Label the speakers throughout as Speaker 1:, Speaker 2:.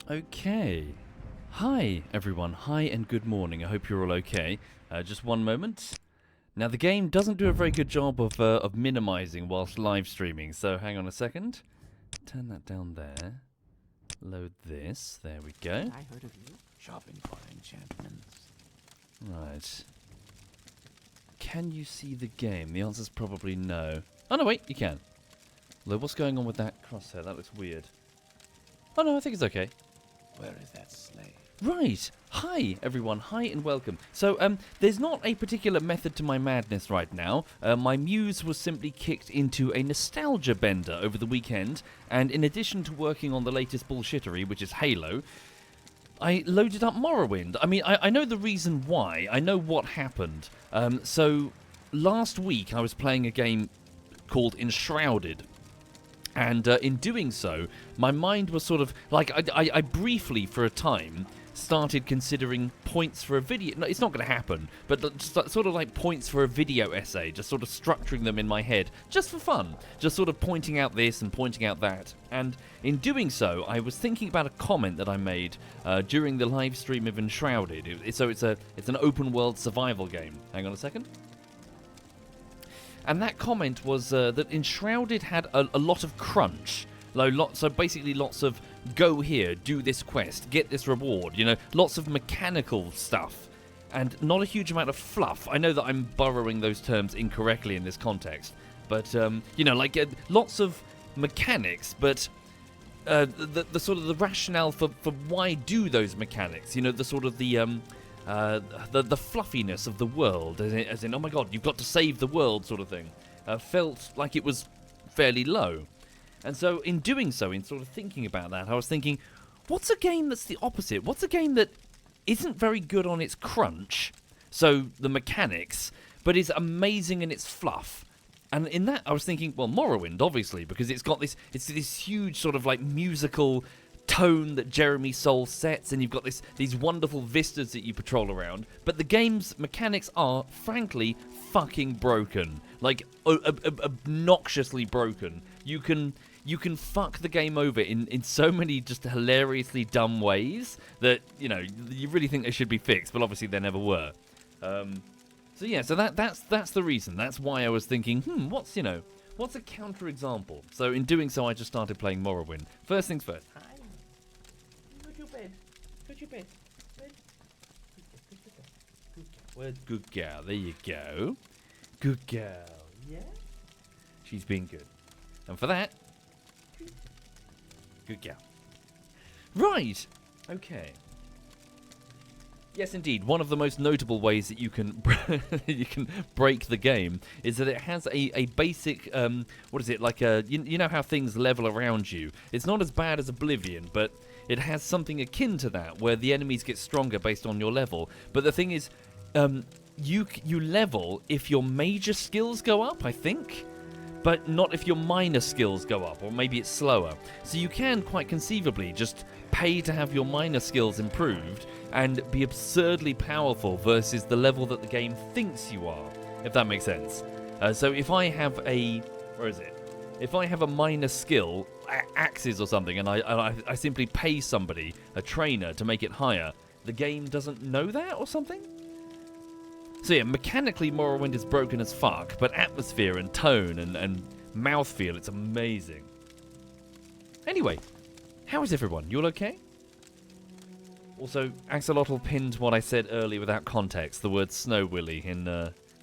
Speaker 1: Okay. Hi, everyone. Hi and good morning. I hope you're all okay. Just one moment. Now, the game doesn't do a very good job of minimizing whilst live streaming, so hang on a second. Turn that down there. Load this. There we go.
Speaker 2: I heard of you shopping for enchantments.
Speaker 1: Right. Can you see the game? The answer's probably no. Oh, no, wait, you can. Although, what's going on with that crosshair? That looks weird. Oh, no, I think it's okay.
Speaker 2: Where is that slave?
Speaker 1: Right. Hi, everyone. Hi and welcome. So, there's not a particular method to my madness right now. My muse was simply kicked into a nostalgia bender over the weekend, and in addition to working on the latest bullshittery, which is Halo, I loaded up Morrowind. I mean, I know the reason why. I know what happened. So, last week I was playing a game called Enshrouded. And in doing so, my mind was sort of like I briefly, for a time, started considering points for a video. No, it's not going to happen, but sort of like points for a video essay, just sort of structuring them in my head, just for fun, just sort of pointing out this and pointing out that. And in doing so, I was thinking about a comment that I made during the live stream of Enshrouded. So it's an open world survival game. Hang on a second. And that comment was that Enshrouded had a lot of crunch. So basically lots of go here, do this quest, get this reward, lots of mechanical stuff. And not a huge amount of fluff. I know that I'm borrowing those terms incorrectly in this context. But, lots of mechanics, but the sort of the rationale for why do those mechanics, the sort of the fluffiness of the world, as in, oh my god, you've got to save the world sort of thing, felt like it was fairly low. And so in doing so, in sort of thinking about that, I was thinking, what's a game that's the opposite? What's a game that isn't very good on its crunch, so the mechanics, but is amazing in its fluff? And in that, I was thinking, well, Morrowind, obviously, because it's got this huge sort of like musical tone that Jeremy Soule sets, and you've got these wonderful vistas that you patrol around, but the game's mechanics are, frankly, fucking broken. Like, obnoxiously broken. You can fuck the game over in so many just hilariously dumb ways that, you really think they should be fixed, but obviously they never were. So that's the reason. That's why I was thinking, what's a counter-example? So in doing so, I just started playing Morrowind. First things first. Go to bed. Where's good girl? There you go. Good girl. Yeah? She's being good. And for that, good girl. Right. Okay. Yes, indeed. One of the most notable ways that you can break the game is that it has a basic what is it, like you know how things level around you. It's not as bad as Oblivion, but it has something akin to that, where the enemies get stronger based on your level. But the thing is, you level if your major skills go up, I think, but not if your minor skills go up, or maybe it's slower. So you can, quite conceivably, just pay to have your minor skills improved and be absurdly powerful versus the level that the game thinks you are, if that makes sense. So if I have if I have a minor skill, axes or something, and I simply pay somebody, a trainer, to make it higher, the game doesn't know that or something? So yeah, mechanically Morrowind is broken as fuck, but atmosphere and tone and mouthfeel, it's amazing. Anyway, how is everyone? You all okay? Also, Axolotl pinned what I said earlier without context, the word Snow Willy in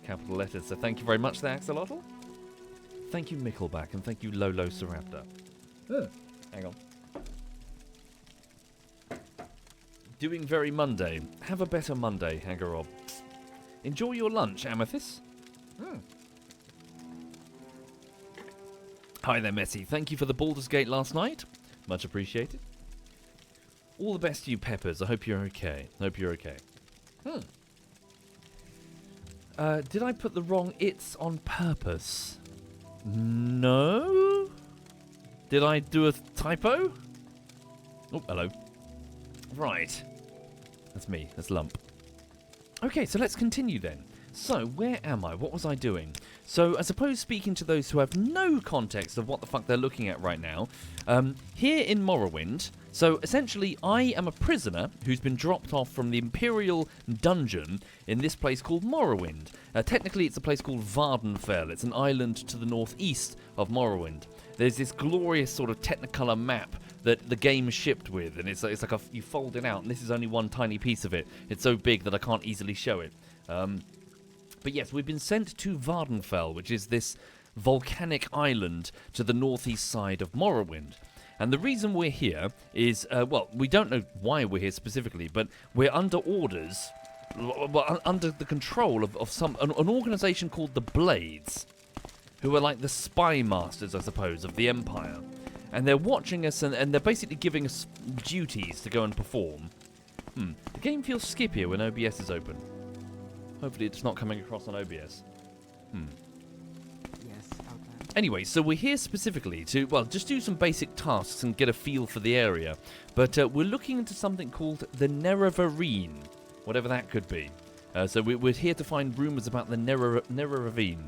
Speaker 1: capital letters, so thank you very much there, Axolotl. Thank you, Mickleback, and thank you, Lolo Saraptor. Hang on. Doing very Monday. Have a better Monday, Haggarob. Enjoy your lunch, Amethyst. Hi there, Messi. Thank you for the Baldur's Gate last night. Much appreciated. All the best to you, Peppers. I hope you're okay. Did I put the wrong it's on purpose? No? Did I do a typo? Oh, hello. Right. That's me. That's Lump. Okay, so let's continue then. So, where am I? What was I doing? So, I suppose speaking to those who have no context of what the fuck they're looking at right now, here in Morrowind, So essentially, I am a prisoner who's been dropped off from the Imperial dungeon in this place called Morrowind. Technically, it's a place called Vardenfell. It's an island to the northeast of Morrowind. There's this glorious sort of Technicolor map that the game shipped with, and it's like you fold it out, and this is only one tiny piece of it. It's so big that I can't easily show it. But yes, we've been sent to Vardenfell, which is this volcanic island to the northeast side of Morrowind. And the reason we're here is, well, we don't know why we're here specifically, but we're under orders, under the control of an organization called the Blades, who are like the spy masters, I suppose, of the Empire. And they're watching us, and they're basically giving us duties to go and perform. The game feels skippier when OBS is open. Hopefully it's not coming across on OBS.
Speaker 3: Yes, Outland.
Speaker 1: Anyway, so we're here specifically to, well, just do some basic tasks and get a feel for the area. But we're looking into something called the Nerevarine, whatever that could be. So we're here to find rumours about the Nerevarine.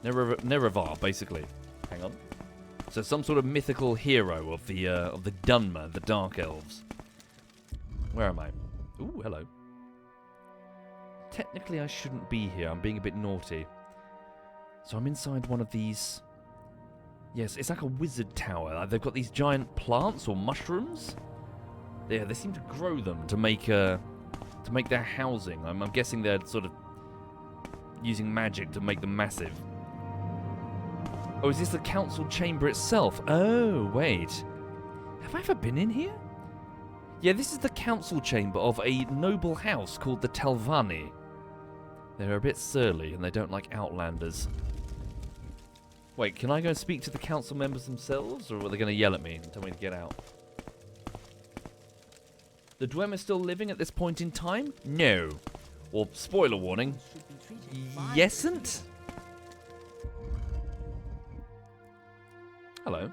Speaker 1: Nerevar, basically. Hang on. So some sort of mythical hero of the Dunmer, the Dark Elves. Where am I? Ooh, hello. Technically, I shouldn't be here. I'm being a bit naughty. So I'm inside one of these... Yes, it's like a wizard tower. They've got these giant plants or mushrooms. Yeah, they seem to grow them to make their housing. I'm guessing they're sort of using magic to make them massive. Oh, is this the council chamber itself? Oh, wait. Have I ever been in here? Yeah, this is the council chamber of a noble house called the Telvanni. They're a bit surly, and they don't like outlanders. Wait, can I go and speak to the council members themselves, or are they going to yell at me and tell me to get out? The Dwemer still living at this point in time? No. Or, spoiler warning, yesn't? Hello.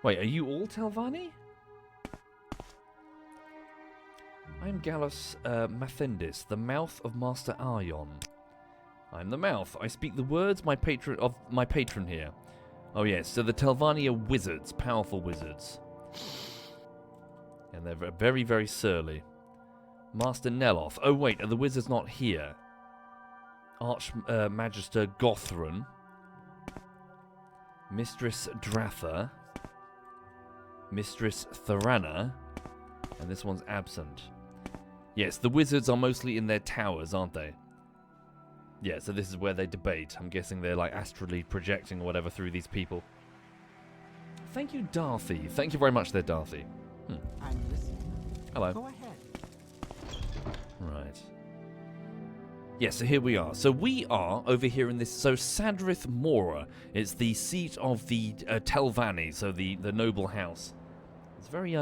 Speaker 1: Wait, are you all Telvanni? I am Gallus Mathendis, the mouth of Master Aryon. I am the mouth. I speak the words of my patron here. Oh yes, so the Telvanni are wizards, powerful wizards. And they're very, very surly. Master Neloth. Oh wait, are the wizards not here? Archmagister Gothrun. Mistress Dratha. Mistress Thorana. And this one's absent. Yes, the wizards are mostly in their towers, aren't they? Yeah, so this is where they debate. I'm guessing they're like astrally projecting or whatever through these people. Thank you, Darthy. Thank you very much there, Darthy.
Speaker 3: I'm listening.
Speaker 1: Hello.
Speaker 3: Go ahead.
Speaker 1: Right. Yeah, so here we are. So we are over here in this... So Sadrith Mora is the seat of the Telvanni, so the noble house. It's very,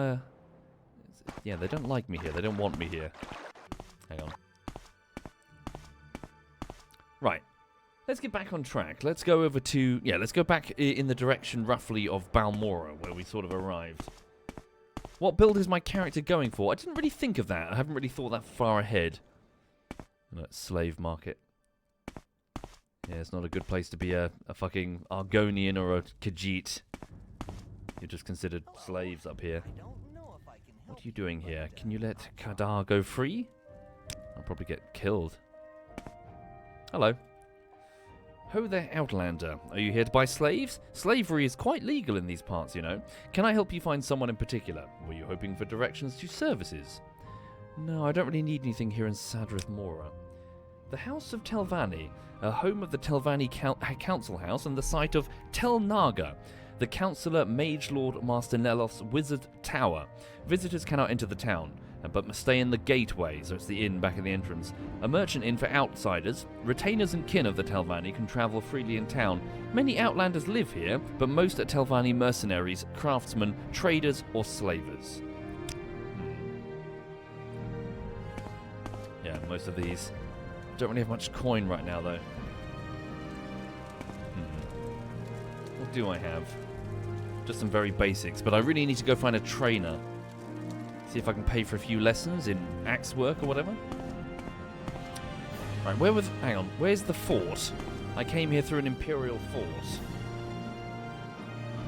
Speaker 1: yeah, they don't like me here. They don't want me here. Hang on. Right. Let's get back on track. Let's go over to... Yeah, let's go back in the direction, roughly, of Balmora, where we sort of arrived. What build is my character going for? I didn't really think of that. I haven't really thought that far ahead. Slave market. Yeah, it's not a good place to be a fucking Argonian or a Khajiit. You're just considered slaves up here. What are you doing here? Can you let Kadar go free? I'll probably get killed. Hello. Ho there, Outlander. Are you here to buy slaves? Slavery is quite legal in these parts, you know. Can I help you find someone in particular? Were you hoping for directions to services? No, I don't really need anything here in Sadrith Mora. The House of Telvanni, a home of the Telvanni Council House and the site of Tel Naga, the Councillor Mage Lord Master Neloth's Wizard Tower. Visitors cannot enter the town, but must stay in the gateway, so it's the inn back at the entrance. A merchant inn for outsiders. Retainers and kin of the Telvanni can travel freely in town. Many outlanders live here, but most are Telvanni mercenaries, craftsmen, traders, or slavers. Yeah, most of these don't really have much coin right now, though. What do I have? Just some very basics, but I really need to go find a trainer. See if I can pay for a few lessons in axe work or whatever. Right, hang on, where's the fort? I came here through an Imperial fort.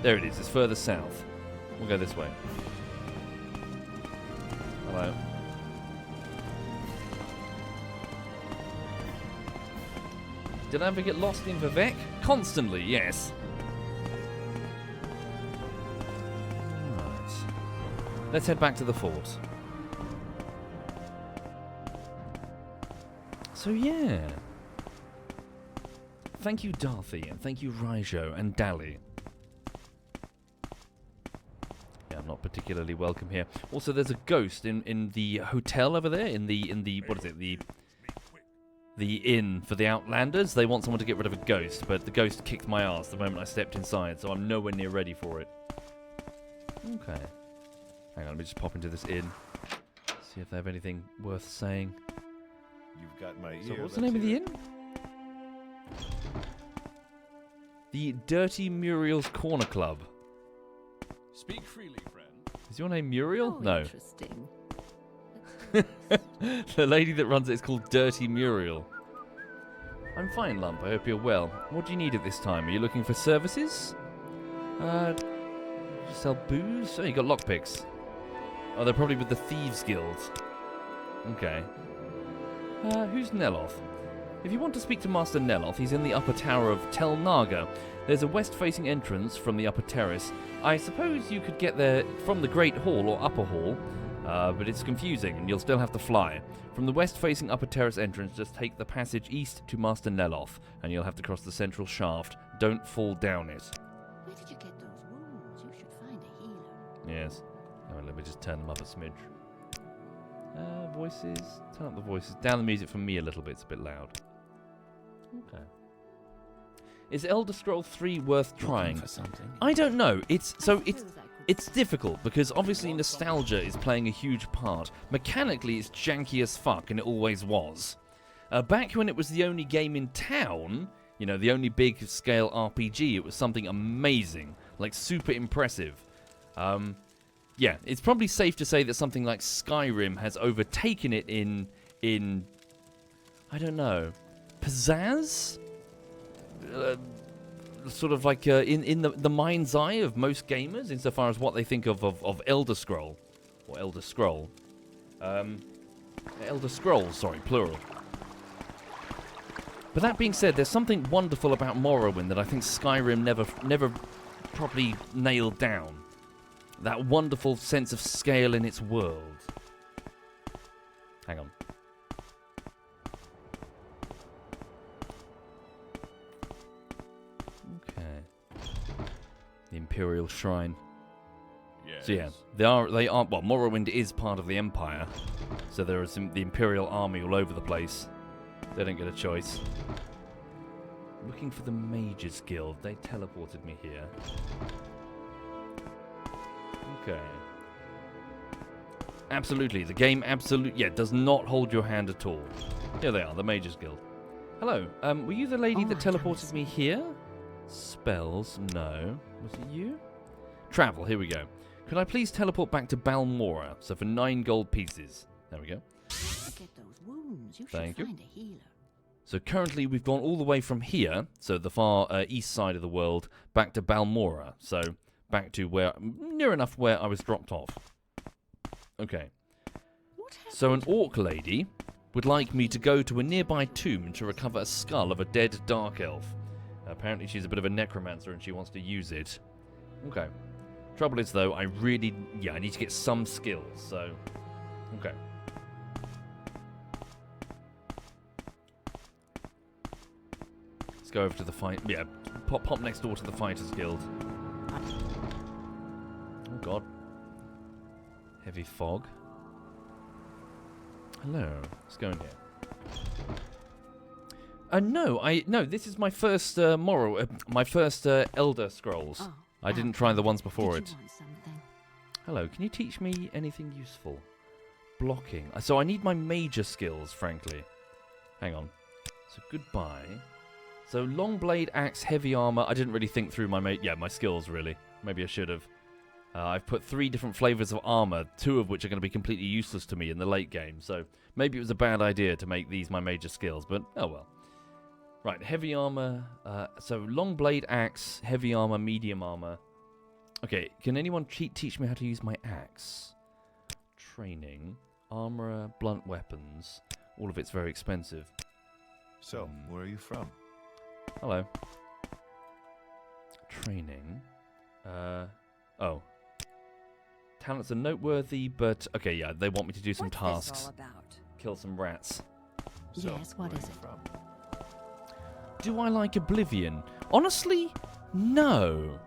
Speaker 1: There it is, it's further south. We'll go this way. Hello. Did I ever get lost in Vivek? Constantly, yes. Right. Let's head back to the fort. So yeah. Thank you, Darthy, and thank you, Raijo and Dali. Yeah, I'm not particularly welcome here. Also, there's a ghost in the hotel over there. In the what is it? The inn for the Outlanders. They want someone to get rid of a ghost, but the ghost kicked my ass the moment I stepped inside, so I'm nowhere near ready for it. Okay. Hang on, let me just pop into this inn. See if they have anything worth saying.
Speaker 4: You've got my ear.
Speaker 1: So what's the name of the inn? The Dirty Muriel's Corner Club.
Speaker 4: Speak freely, friend.
Speaker 1: Is your name Muriel?
Speaker 5: Oh,
Speaker 1: No.
Speaker 5: Interesting.
Speaker 1: The lady that runs it is called Dirty Muriel. I'm fine, Lump. I hope you're well. What do you need at this time? Are you looking for services? You sell booze? Oh, you got lockpicks. Oh, they're probably with the Thieves Guild. Okay. Who's Neloth? If you want to speak to Master Neloth, he's in the upper tower of Tel Naga. There's a west-facing entrance from the upper terrace. I suppose you could get there from the Great Hall or Upper Hall, but it's confusing and you'll still have to fly. From the west-facing upper terrace entrance, just take the passage east to Master Neloth, and you'll have to cross the central shaft. Don't fall down it.
Speaker 5: Where did you get those wounds? You should find a healer.
Speaker 1: Yes. Oh, let me just turn them up a smidge. Voices. Turn up the voices. Down the music for me a little bit. It's a bit loud. Okay. Is Elder Scrolls 3 worth trying?
Speaker 2: For something.
Speaker 1: I don't know. It's
Speaker 5: Suppose I could
Speaker 1: It's difficult because obviously nostalgia is playing a huge part. Mechanically, it's janky as fuck, and it always was. Back when it was the only game in town, you know, the only big-scale RPG, it was something amazing, like super impressive. Yeah, it's probably safe to say that something like Skyrim has overtaken it in I don't know, pizzazz? Sort of like in the mind's eye of most gamers, insofar as what they think of Elder Scroll, or Elder Scroll. Elder Scrolls, sorry, plural. But that being said, there's something wonderful about Morrowind that I think Skyrim never properly nailed down. That wonderful sense of scale in its world. Hang on. The Imperial Shrine.
Speaker 4: Yes.
Speaker 1: So yeah, they are. Well, Morrowind is part of the Empire, so there is the Imperial army all over the place. They don't get a choice. Looking for the Mages Guild. They teleported me here. Okay. Absolutely, the game does not hold your hand at all. Here they are, the Mages Guild. Hello. Were you the lady that teleported me here? Spells, no. Was it you? Travel, here we go. Could I please teleport back to Balmora? So for 9 gold pieces. There we go.
Speaker 5: To get those wounds, you
Speaker 1: Thank
Speaker 5: should
Speaker 1: you.
Speaker 5: find a healer.
Speaker 1: So currently we've gone all the way from here, so the far east side of the world, back to Balmora. So back to where, near enough where I was dropped off. Okay.
Speaker 5: What happened?
Speaker 1: So an orc lady would like me to go to a nearby tomb to recover a skull of a dead dark elf. Apparently she's a bit of a necromancer and she wants to use it. Okay. Trouble is though, I need to get some skills, so... Okay. Let's go over to the fight... Yeah, pop next door to the Fighters Guild. Oh god. Heavy fog. Hello. Let's go in here. No, this is my first my first Elder Scrolls.
Speaker 5: Oh,
Speaker 1: I didn't try the ones before
Speaker 5: did
Speaker 1: it.
Speaker 5: you want something?
Speaker 1: Hello, can you teach me anything useful? Blocking. So I need my major skills, frankly. Hang on. So goodbye. So long blade, axe, heavy armor. I didn't really think through my skills really. Maybe I should have. I've put 3 different flavors of armor, 2 of which are going to be completely useless to me in the late game. So maybe it was a bad idea to make these my major skills, but oh well. Right, heavy armor. So long blade, axe, heavy armor, medium armor. Okay, can anyone teach me how to use my axe? Training, armorer, blunt weapons. All of it's very expensive.
Speaker 4: So, where are you from?
Speaker 1: Hello. Training. Oh. Talents are noteworthy, but okay, yeah, they want me to do some
Speaker 5: What's
Speaker 1: tasks.
Speaker 5: this all about?
Speaker 1: Kill some rats.
Speaker 4: So,
Speaker 5: Yes, what
Speaker 4: where
Speaker 5: is
Speaker 4: are you
Speaker 5: it?
Speaker 4: from?
Speaker 1: Do I like Oblivion? Honestly, no.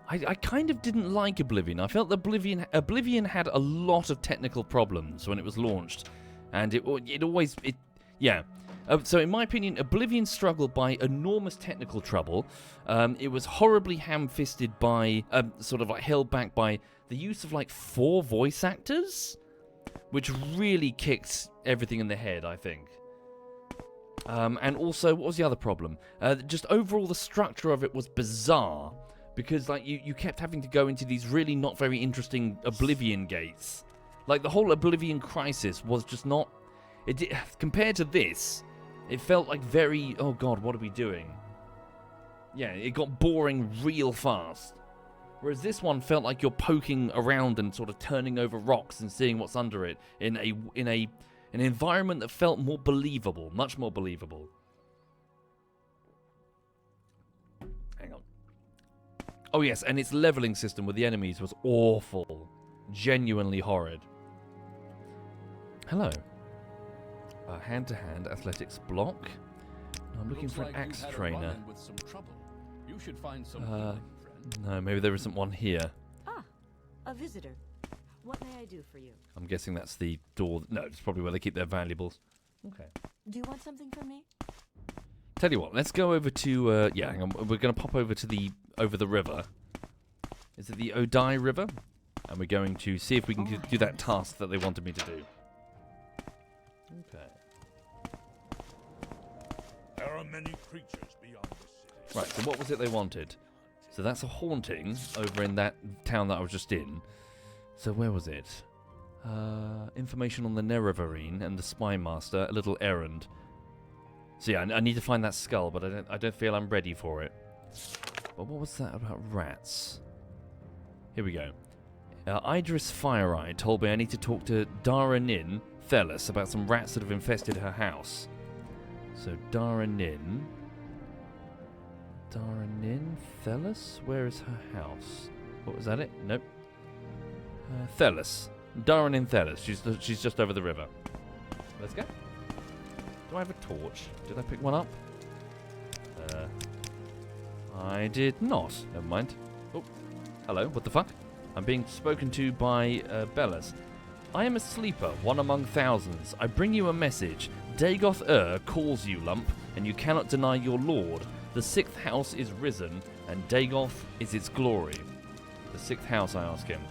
Speaker 1: I kind of didn't like Oblivion. I felt Oblivion had a lot of technical problems when it was launched, and yeah. So in my opinion, Oblivion struggled by enormous technical trouble. It was horribly ham-fisted by, sort of like held back by the use of like 4 voice actors, which really kicked everything in the head, I think. And also, what was the other problem? Just overall, the structure of it was bizarre. Because, like, you kept having to go into these really not very interesting Oblivion gates. Like, the whole Oblivion crisis was just not... compared to this, it felt like very... Oh, God, what are we doing? Yeah, it got boring real fast. Whereas this one felt like you're poking around and sort of turning over rocks and seeing what's under it in an environment that felt more believable, much more believable. Hang on. Oh yes, and its leveling system with the enemies was awful. Genuinely horrid. Hello. Hand-to-hand athletics block. I'm looking for an axe trainer.
Speaker 6: With some trouble. You should find some healing, friend.
Speaker 1: No, maybe there isn't one here.
Speaker 7: Ah, a visitor. What may I do for you?
Speaker 1: I'm guessing that's the door. No, it's probably where they keep their valuables. Okay.
Speaker 7: Do you want something from me?
Speaker 1: Tell you what, let's go over to, yeah, hang on, we're going to pop over to over the river. Is it the Odai River? And we're going to see if we can do that task that they wanted me to do. Okay.
Speaker 4: There are many creatures beyond the city.
Speaker 1: Right, so what was it they wanted? So that's a haunting over in that town that I was just in. So where was it? Information on the Nerevarine and the Spy Master, a little errand. So yeah, I need to find that skull, but I don't feel I'm ready for it. But what was that about rats? Here we go. Idris FireEye told me I need to talk to Dara Nin Thelis about some rats that have infested her house. So Dara Nin Thelis? Where is her house? What was that it? Nope. Thelis. Dara Nin Thelis. She's just over the river. Let's go. Do I have a torch? Did I pick one up? I did not. Never mind. Oh, hello. What the fuck? I'm being spoken to by Bellas. I am a sleeper, one among thousands. I bring you a message. Dagoth calls you, lump, and you cannot deny your lord. The 6th house is risen, and Dagoth is its glory. The 6th house, I ask him.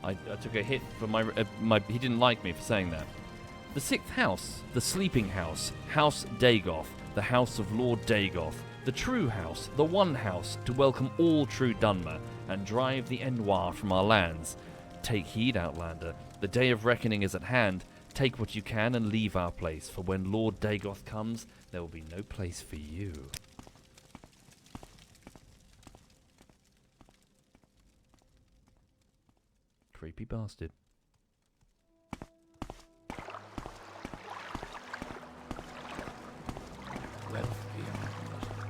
Speaker 1: I took a hit for my... He didn't like me for saying that. The 6th house, the sleeping house, House Dagoth, the house of Lord Dagoth, the true house, the one house, to welcome all true Dunmer, and drive the Enoir from our lands. Take heed, Outlander, the day of reckoning is at hand. Take what you can and leave our place, for when Lord Dagoth comes, there will be no place for you. Creepy bastard.
Speaker 2: Wealth beyond measure.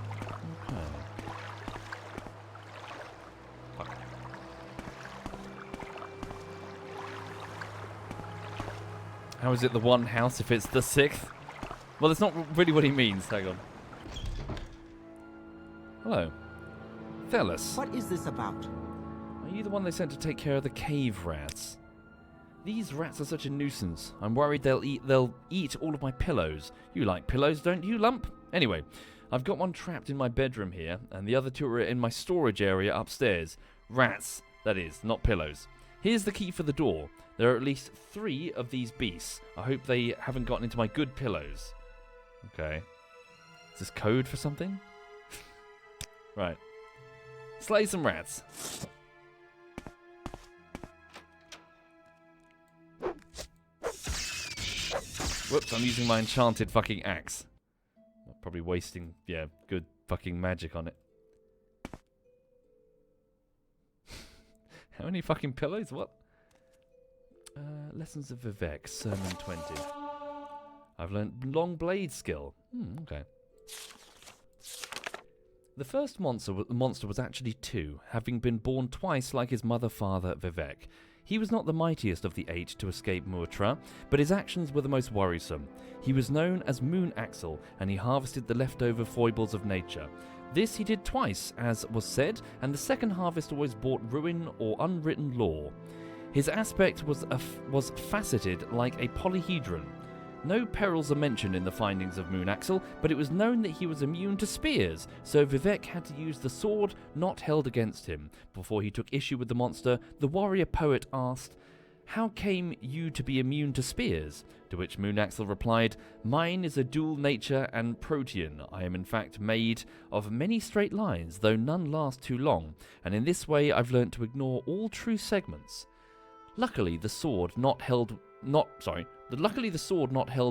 Speaker 1: How is it the one house if it's the 6th? Well, that's not really what he means. Hang on. Hello. Thelis.
Speaker 3: What is this about?
Speaker 1: Are you the one they sent to take care of the cave rats? These rats are such a nuisance. I'm worried they'll eat all of my pillows. You like pillows, don't you, lump? Anyway, I've got one trapped in my bedroom here, and the other 2 are in my storage area upstairs. Rats, that is, not pillows. Here's the key for the door. There are at least 3 of these beasts. I hope they haven't gotten into my good pillows. Okay. Is this code for something? Right. Slay some rats. Whoops, I'm using my enchanted fucking axe. Probably wasting, yeah, good fucking magic on it. How many fucking pillows? What? Lessons of Vivek, Sermon 20. I've learnt long blade skill. Okay. The first monster was actually 2, having been born twice like his mother-father Vivek. He was not the mightiest of the 8 to escape Mutra, but his actions were the most worrisome. He was known as Moon Axle, and he harvested the leftover foibles of nature. This he did twice, as was said, and the second harvest always brought ruin or unwritten law. His aspect was faceted like a polyhedron. No perils are mentioned in the findings of Moon Axle, but it was known that he was immune to spears, so Vivek had to use the sword not held against him. Before he took issue with the monster, the warrior poet asked, "How came you to be immune to spears?" To which Moon Axle replied, "Mine is a dual nature and protean. I am in fact made of many straight lines, though none last too long, and in this way I've learnt to ignore all true segments." Luckily, the sword not held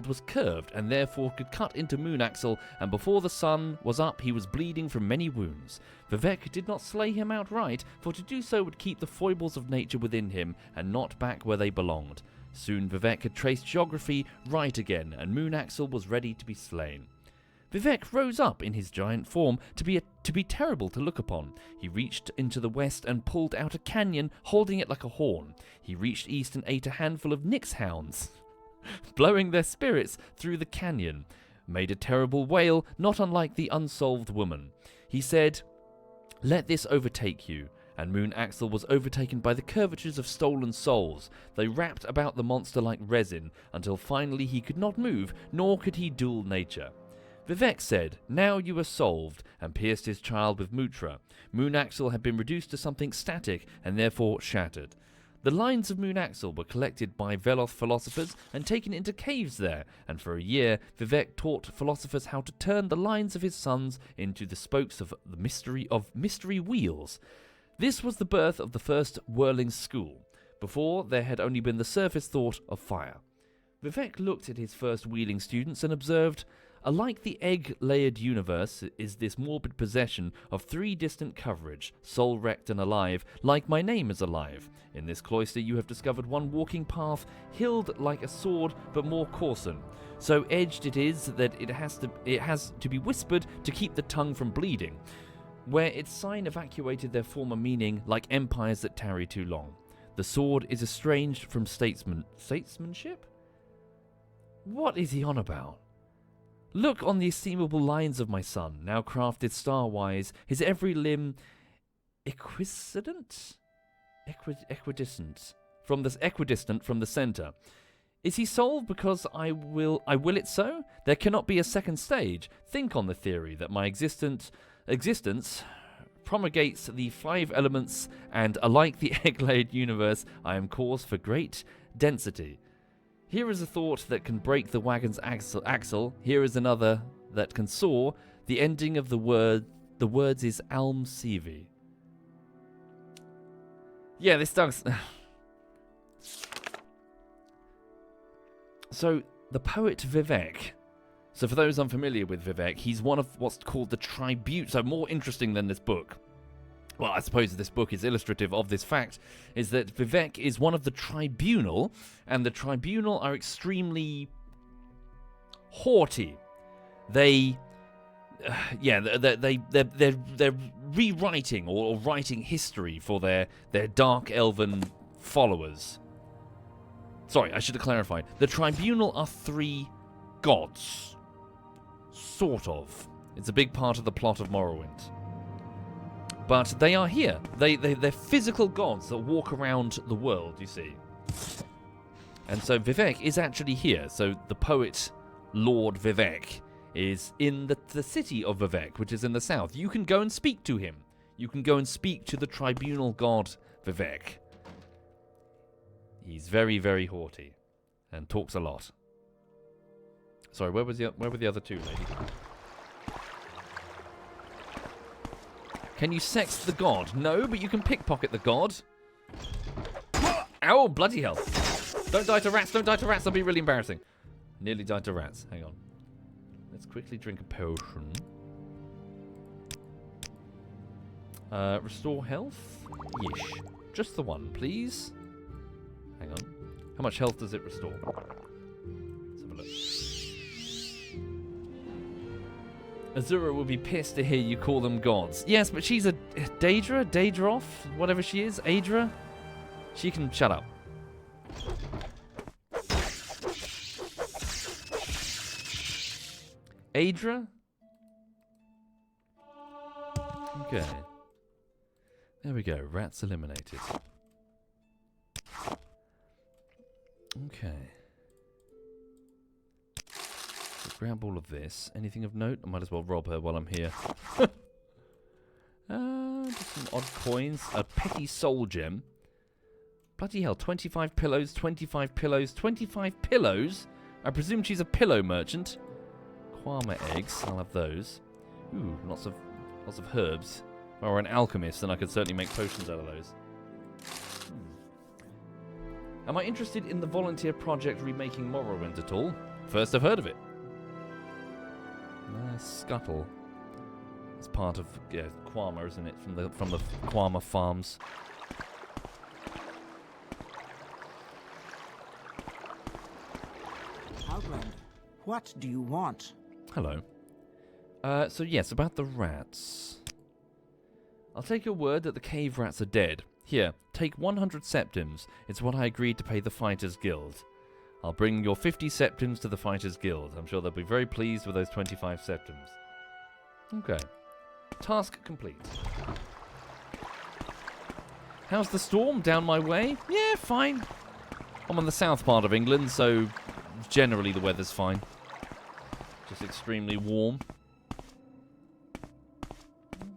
Speaker 1: was curved and therefore could cut into Moon Axle, and before the sun was up he was bleeding from many wounds. Vivek did not slay him outright, for to do so would keep the foibles of nature within him and not back where they belonged. Soon Vivek had traced geography right again, and Moon Axle was ready to be slain. Vivek rose up in his giant form to be terrible to look upon. He reached into the west and pulled out a canyon, holding it like a horn. He reached east and ate a handful of Nix hounds, blowing their spirits through the canyon. Made a terrible wail, not unlike the unsolved woman. He said, "Let this overtake you." And Moon Axle was overtaken by the curvatures of stolen souls. They wrapped about the monster like resin, until finally he could not move, nor could he dual nature. Vivek said, "Now you are solved," and pierced his child with Mutra. Moon Axle had been reduced to something static, and therefore shattered. The lines of Moon Axle were collected by Veloth philosophers and taken into caves there, and for a year Vivek taught philosophers how to turn the lines of his sons into the spokes of the mystery wheels. This was the birth of the first whirling school. Before, there had only been the surface thought of fire. Vivek looked at his first wheeling students and observed, "Alike the egg-layered universe is this morbid possession of 3 distant coverage, soul-wrecked and alive, like my name is alive. In this cloister you have discovered one walking path, hilled like a sword, but more coarsen. So edged it is that it has to be whispered to keep the tongue from bleeding, where its sign evacuated their former meaning, like empires that tarry too long. The sword is estranged from statesmanship? What is he on about? Look on the estimable lines of my son, now crafted star-wise, his every limb equidistant from the centre. Is he solved because I will it so? There cannot be a second stage. Think on the theory that my existence promulgates the 5 elements, and alike the egg-layered universe, I am cause for great density. Here is a thought that can break the wagon's axle. Here is another that can soar. The ending of the words is Alm Sivi. Yeah, this does. So, the poet Vivek. So, for those unfamiliar with Vivek, he's one of what's called the tribute. So, more interesting than this book. Well, I suppose this book is illustrative of this fact, is that Vivek is one of the tribunal, and the tribunal are extremely haughty. They're rewriting or writing history for their dark elven followers. Sorry, I should have clarified. The tribunal are 3 gods. Sort of. It's a big part of the plot of Morrowind. But they are here. They're physical gods that walk around the world, you see. And so Vivek is actually here. So the poet Lord Vivek is in the city of Vivek, which is in the south. You can go and speak to him. You can go and speak to the tribunal god Vivek. He's very, very haughty and talks a lot. Sorry, where were the other 2, lady? Can you sex the god? No, but you can pickpocket the god. Ow, bloody hell. Don't die to rats, that'll be really embarrassing. Nearly died to rats, hang on. Let's quickly drink a potion. Restore health? Yeesh. Just the one, please. Hang on. How much health does it restore? Let's have a look. Azura will be pissed to hear you call them gods. Yes, but she's a Daedra? Daedroth? Whatever she is? Aedra? She can shut up. Aedra? Okay. There we go. Rats eliminated. Okay. So grab all of this. Anything of note? I might as well rob her while I'm here. Just some odd coins. A petty soul gem. Bloody hell. 25 pillows, 25 pillows, 25 pillows? I presume she's a pillow merchant. Kwama eggs. I'll have those. Ooh, lots of herbs. If I were an alchemist, then I could certainly make potions out of those. Am I interested in the volunteer project remaking Morrowind at all? First I've heard of it. Scuttle. It's part of Kwama, isn't it? From the Kwama farms.
Speaker 3: Outlander, what do you want?
Speaker 1: Hello. So yes, about the rats. I'll take your word that the cave rats are dead. Here, take 100 septims. It's what I agreed to pay the Fighters Guild. I'll bring your 50 septims to the Fighters Guild. I'm sure they'll be very pleased with those 25 septims. Okay. Task complete. How's the storm down my way? Yeah, fine. I'm on the south part of England, so generally the weather's fine. Just extremely warm.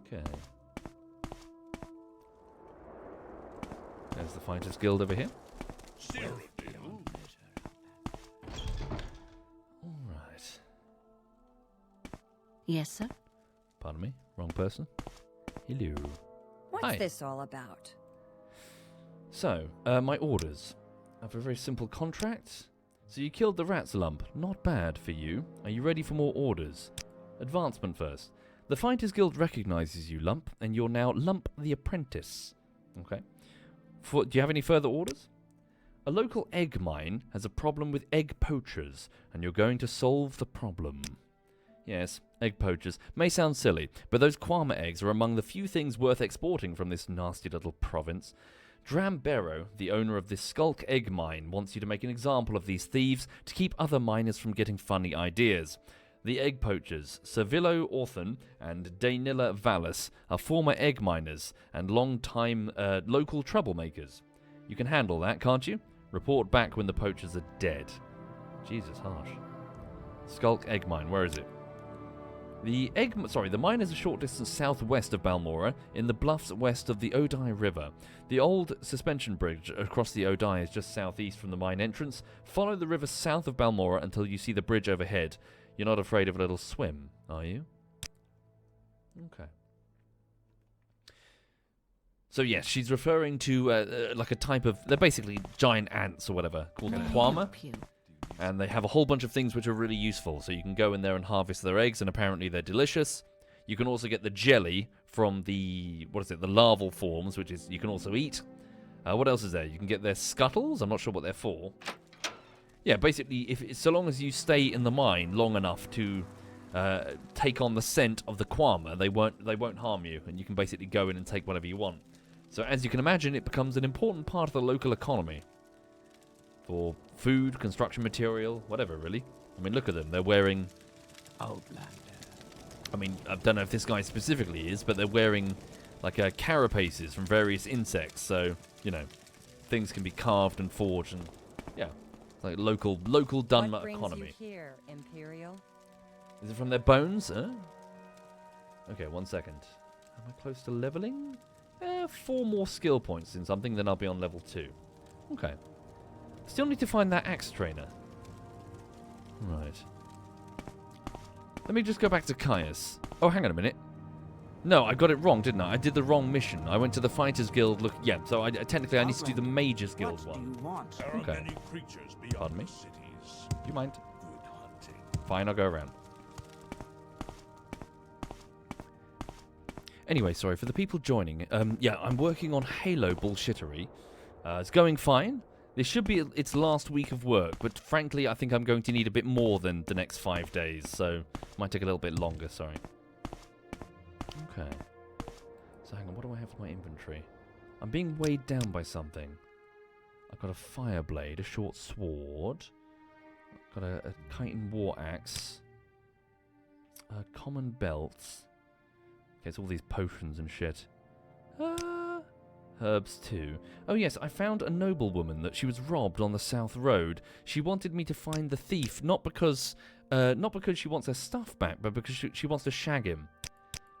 Speaker 1: Okay. There's the Fighters Guild over here. Alright.
Speaker 5: Yes, sir?
Speaker 1: Pardon me, wrong person. Hello.
Speaker 8: What's
Speaker 1: Hi.
Speaker 8: this all about?
Speaker 1: So, my orders. I have a very simple contract. So you killed the rats, Lump. Not bad for you. Are you ready for more orders? Advancement first. The Fighters Guild recognizes you, Lump, and you're now Lump the Apprentice. Okay. Do you have any further orders? A local egg mine has a problem with egg poachers, and you're going to solve the problem. Yes, egg poachers. May sound silly, but those Kwama eggs are among the few things worth exporting from this nasty little province. Drambero, the owner of this Skulk egg mine, wants you to make an example of these thieves to keep other miners from getting funny ideas. The egg poachers, Servillo Orthan and Dainilla Vallis, are former egg miners and long-time local troublemakers. You can handle that, can't you? Report back when the poachers are dead. Jesus, harsh. Skulk egg mine, where is it? The mine is a short distance southwest of Balmora, in the bluffs west of the Odai River. The old suspension bridge across the Odai is just southeast from the mine entrance. Follow the river south of Balmora until you see the bridge overhead. You're not afraid of a little swim, are you? Okay. So yes, she's referring to like a type of... They're basically giant ants or whatever, called the Kwama. And they have a whole bunch of things which are really useful. So you can go in there and harvest their eggs, and apparently they're delicious. You can also get the jelly from the, the larval forms, which is you can also eat. What else is there? You can get their scuttles. I'm not sure what they're for. Yeah, basically, so long as you stay in the mine long enough to take on the scent of the Kwama, they won't harm you, and you can basically go in and take whatever you want. So as you can imagine, it becomes an important part of the local economy. For food, construction material, whatever, really. I mean, look at them. They're wearing...
Speaker 2: Outlander.
Speaker 1: I mean, I don't know if this guy specifically is, but they're wearing, like, carapaces from various insects. So, you know, things can be carved and forged and, yeah. Like, local done
Speaker 8: What brings
Speaker 1: economy.
Speaker 8: you here, Imperial?
Speaker 1: Is it from their bones? Okay, 1 second. Am I close to leveling? 4 more skill points in something, then I'll be on level 2. Okay. Still need to find that axe trainer. Right. Let me just go back to Caius. Oh, hang on a minute. No, I got it wrong, didn't I? I did the wrong mission. I went to the Fighters Guild. Look, yeah. So technically, I need to do the Mages Guild
Speaker 3: What do
Speaker 1: one.
Speaker 3: you want?
Speaker 4: There are
Speaker 1: Okay.
Speaker 4: many creatures beyond
Speaker 1: Pardon me?
Speaker 4: the cities.
Speaker 1: Do you mind?
Speaker 4: Good hunting.
Speaker 1: Fine, I'll go around. Anyway, sorry, for the people joining, yeah, I'm working on Halo bullshittery. It's going fine. This should be its last week of work, but frankly, I think I'm going to need a bit more than the next 5 days, so might take a little bit longer, sorry. Okay. So hang on, what do I have in my inventory? I'm being weighed down by something. I've got a fire blade, a short sword. I've got a chitin war axe. Common belts. Okay, it's all these potions and shit. Herbs too. Oh yes, I found a noblewoman that she was robbed on the South Road. She wanted me to find the thief, not because she wants her stuff back, but because she wants to shag him.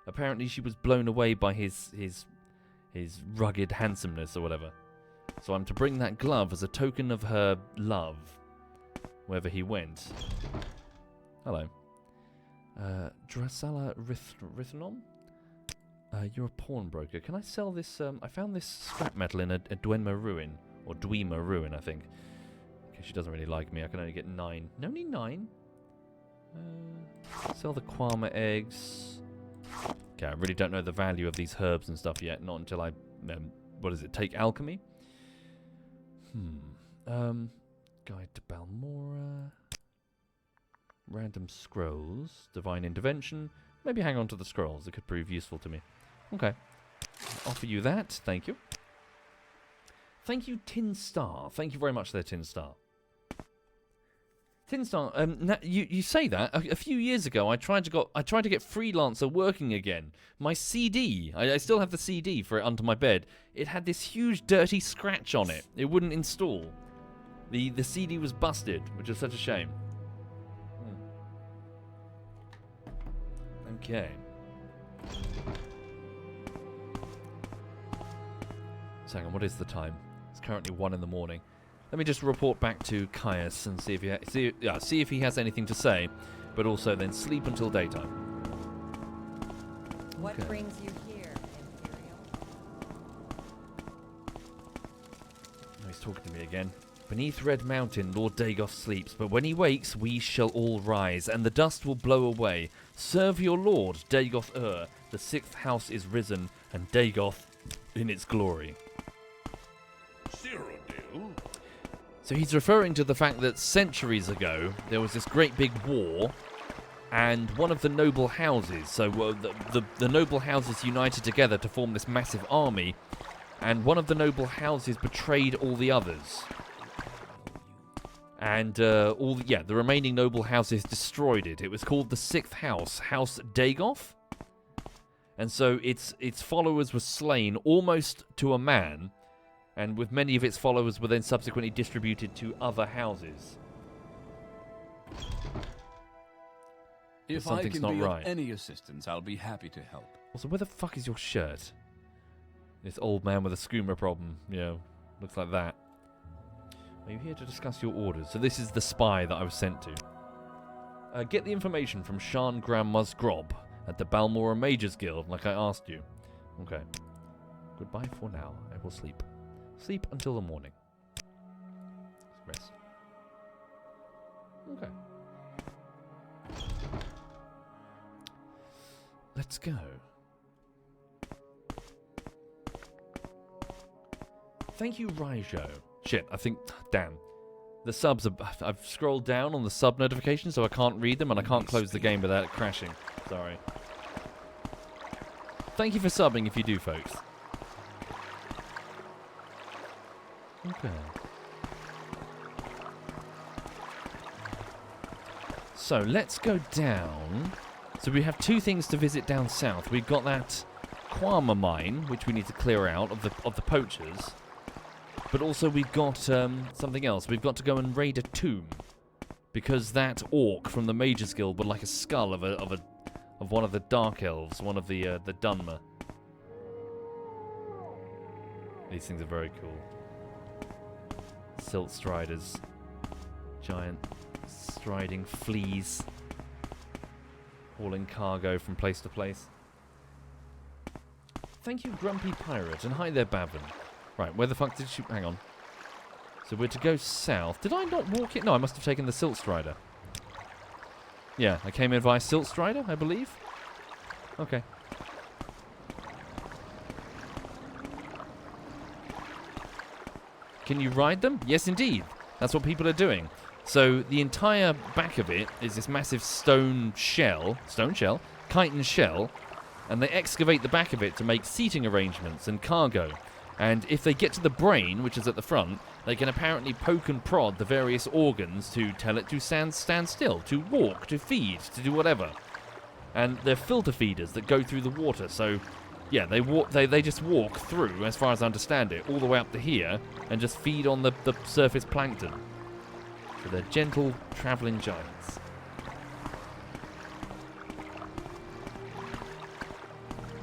Speaker 1: Apparently she was blown away by his rugged handsomeness or whatever. So I'm to bring that glove as a token of her love, wherever he went. Hello. Drasala Rithnom? You're a pawnbroker. Can I sell this? I found this scrap metal in a Dwemer ruin. Or Dwemer ruin, I think. Okay, she doesn't really like me. I can only get 9. Only 9? Sell the Kwama eggs. Okay, I really don't know the value of these herbs and stuff yet. Not until I, what is it, take alchemy? Guide to Balmora. Random scrolls. Divine intervention. Maybe hang on to the scrolls. It could prove useful to me. Okay. I'll offer you that. Thank you. Thank you, Tin Star. Thank you very much there, Tin Star. Tin Star, you say that. A few years ago, I tried to get Freelancer working again. My CD, I still have the CD for it under my bed. It had this huge dirty scratch on it. It wouldn't install. The CD was busted, which is such a shame. Okay. So hang on, what is the time? It's currently 1 in the morning. Let me just report back to Caius and see if he has anything to say, but also then sleep until daytime.
Speaker 8: What
Speaker 1: Okay.
Speaker 8: brings you here, Imperial?
Speaker 1: Oh, he's talking to me again. Beneath Red Mountain, Lord Dagoth sleeps, but when he wakes, we shall all rise, and the dust will blow away. Serve your lord, Dagoth the 6th house is risen, and Dagoth in its glory.
Speaker 4: Cyrodiil?
Speaker 1: So he's referring to the fact that centuries ago, there was this great big war, and one of the noble houses, so the noble houses united together to form this massive army, and one of the noble houses betrayed all the others. And the remaining noble houses destroyed it. It was called the 6th house, House Dagoth. And so its followers were slain almost to a man, and with many of its followers were then subsequently distributed to other houses.
Speaker 6: If I
Speaker 1: Something's
Speaker 6: can
Speaker 1: not
Speaker 6: be
Speaker 1: right.
Speaker 6: of any assistance, I'll be happy to help.
Speaker 1: Also, where the fuck is your shirt? This old man with a skooma problem, looks like that. Are you here to discuss your orders? So this is the spy that I was sent to. Get the information from Shan Gram Musgrob at the Balmora Mages Guild, like I asked you. Okay. Goodbye for now. I will sleep. Sleep until the morning. Rest. Okay. Let's go. Thank you, Raijo. Shit, I think... Damn. The subs are... I've scrolled down on the sub notifications, so I can't read them, and I can't close the game without it crashing. Sorry. Thank you for subbing if you do, folks. Okay. So, let's go down. So we have 2 things to visit down south. We've got that Kwama mine, which we need to clear out of the poachers. But also we've got something else. We've got to go and raid a tomb, because that orc from the Mages Guild would like a skull of one of the Dark Elves, one of the Dunmer. These things are very cool. Silt striders, giant striding fleas, hauling cargo from place to place. Thank you, Grumpy Pirate, and hi there, Bavin. Right, where the fuck did you... Hang on. So we're to go south. Did I not walk it? No, I must have taken the Silt Strider. Yeah, I came in via Silt Strider, I believe. Okay. Can you ride them? Yes, indeed. That's what people are doing. So the entire back of it is this massive stone shell, chitin shell, and they excavate the back of it to make seating arrangements and cargo. And if they get to the brain, which is at the front, they can apparently poke and prod the various organs to tell it to stand still, to walk, to feed, to do whatever. And they're filter feeders that go through the water, so yeah, they just walk through, as far as I understand it, all the way up to here, and just feed on the surface plankton. So they're gentle travelling giants.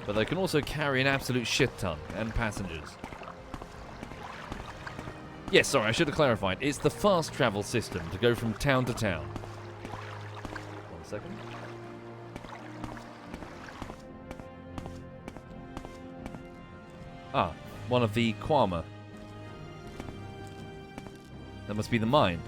Speaker 1: But they can also carry an absolute shit ton, and passengers. Yes, sorry, I should have clarified. It's the fast travel system to go from town to town. 1 second. Ah, one of the Kwama. That must be the mine.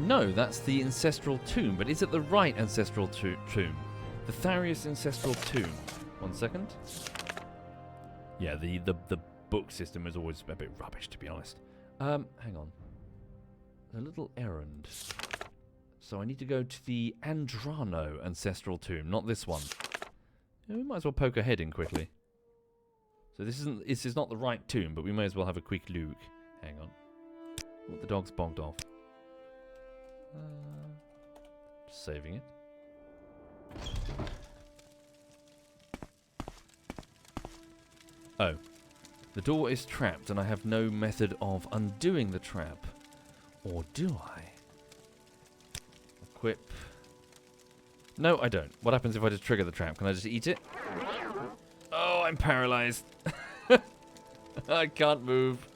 Speaker 1: No, that's the ancestral tomb, but is it the right ancestral tomb? The Tharius ancestral tomb. 1 second. Yeah, the book system is always a bit rubbish, to be honest. Hang on. A little errand. So I need to go to the Andrano ancestral tomb, not this one. Yeah, we might as well poke our head in quickly. So this is not the right tomb, but we may as well have a quick look. Hang on. Oh, the dog's bonked off. Just saving it. Oh. The door is trapped and I have no method of undoing the trap. Or do I? Equip. No, I don't. What happens if I just trigger the trap? Can I just eat it? Oh, I'm paralyzed. I can't move.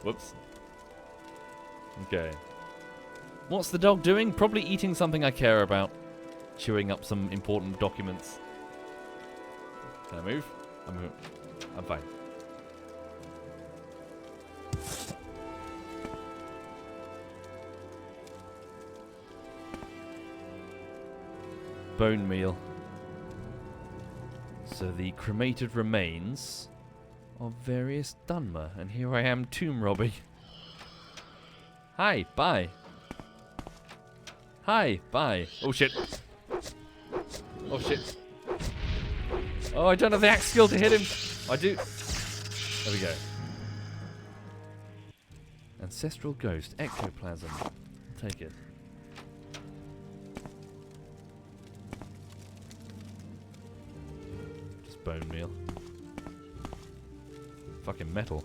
Speaker 1: Whoops. Okay. What's the dog doing? Probably eating something I care about. Chewing up some important documents. Can I move? I'm fine. Bone meal. So the cremated remains of various Dunmer. And here I am tomb robbing. Hi, bye. Hi, bye. Oh shit. Oh shit. Oh, I don't have the axe skill to hit him. I do. There we go. Ancestral ghost, ectoplasm. I'll take it. Just bone meal. Fucking metal.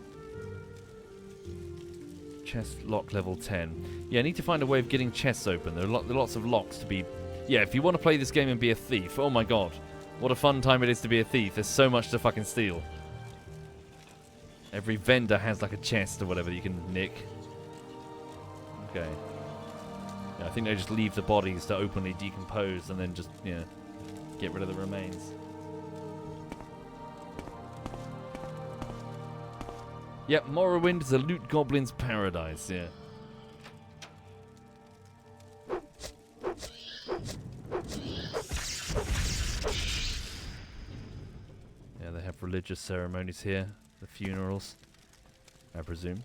Speaker 1: Chest lock level 10. Yeah, I need to find a way of getting chests open. There are lots of locks to be... Yeah, if you want to play this game and be a thief, oh my god. What a fun time it is to be a thief. There's so much to fucking steal. Every vendor has like a chest or whatever you can nick. Okay. Yeah, I think they just leave the bodies to openly decompose and then just, yeah, get rid of the remains. Yep, Morrowind is a loot goblin's paradise, yeah. Yeah, they have religious ceremonies here. The funerals, I presume.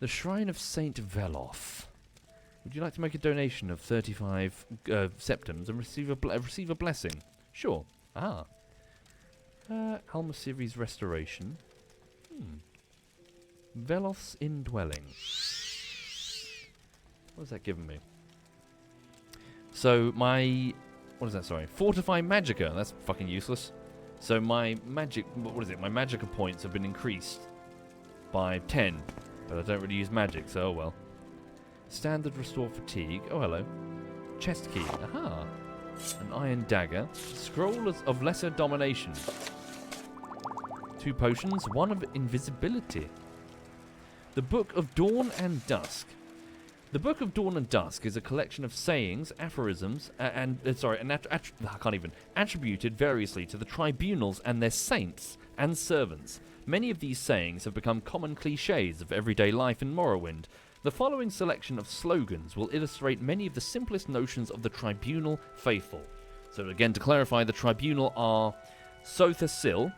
Speaker 1: The Shrine of Saint Veloth. Would you like to make a donation of 35 septums and receive a blessing? Sure. Ah. Almasiri's Restoration. Veloth's Indwelling. What has that given me? So my... What is that, sorry? Fortify Magicka. That's fucking useless. So my magic... What is it? My Magicka points have been increased by 10. But I don't really use magic, so oh well. Standard Restore Fatigue. Oh, hello. Chest key. Aha. An Iron Dagger. Scroll of Lesser Domination. 2 potions, 1 of Invisibility. The Book of Dawn and Dusk. The Book of Dawn and Dusk is a collection of sayings, aphorisms, attributed variously to the tribunals and their saints and servants. Many of these sayings have become common cliches of everyday life in Morrowind. The following selection of slogans will illustrate many of the simplest notions of the tribunal faithful. So again, to clarify, the tribunal are Sotha Sil,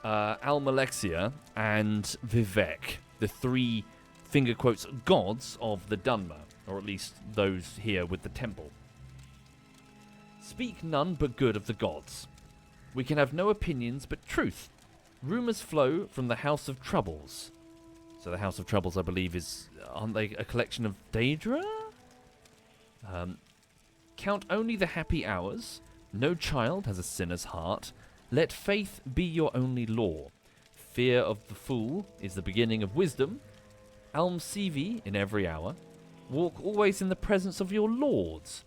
Speaker 1: Almalexia, and Vivek, the three finger quotes gods of the Dunmer, or at least those here with the temple. Speak none but good of the gods. We can have no opinions but truth. Rumours flow from the House of Troubles. So the House of Troubles, I believe, aren't they a collection of Daedra? Count only the happy hours. No child has a sinner's heart. Let faith be your only law. Fear of the fool is the beginning of wisdom. Alm Sivi in every hour. Walk always in the presence of your lords.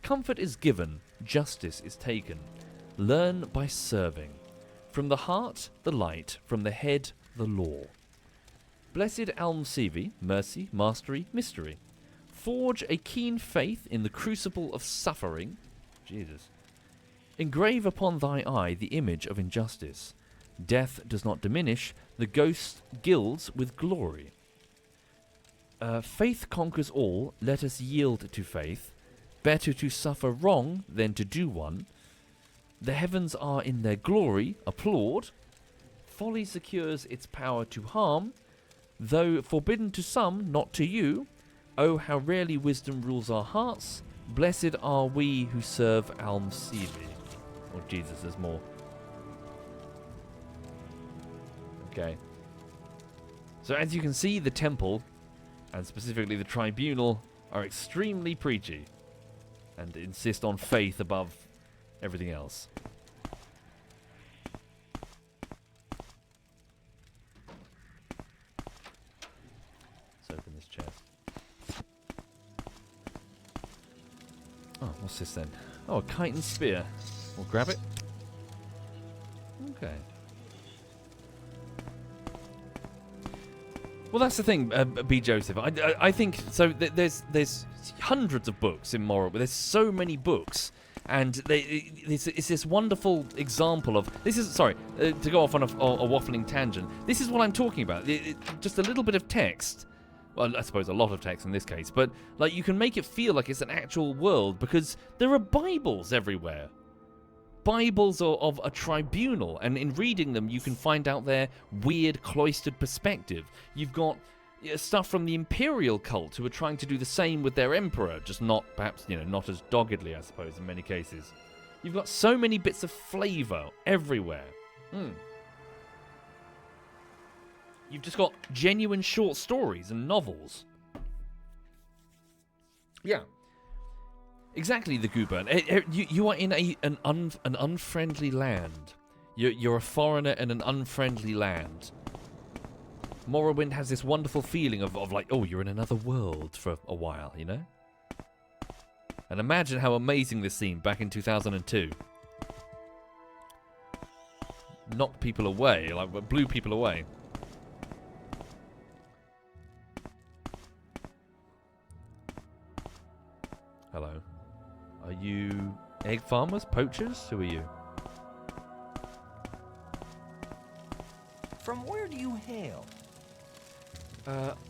Speaker 1: Comfort is given, justice is taken. Learn by serving. From the heart, the light. From the head, the law. Blessed Alm Sivi, mercy, mastery, mystery. Forge a keen faith in the crucible of suffering. Jesus. Engrave upon thy eye the image of injustice. Death does not diminish, the ghost gilds with glory. Faith conquers all, let us yield to faith. Better to suffer wrong than to do one. The heavens are in their glory, applaud. Folly secures its power to harm. Though forbidden to some, not to you. Oh, how rarely wisdom rules our hearts. Blessed are we who serve Alm Sivi. Oh, Jesus, there's more. Okay. So as you can see, the temple, and specifically the tribunal, are extremely preachy and insist on faith above everything else. Let's open this chest. Oh, what's this then? Oh, a kite and spear. We'll grab it. Okay. Well, that's the thing, B. Joseph. I think so. There's hundreds of books in Morrowind. There's so many books, and it's this wonderful example of this is to go off on a waffling tangent. This is what I'm talking about. Just a little bit of text. Well, I suppose a lot of text in this case, but like you can make it feel like it's an actual world because there are Bibles everywhere. Bibles of a tribunal, and in reading them you can find out their weird cloistered perspective. You've got stuff from the imperial cult who are trying to do the same with their emperor, just not perhaps not as doggedly, I suppose, in many cases. You've got so many bits of flavour everywhere. You've just got genuine short stories and novels. Yeah. Exactly, the Goober. You are in an unfriendly land. You're a foreigner in an unfriendly land. Morrowind has this wonderful feeling of like, oh, you're in another world for a while, you know? And imagine how amazing this seemed back in 2002. Knocked people away, like blew people away. Hello. Are you egg farmers, poachers? Who are you?
Speaker 3: From where do you hail?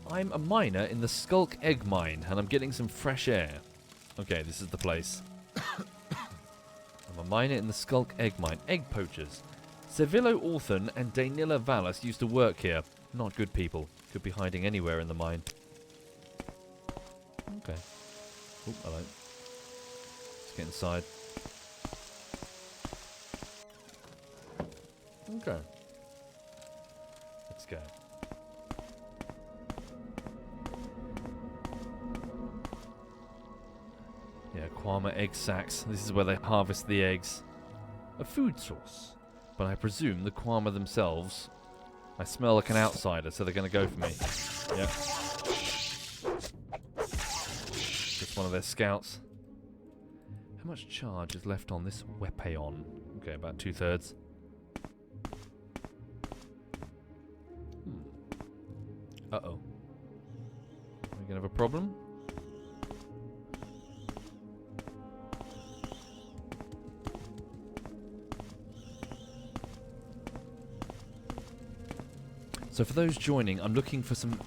Speaker 1: I'm a miner in the Skulk Egg Mine, and I'm getting some fresh air. Okay, this is the place. I'm a miner in the Skulk Egg Mine. Egg poachers. Servillo Orthan and Daynilla Vallis used to work here. Not good people. Could be hiding anywhere in the mine. Okay. Oh, hello. Let's get inside. Okay. Let's go. Yeah, Kwama egg sacks. This is where they harvest the eggs. A food source. But I presume the Kwama themselves... I smell like an outsider, so they're going to go for me. Yep. Just one of their scouts. How much charge is left on this weapon? Okay, about 2/3. Uh-oh. Are we going to have a problem? So for those joining, I'm looking for some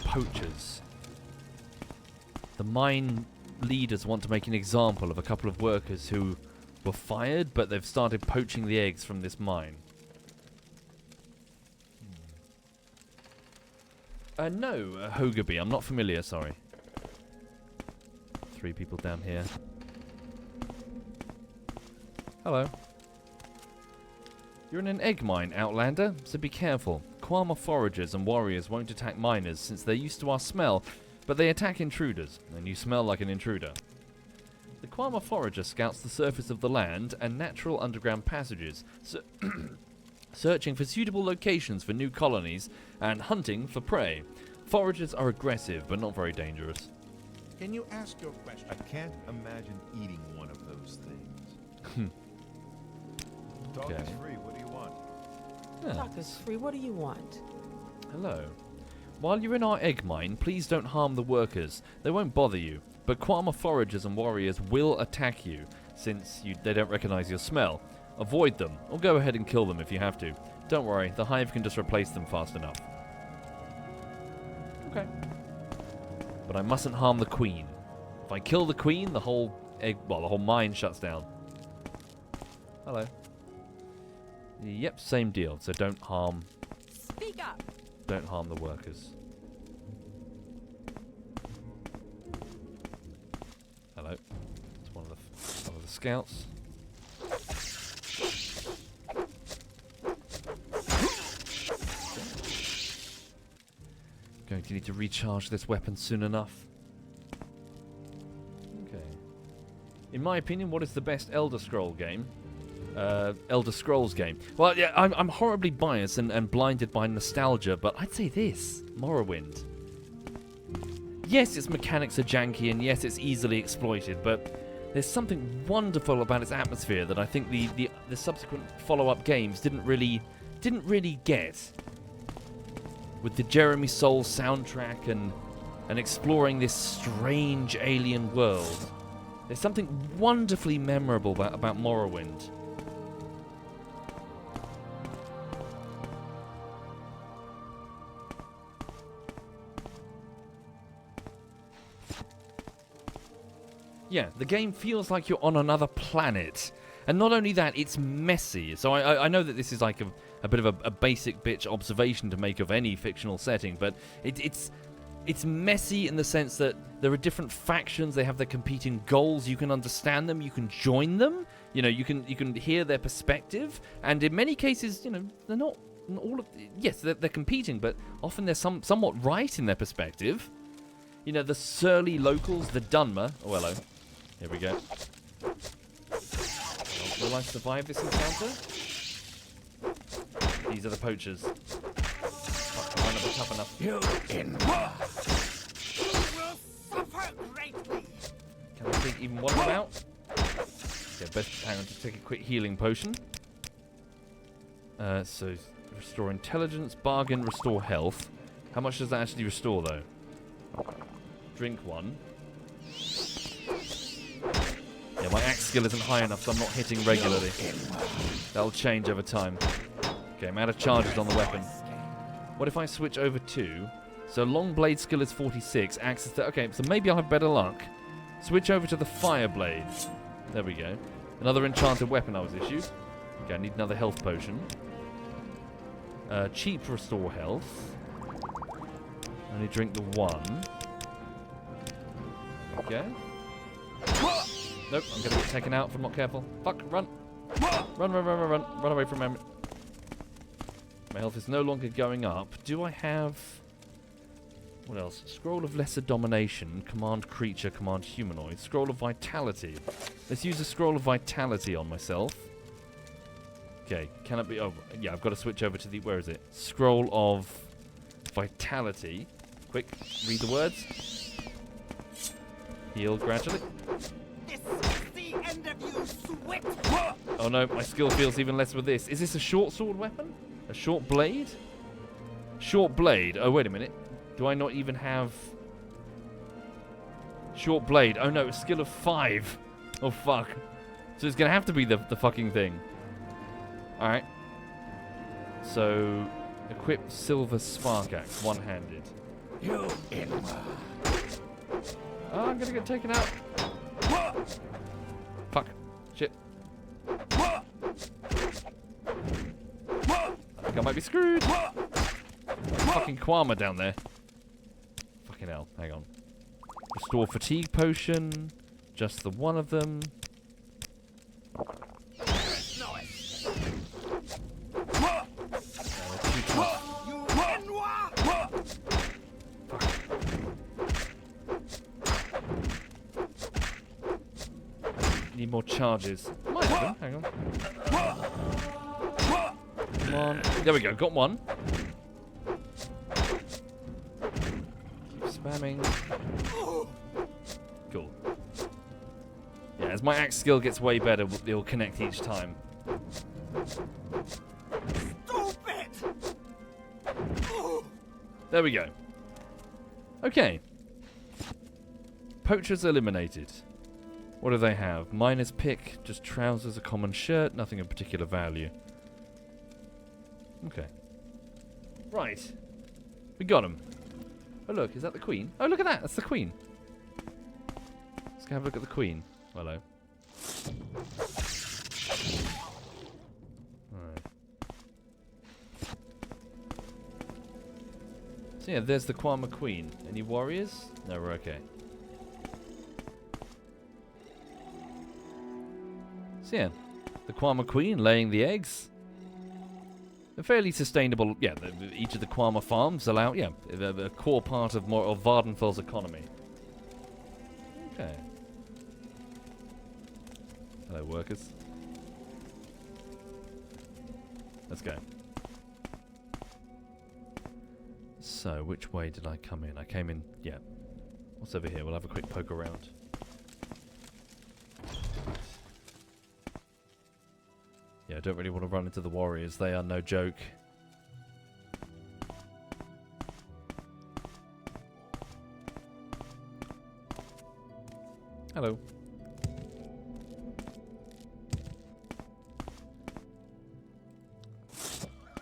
Speaker 1: poachers. The mine leaders want to make an example of a couple of workers who were fired, but they've started poaching the eggs from this mine. No, Hogaby, I'm not familiar, sorry. 3 people down here. Hello. You're in an egg mine, Outlander, so be careful. Kwama foragers and warriors won't attack miners since they're used to our smell, but they attack intruders, and you smell like an intruder. The Kwama forager scouts the surface of the land and natural underground passages, searching for suitable locations for new colonies and hunting for prey. Foragers are aggressive, but not very dangerous.
Speaker 4: Can you ask your question?
Speaker 9: I can't imagine eating one of those things. Talk is free. What do you want?
Speaker 10: Talk is free. What do you want?
Speaker 1: Hello. While you're in our egg mine, please don't harm the workers. They won't bother you, but Kwama foragers and warriors will attack you, since they don't recognize your smell. Avoid them, or go ahead and kill them if you have to. Don't worry, the hive can just replace them fast enough. Okay. But I mustn't harm the queen. If I kill the queen, the whole mine shuts down. Hello. Yep, same deal. So don't harm.
Speaker 8: Speak up.
Speaker 1: Don't harm the workers. Hello. It's one of the scouts. Going to need to recharge this weapon soon enough. Okay. In my opinion, what is the best Elder Scrolls game? Elder Scrolls game. Well, yeah, I'm horribly biased and blinded by nostalgia, but I'd say this, Morrowind. Yes, its mechanics are janky, and yes, it's easily exploited, but there's something wonderful about its atmosphere that I think the subsequent follow-up games didn't really get. With the Jeremy Soule soundtrack and exploring this strange alien world. There's something wonderfully memorable about Morrowind. Yeah, the game feels like you're on another planet. And not only that, it's messy. So I know that this is like a bit of a basic bitch observation to make of any fictional setting, but it's messy in the sense that there are different factions, they have their competing goals, you can understand them, you can join them, you know, you can hear their perspective, and in many cases, you know, they're not all of... Yes, they're competing, but often they're somewhat right in their perspective. You know, the surly locals, the Dunmer... Oh, hello. Here we go. Will I survive this encounter? These are the poachers. Fuck, might not be tough enough.
Speaker 3: You in war. You will suffer greatly.
Speaker 1: Can I take even one of them out? Yeah, best hang on to take a quick healing potion. So restore intelligence, bargain, restore health. How much does that actually restore though? Drink one. Yeah, my axe skill isn't high enough, so I'm not hitting regularly. That'll change over time. Okay, I'm out of charges on the weapon. What if I switch over to... So long blade skill is 46, axe is... Okay, so maybe I'll have better luck. Switch over to the fire blade. There we go. Another enchanted weapon I was issued. Okay, I need another health potion. Cheap restore health. Only drink the one. Okay. Nope, I'm gonna get taken out if I'm not careful. Fuck, run! Run, run, run, run, run. Run away from him. My health is no longer going up. Do I have... What else? Scroll of Lesser Domination. Command Creature, Command Humanoid. Scroll of Vitality. Let's use a Scroll of Vitality on myself. Okay, can it be... Oh, yeah, I've got to switch over to the... Where is it? Scroll of Vitality. Quick, read the words. Heal gradually.
Speaker 3: This is the end of you, sweat.
Speaker 1: Oh no, my skill feels even less with this. Is this a short sword weapon? A short blade? Short blade. Oh, wait a minute. Do I not even have... Short blade. Oh no, a skill of 5. Oh fuck. So it's going to have to be the fucking thing. Alright. So... Equip silver spark axe, one-handed.
Speaker 3: You inward.
Speaker 1: Oh, I'm gonna get taken out. Fuck. Shit. I think I might be screwed. Fucking Kwama down there. Fucking hell. Hang on. Restore fatigue potion. Just the one of them. Need more charges. Might have them. Hang on. Come on. There we go. Got one. Keep spamming. Cool. Yeah, as my axe skill gets way better, it'll connect each time.
Speaker 3: Stupid!
Speaker 1: There we go. Okay. Poachers eliminated. What do they have? Miner's pick, just trousers, a common shirt, nothing of particular value. Okay. Right. We got him. Oh look, is that the queen? Oh look at that, that's the queen. Let's go have a look at the queen. Hello. Alright. So yeah, there's the Kwama queen. Any warriors? No, we're okay. So yeah, the Kwama queen laying the eggs. A fairly sustainable, yeah, each of the Kwama farms allow, yeah, a core part of Vardenfell's economy. Okay. Hello, workers. Let's go. So, which way did I come in? I came in, yeah. What's over here? We'll have a quick poke around. Yeah, I don't really want to run into the warriors. They are no joke. Hello.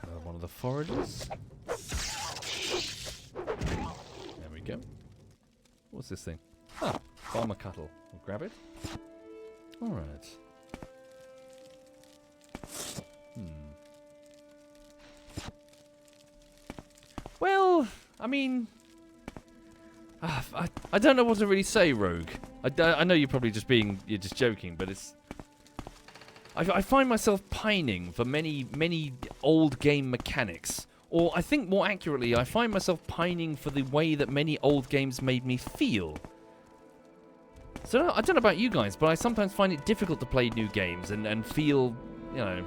Speaker 1: Another one of the foragers. There we go. What's this thing? Ah, farmer cattle. We'll grab it. Alright. Well, I mean, I don't know what to really say, Rogue. I know you're probably you're just joking, but it's. I find myself pining for many old game mechanics, or I think more accurately, I find myself pining for the way that many old games made me feel. So I don't know about you guys, but I sometimes find it difficult to play new games and feel, you know.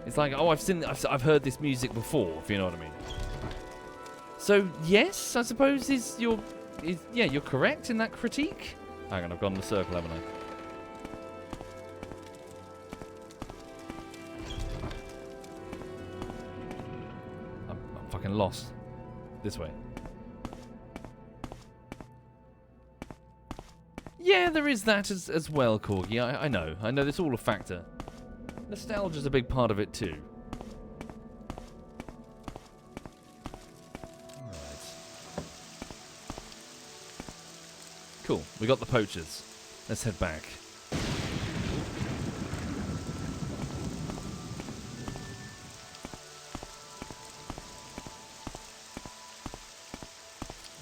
Speaker 1: It's like, oh, I've heard this music before, if you know what I mean. So yes, I suppose yeah, you're correct in that critique. Hang on, I've gone in the circle, haven't I? I'm fucking lost. This way. Yeah, there is that as well, Corgi. I know. I know it's all a factor. Nostalgia's a big part of it too. Right. Cool. We got the poachers. Let's head back.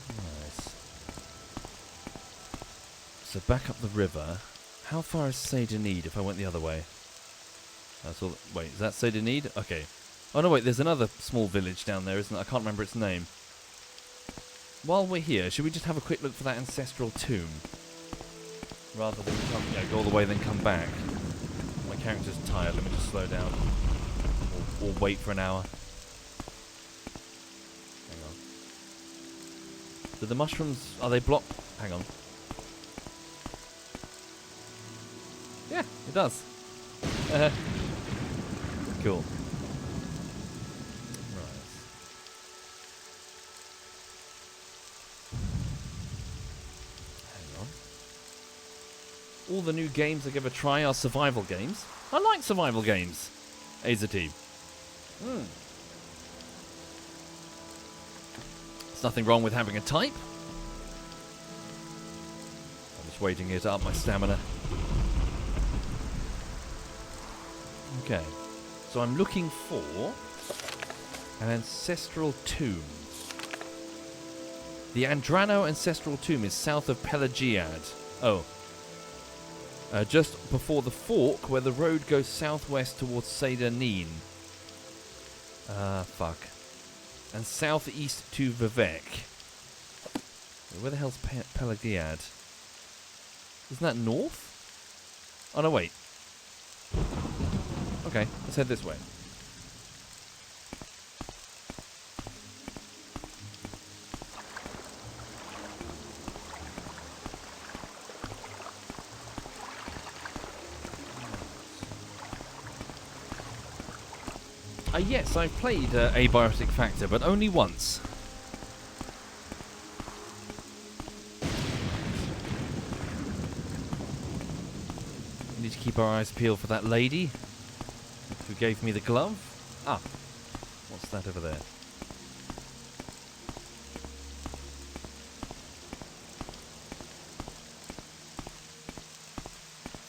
Speaker 1: Nice. So back up the river. How far is Seyda if I went the other way? That's all. Wait, is that Seyda? Okay. Oh no, wait. There's another small village down there, isn't there? I can't remember its name. While we're here, should we just have a quick look for that ancestral tomb, rather than go all the way then come back? My character's tired. Let me just slow down, or wait for an hour. Hang on. Do the mushrooms? Are they blocked? Hang on. Yeah, it does. Cool. Right. Hang on. All the new games I give a try are survival games. I like survival games. Azatine. There's nothing wrong with having a type. I'm just waiting here to up my stamina. Okay. So I'm looking for an ancestral tomb. The Andrano ancestral tomb is south of Pelagiad. Oh. Just before the fork where the road goes southwest towards Seder Neen. Fuck. And southeast to Vivek. Where the hell's Pelagiad? Isn't that north? Oh no, wait. Okay, let's head this way. Yes, I've played Abiotic Factor, but only once. We need to keep our eyes peeled for that lady who gave me the glove. Ah, what's that over there?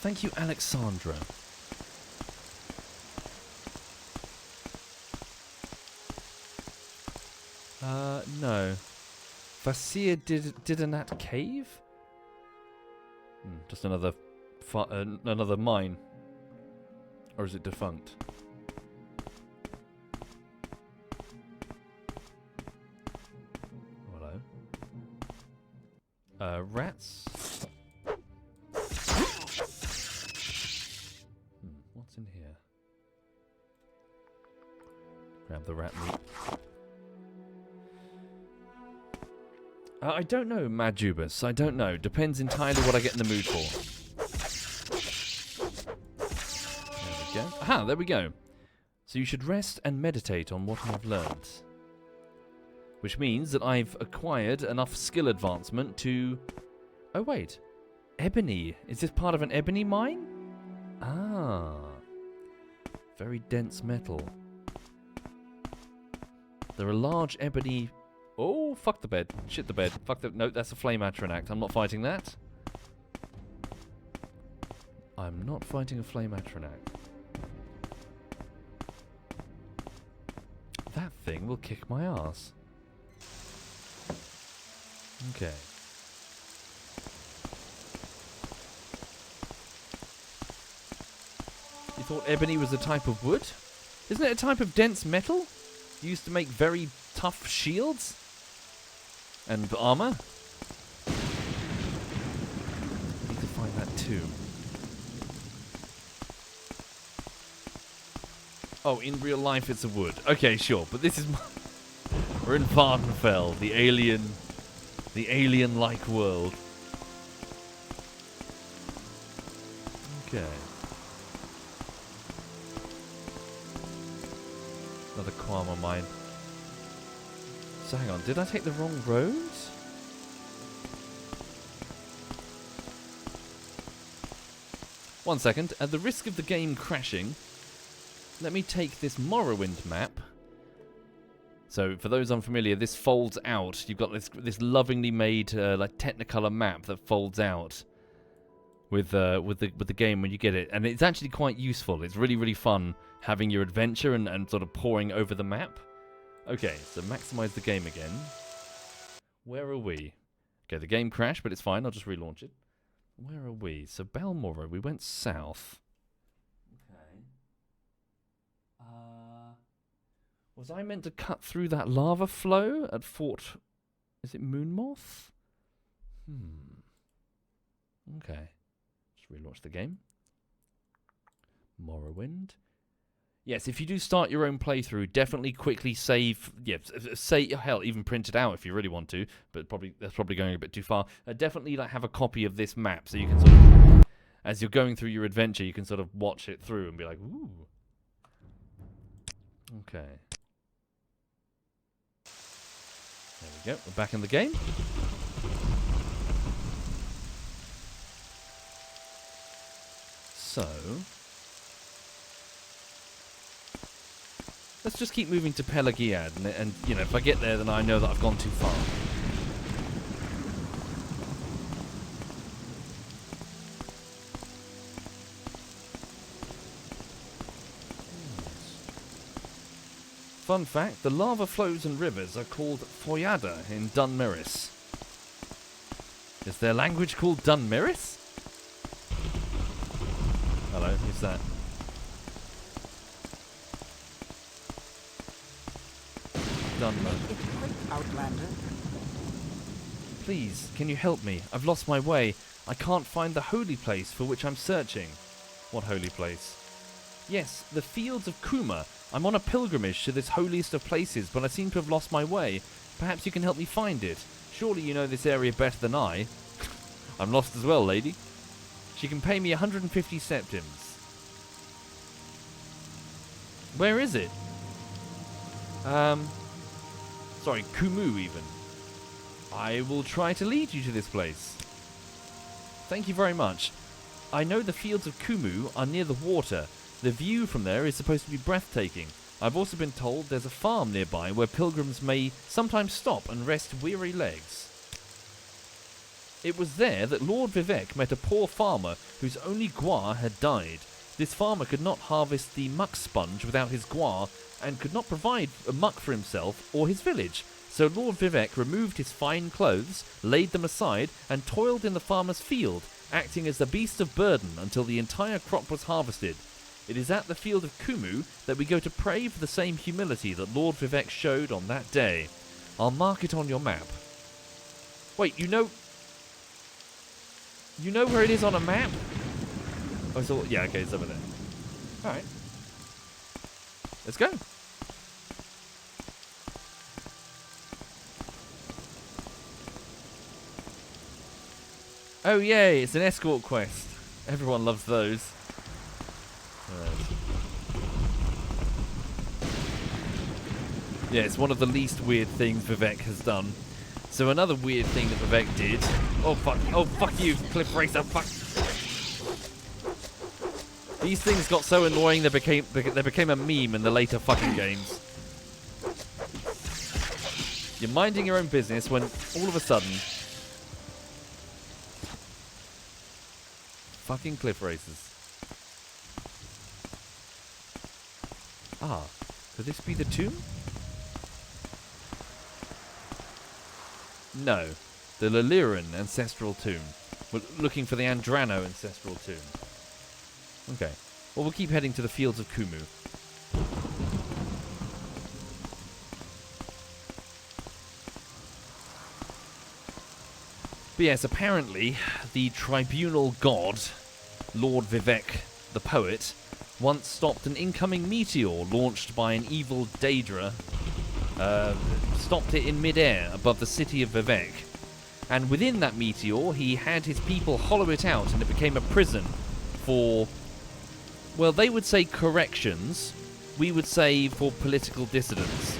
Speaker 1: Thank you, Alexandra. No. Vasir Didanat Cave? Just another mine. Or is it defunct? Hello. Rats? What's in here? Grab the rat meat. I don't know, Majubus. I don't know. Depends entirely what I get in the mood for. There we go. Aha, there we go. So you should rest and meditate on what I've learned. Which means that I've acquired enough skill advancement to... Oh, wait. Ebony. Is this part of an ebony mine? Ah. Very dense metal. There are large ebony... Oh, fuck the bed. Shit the bed. Fuck the... No, that's a flame act. I'm not fighting that. I'm not fighting a flame act. That thing will kick my ass. Okay. You thought ebony was a type of wood? Isn't it a type of dense metal? Used to make very tough shields? And armor? Need to find that tomb. Oh, in real life it's a wood. Okay, sure, but this is we're in Vardenfell, the alien-like world. Okay. Another Kwama mine. So hang on, did I take the wrong road? One second, at the risk of the game crashing, let me take this Morrowind map. So for those unfamiliar, this folds out. You've got this lovingly made like Technicolor map that folds out with the game when you get it, and it's actually quite useful. It's really, really fun having your adventure and sort of poring over the map. Okay, so maximize the game again. Where are we? Okay, the game crashed, but it's fine. I'll just relaunch it. Where are we? So Balmoral, we went south. Okay. Was I meant to cut through that lava flow at Fort... Is it Moonmoth? Okay. Just relaunch the game. Morrowind. Yes, if you do start your own playthrough, definitely quickly save. Yeah, hell, even print it out if you really want to. But that's probably going a bit too far. Definitely have a copy of this map so you can sort of, as you're going through your adventure, you can sort of watch it through and be like, ooh. Okay. There we go. We're back in the game. So. Let's just keep moving to Pelagiad, and you know, if I get there, then I know that I've gone too far. Fun fact, the lava flows and rivers are called Foyada in Dunmeris. Is their language called Dunmeris? Hello, who's that?
Speaker 5: Make it quick, Outlander.
Speaker 1: Please, can you help me? I've lost my way. I can't find the holy place for which I'm searching. What holy place? Yes, the fields of Kuma. I'm on a pilgrimage to this holiest of places, but I seem to have lost my way. Perhaps you can help me find it. Surely you know this area better than I. I'm lost as well, lady. She can pay me 150 septims. Where is it? Sorry, Kumu even. I will try to lead you to this place. Thank you very much. I know the fields of Kumu are near the water. The view from there is supposed to be breathtaking. I've also been told there's a farm nearby where pilgrims may sometimes stop and rest weary legs. It was there that Lord Vivek met a poor farmer whose only guar had died. This farmer could not harvest the muck sponge without his guar and could not provide a muck for himself or his village. So Lord Vivek removed his fine clothes, laid them aside, and toiled in the farmer's field, acting as the beast of burden until the entire crop was harvested. It is at the field of Kumu that we go to pray for the same humility that Lord Vivek showed on that day. I'll mark it on your map. Wait, you know where it is on a map? Oh, so yeah, okay, it's over there. Alright. Let's go. Oh yay, it's an escort quest. Everyone loves those. Yeah, it's one of the least weird things Vivek has done. So another weird thing that Vivek did... Oh fuck you, Cliff Racer, fuck. These things got so annoying they became a meme in the later fucking games. You're minding your own business when all of a sudden... Fucking Cliff Racers. Ah, could this be the tomb? No, the Liliran ancestral tomb. We're looking for the Andrano ancestral tomb. Okay, well we'll keep heading to the fields of Kumu. But yes, apparently the tribunal god, Lord Vivek, the poet, once stopped an incoming meteor launched by an evil Daedra. Stopped it in mid-air above the city of Vivek. And within that meteor, he had his people hollow it out and it became a prison for, well, they would say corrections. We would say for political dissidents.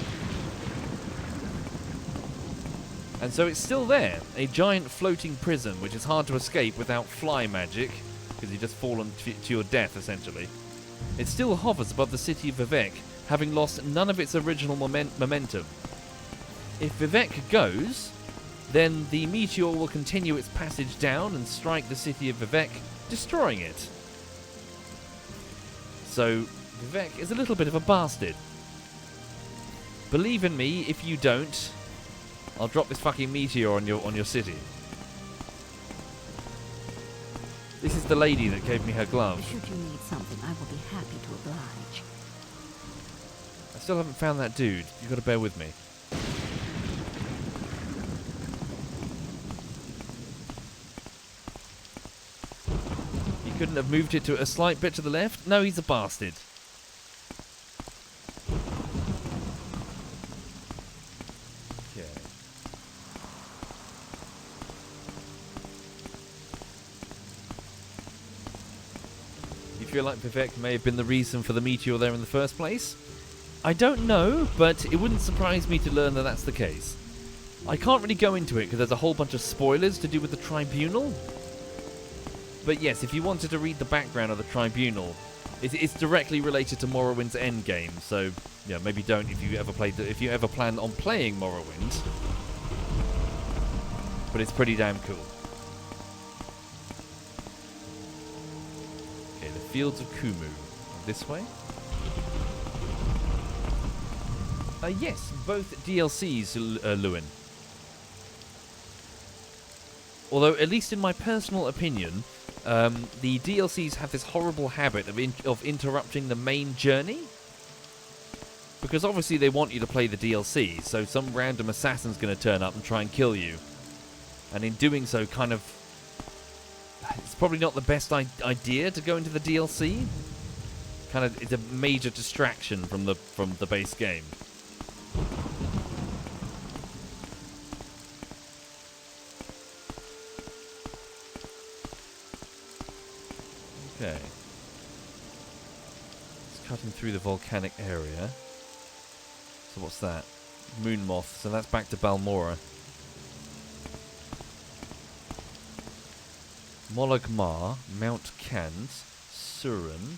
Speaker 1: And so it's still there, a giant floating prison which is hard to escape without fly magic, because you just fall to your death, essentially. It still hovers above the city of Vivek, having lost none of its original momentum. If Vivek goes, then the meteor will continue its passage down and strike the city of Vivek, destroying it. So, Vivek is a little bit of a bastard. Believe in me, if you don't, I'll drop this fucking meteor on your city. This is the lady that gave me her glove.
Speaker 5: Should you need something, I will be happy to oblige.
Speaker 1: I still haven't found that dude. You've got to bear with me. He couldn't have moved it to a slight bit to the left? No, he's a bastard. Feel like Vivek may have been the reason for the meteor there in the first place? I don't know, but it wouldn't surprise me to learn that that's the case. I can't really go into it because there's a whole bunch of spoilers to do with the tribunal. But yes, if you wanted to read the background of the tribunal, It's directly related to Morrowind's endgame, so yeah, maybe don't if you ever plan on playing Morrowind. But it's pretty damn cool. Okay, the Fields of Kumu. This way? Yes, both DLCs, Lewin. Although, at least in my personal opinion, the DLCs have this horrible habit of interrupting the main journey. Because obviously they want you to play the DLC, so some random assassin's going to turn up and try and kill you. And in doing so, kind of... It's probably not the best idea to go into the DLC. Kind of, it's a major distraction from the base game. Okay. It's cutting through the volcanic area. So what's that? Moon moth. So that's back to Balmora. Molagmar, Mount Kant, Surin.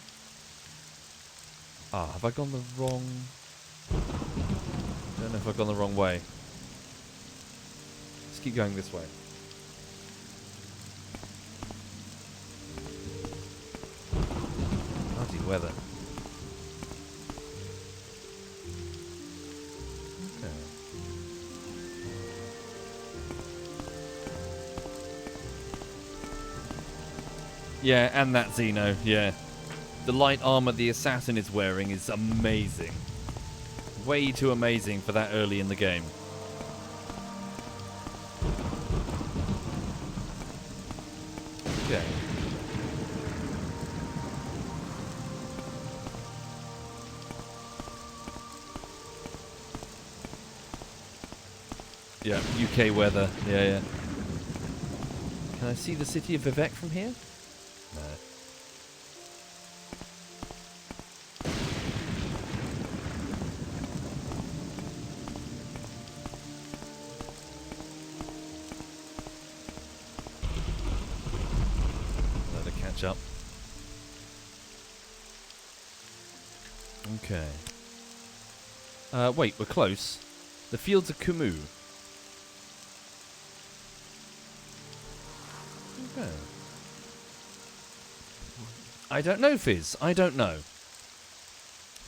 Speaker 1: Ah, have I gone the wrong... Don't know if I've gone the wrong way. Let's keep going this way. Bloody weather. Okay. Yeah, and that Xeno, yeah. The light armor the assassin is wearing is amazing. Way too amazing for that early in the game. Okay. Yeah, UK weather. Yeah, yeah. Can I see the city of Vivek from here? No. Let it catch up. Okay. Wait, we're close. The Fields of Kumu. Okay. I don't know, Fizz. I don't know.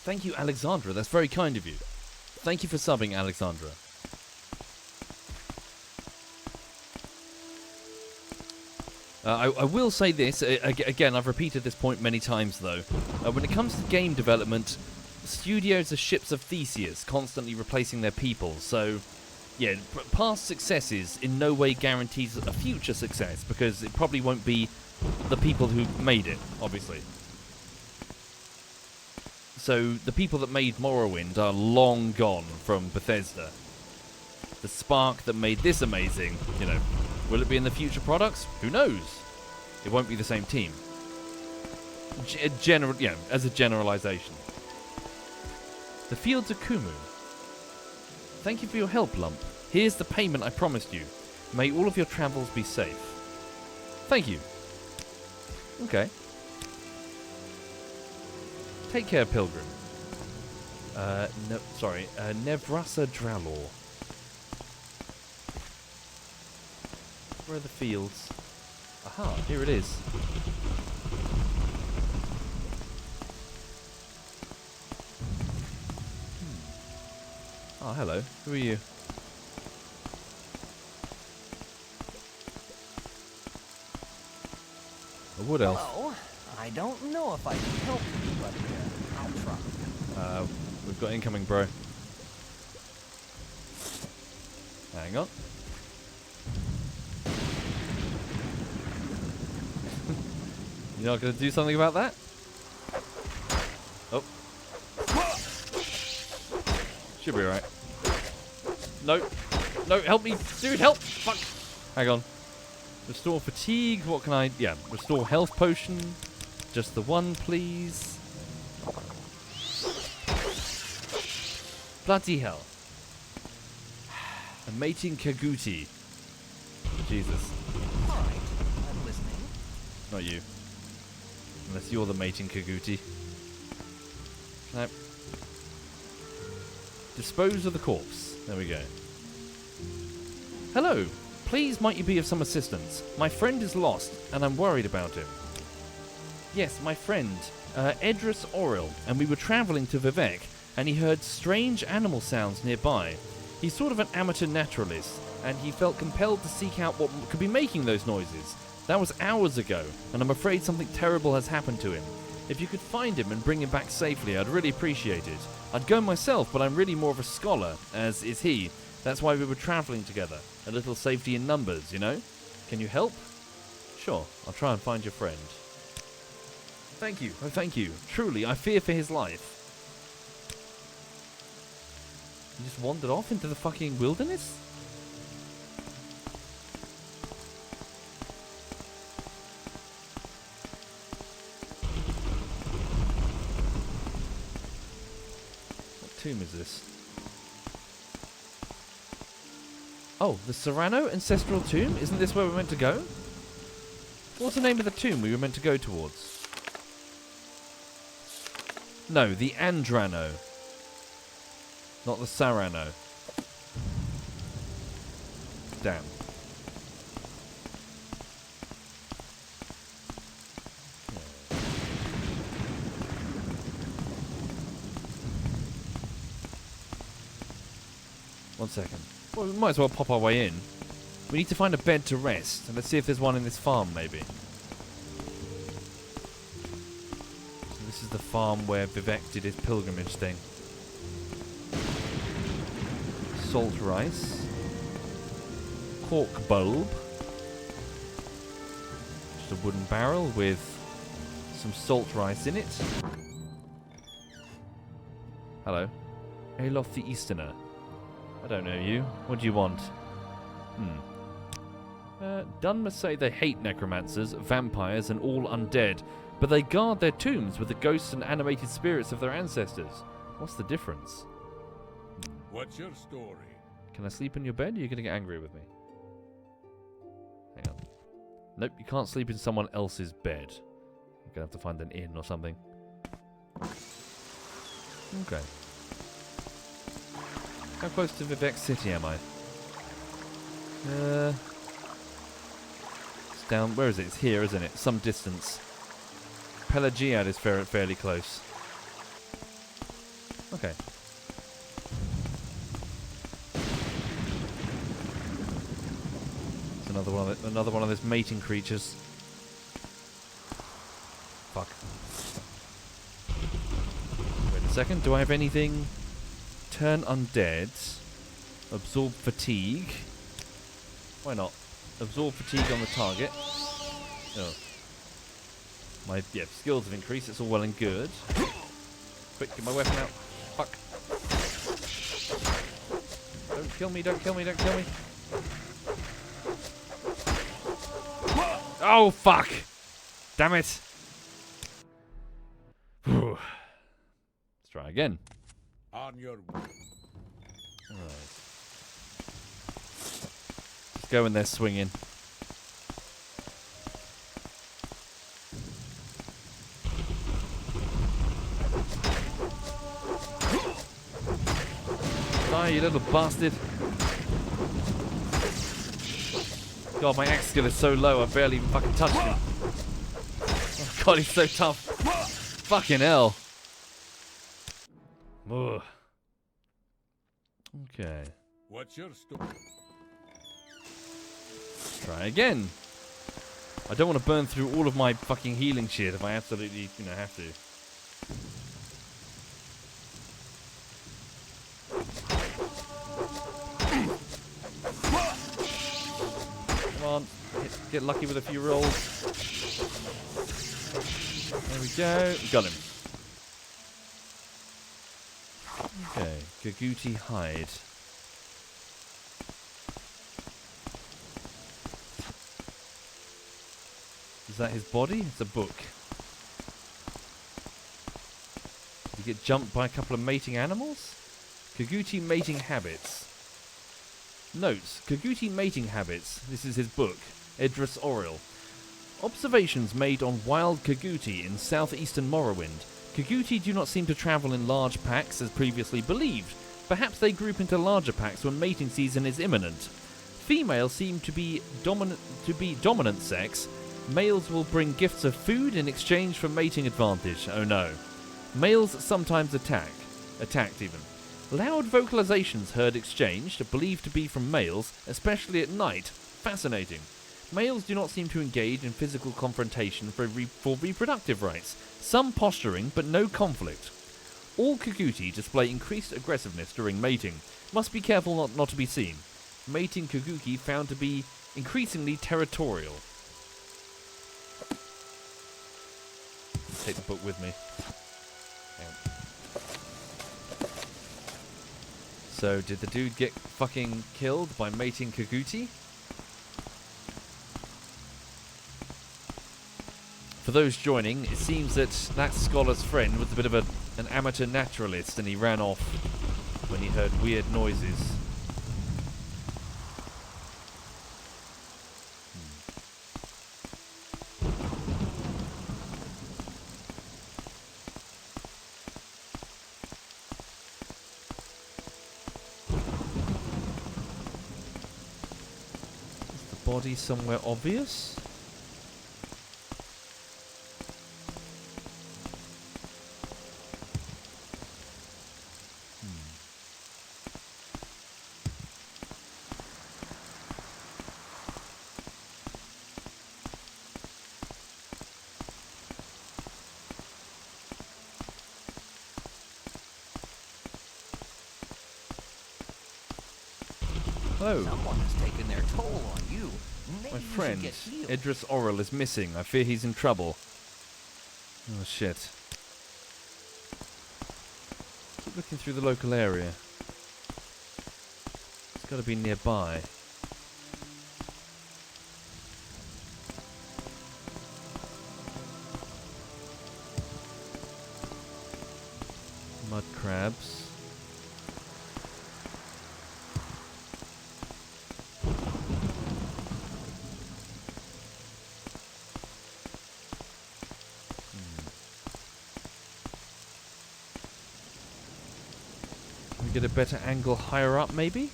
Speaker 1: Thank you, Alexandra. That's very kind of you. Thank you for subbing, Alexandra. I will say this. Again, I've repeated this point many times, though. When it comes to game development, studios are ships of Theseus, constantly replacing their people. So, yeah, past successes in no way guarantees a future success, because it probably won't be the people who made it, obviously. So the people that made Morrowind are long gone from Bethesda. The spark that made this amazing, you know, will it be in the future products? Who knows? It won't be the same team. Yeah, as a generalization. The Fields of Kumu. Thank you for your help, Lump. Here's the payment I promised you. May all of your travels be safe. Thank you. Okay. Take care, Pilgrim. No, sorry. Nevrasa Dralor. Where are the fields? Aha, here it is. Oh, hello. Who are you? A wood elf.
Speaker 3: Hello. I don't know if I can help you, but I'll try.
Speaker 1: We've got incoming, bro. Hang on. You're not going to do something about that? Oh. Should be alright. No. No, help me. Dude, help. Fuck. Hang on. Restore fatigue. What can I... Yeah, restore health potion. Just the one, please. Bloody hell. A mating Kaguti. Jesus.
Speaker 3: All right, I'm listening.
Speaker 1: Not you. Unless you're the mating Kaguti. Can I... Dispose of the corpse. There we go. Hello. Please might you be of some assistance. My friend is lost, and I'm worried about him. Yes, my friend, Edris Oril, and we were travelling to Vivek, and he heard strange animal sounds nearby. He's sort of an amateur naturalist, and he felt compelled to seek out what could be making those noises. That was hours ago, and I'm afraid something terrible has happened to him. If you could find him and bring him back safely, I'd really appreciate it. I'd go myself, but I'm really more of a scholar, as is he. That's why we were travelling together. A little safety in numbers, you know? Can you help? Sure, I'll try and find your friend. Thank you. Oh, thank you. Truly, I fear for his life. He just wandered off into the fucking wilderness? What tomb is this? Oh, the Serrano Ancestral Tomb? Isn't this where we're meant to go? What's the name of the tomb we were meant to go towards? No, the Andrano. Not the Sarano. Damn. One second. Well, we might as well pop our way in. We need to find a bed to rest. And let's see if there's one in this farm, maybe. So this is the farm where Vivek did his pilgrimage thing. Salt rice. Cork bulb. Just a wooden barrel with some salt rice in it. Hello. Alof the Easterner. I don't know you. What do you want? Dunn must say they hate necromancers, vampires, and all undead, but they guard their tombs with the ghosts and animated spirits of their ancestors. What's the difference?
Speaker 4: What's your story?
Speaker 1: Can I sleep in your bed? Or are you going to get angry with me? Hang on. Nope, you can't sleep in someone else's bed. You're going to have to find an inn or something. Okay. How close to Vivek City am I? It's down... Where is it? It's here, isn't it? Some distance. Pelagiad is fairly close. Okay. It's another one of those mating creatures. Fuck. Wait a second. Do I have anything... Turn undead. Absorb fatigue. Why not? Absorb fatigue on the target. Oh. My skills have increased. It's all well and good. Quick, get my weapon out. Fuck. Don't kill me, don't kill me, don't kill me. Oh, fuck. Damn it. Let's try again.
Speaker 4: On your way.
Speaker 1: Alright. Just go in there swinging. Die, you little bastard. God, my axe skill is so low, I barely even fucking touched him. Oh god, he's so tough. Fucking hell. Ugh. Okay.
Speaker 4: What's your story?
Speaker 1: Try again. I don't want to burn through all of my fucking healing shit if I absolutely, have to. Come on. Get lucky with a few rolls. There we go. Got him. Okay, Gaguti hide. Is that his body? It's a book. Did he get jumped by a couple of mating animals? Gaguti mating habits. Notes. Gaguti mating habits. This is his book. Edris Oril. Observations made on wild Kaguti in southeastern Morrowind. Kaguti do not seem to travel in large packs as previously believed. Perhaps they group into larger packs when mating season is imminent. Females seem to be dominant sex. Males will bring gifts of food in exchange for mating advantage. Oh no. Males sometimes attacked even. Loud vocalizations heard exchanged, believed to be from males, especially at night. Fascinating. Males do not seem to engage in physical confrontation for reproductive rights. Some posturing, but no conflict. All Kaguti display increased aggressiveness during mating. Must be careful not to be seen. Mating Kaguki found to be increasingly territorial. Take the book with me. So, did the dude get fucking killed by mating Kaguti? For those joining, it seems that scholar's friend was a bit of an amateur naturalist and he ran off when he heard weird noises. Is the body somewhere obvious? Hello.
Speaker 2: Someone has taken their toll on you. Maybe
Speaker 1: My
Speaker 2: you should
Speaker 1: friend,
Speaker 2: get healed.
Speaker 1: Idris Oral, is missing. I fear he's in trouble. Oh shit. Keep looking through the local area. It's got to be nearby. Mud crabs. Get a better angle higher up, maybe?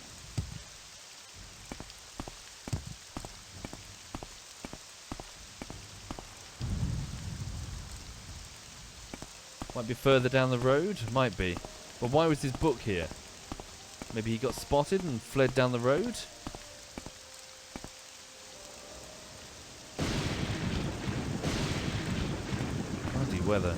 Speaker 1: Might be further down the road? Might be. But why was his book here? Maybe he got spotted and fled down the road? Bloody weather.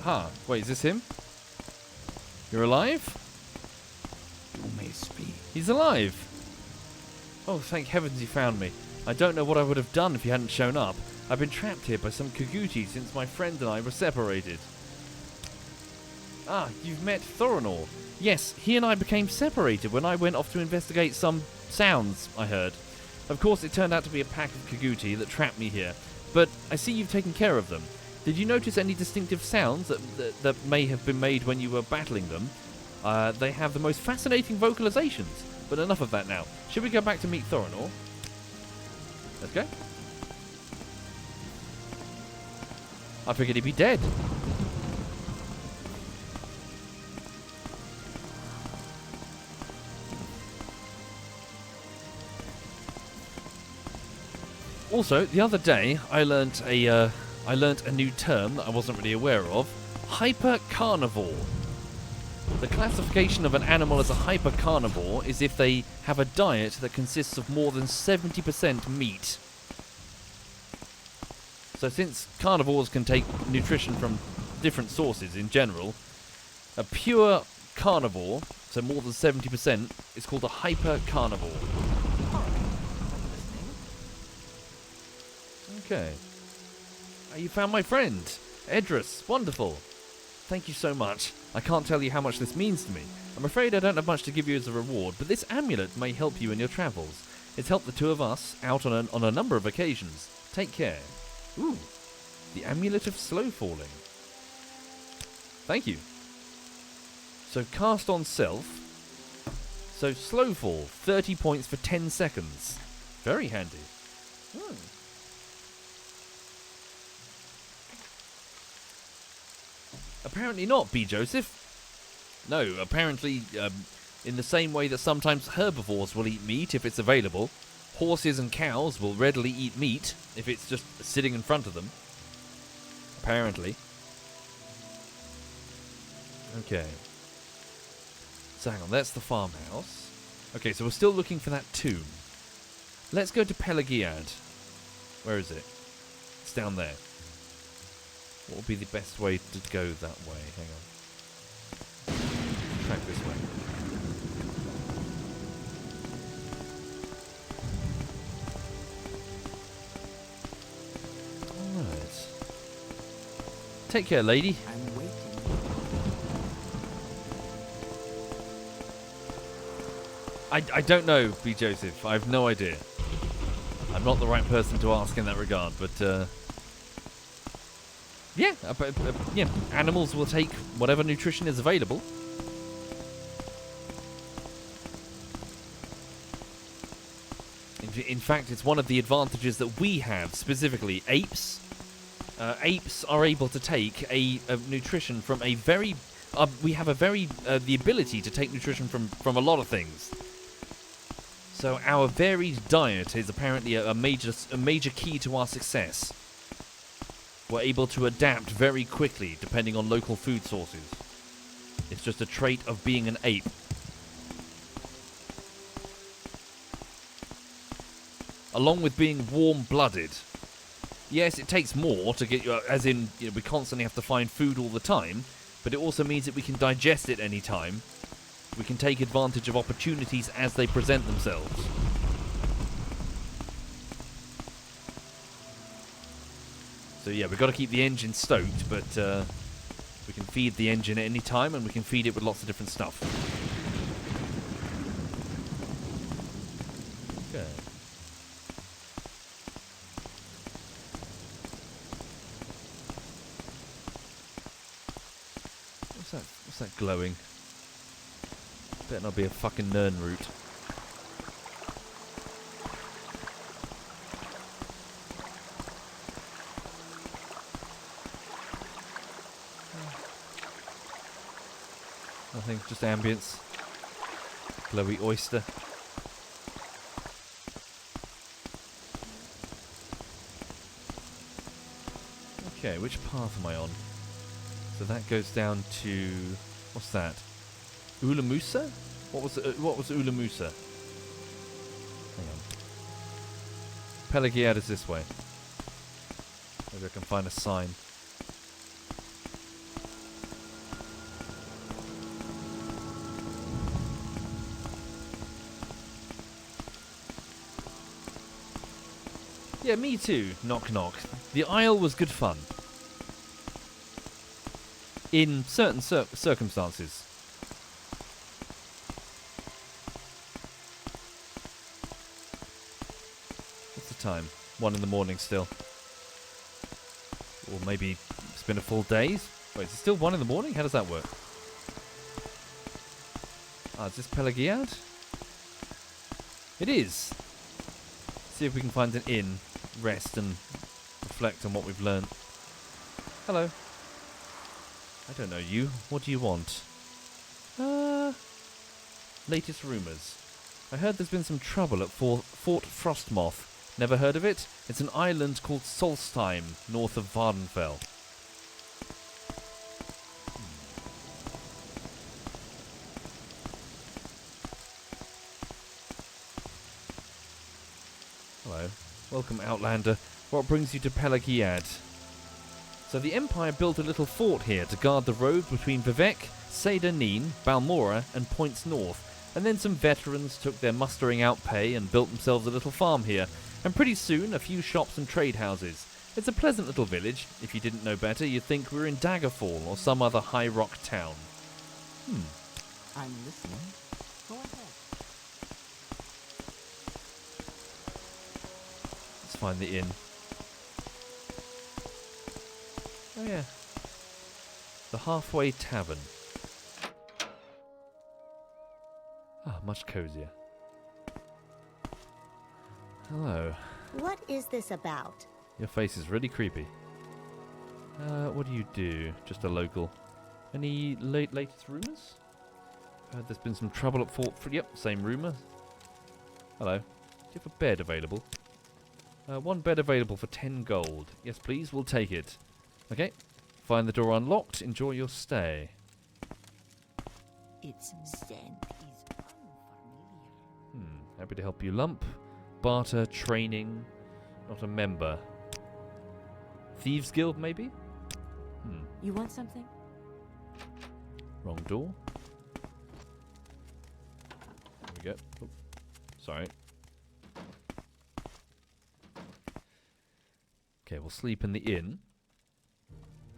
Speaker 1: Aha. Wait, is this him? You're alive?
Speaker 2: You may speak.
Speaker 1: He's alive! Oh, thank heavens you found me. I don't know what I would have done if you hadn't shown up. I've been trapped here by some Kaguti since my friend and I were separated. Ah, you've met Thorinor. Yes, he and I became separated when I went off to investigate some sounds I heard. Of course, it turned out to be a pack of Kaguti that trapped me here. But I see you've taken care of them. Did you notice any distinctive sounds that may have been made when you were battling them? They have the most fascinating vocalizations. But enough of that now. Should we go back to meet Thorinor? Let's go. I figured he'd be dead. Also, the other day I learnt a new term that I wasn't really aware of. Hypercarnivore. The classification of an animal as a hypercarnivore is if they have a diet that consists of more than 70% meat. So since carnivores can take nutrition from different sources in general, a pure carnivore, so more than 70%, is called a hypercarnivore. Okay. You found my friend, Idris. Wonderful. Thank you so much. I can't tell you how much this means to me. I'm afraid I don't have much to give you as a reward, but this amulet may help you in your travels. It's helped the two of us out on a number of occasions. Take care. Ooh, the amulet of slow falling. Thank you. So cast on self. So slow fall, 30 points for 10 seconds. Very handy. Apparently not, B. Joseph. No, apparently, in the same way that sometimes herbivores will eat meat if it's available, horses and cows will readily eat meat if it's just sitting in front of them. Apparently. Okay. So hang on, that's the farmhouse. Okay, so we're still looking for that tomb. Let's go to Pelagiad. Where is it? It's down there. What would be the best way to go that way? Hang on. Track this way. Alright. Take care, lady.
Speaker 2: I'm waiting.
Speaker 1: I don't know, B. Joseph. I have no idea. I'm not the right person to ask in that regard, but yeah, yeah. Animals will take whatever nutrition is available. In fact, it's one of the advantages that we have, specifically apes. Apes are able to take a nutrition from a very... we have the ability to take nutrition from a lot of things. So our varied diet is apparently a major key to our success. We're able to adapt very quickly depending on local food sources. It's just a trait of being an ape. Along with being warm-blooded. Yes, it takes more to get you, as in, you know, we constantly have to find food all the time, but it also means that we can digest it any time. We can take advantage of opportunities as they present themselves. So yeah, we've got to keep the engine stoked, but we can feed the engine at any time, and we can feed it with lots of different stuff. Okay. What's that glowing? Better not be a fucking Nern root. Nothing, just ambience. Glowy oyster. Okay, which path am I on? So that goes down to... what's that? Ulamusa? What was Ulamusa? Hang on. Pelagiad is this way. Maybe I can find a sign. Yeah, me too. Knock knock. The Isle was good fun. In certain circumstances. What's the time? 1 in the morning still. Or maybe it's been a full day. Wait, is it still 1 in the morning? How does that work? Ah, is this Pelagiad? It is. See if we can find an inn, rest and reflect on what we've learned. Hello. I don't know you. What do you want? Latest rumours. I heard there's been some trouble at Fort Frostmoth. Never heard of it? It's an island called Solstheim, north of Vardenfell. Hello. Welcome, Outlander. What brings you to Pelagiad? So the Empire built a little fort here to guard the road between Vivec, Seder Neen, Balmora and Points North, and then some veterans took their mustering out pay and built themselves a little farm here, and pretty soon a few shops and trade houses. It's a pleasant little village. If you didn't know better, you'd think we were in Daggerfall or some other high rock town.
Speaker 2: I'm listening. Go ahead.
Speaker 1: Let's find the inn. Oh yeah. The Halfway Tavern. much cozier. Hello.
Speaker 5: What is this about?
Speaker 1: Your face is really creepy. What do you do? Just a local. Any latest rumours? Heard there's been some trouble at Fort Free. Yep, same rumour. Hello. Do you have a bed available? One bed available for 10 gold. Yes, please. We'll take it. Okay. Find the door unlocked. Enjoy your stay.
Speaker 5: Its scent is unfamiliar.
Speaker 1: Happy to help you, lump. Barter, training. Not a member. Thieves Guild, maybe?
Speaker 7: You want something?
Speaker 1: Wrong door. There we go. Oh, sorry. Okay, we'll sleep in the inn.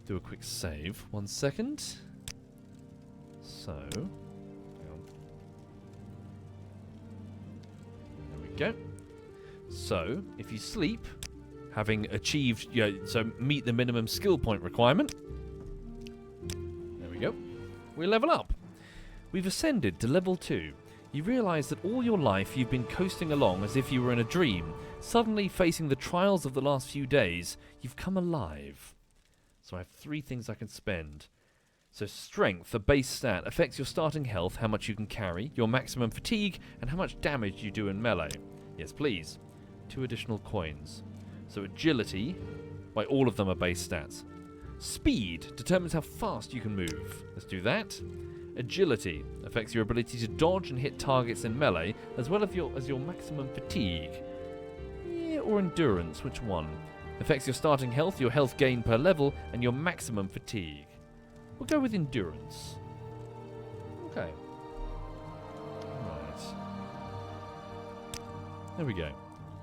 Speaker 1: Do a quick save. 1 second. So, hang on. There we go. So, if you sleep, having achieved, so meet the minimum skill point requirement. There we go. We level up. We've ascended to level 2. You realise that all your life you've been coasting along as if you were in a dream. Suddenly, facing the trials of the last few days, you've come alive. So I have 3 things I can spend. So strength, a base stat, affects your starting health, how much you can carry, your maximum fatigue, and how much damage you do in melee. Yes, please. 2 additional coins. So agility, why all of them are base stats. Speed determines how fast you can move. Let's do that. Agility affects your ability to dodge and hit targets in melee, as well as your maximum fatigue. Yeah, or endurance, which one? Affects your starting health, your health gain per level, and your maximum fatigue. We'll go with endurance. Okay. Right. There we go.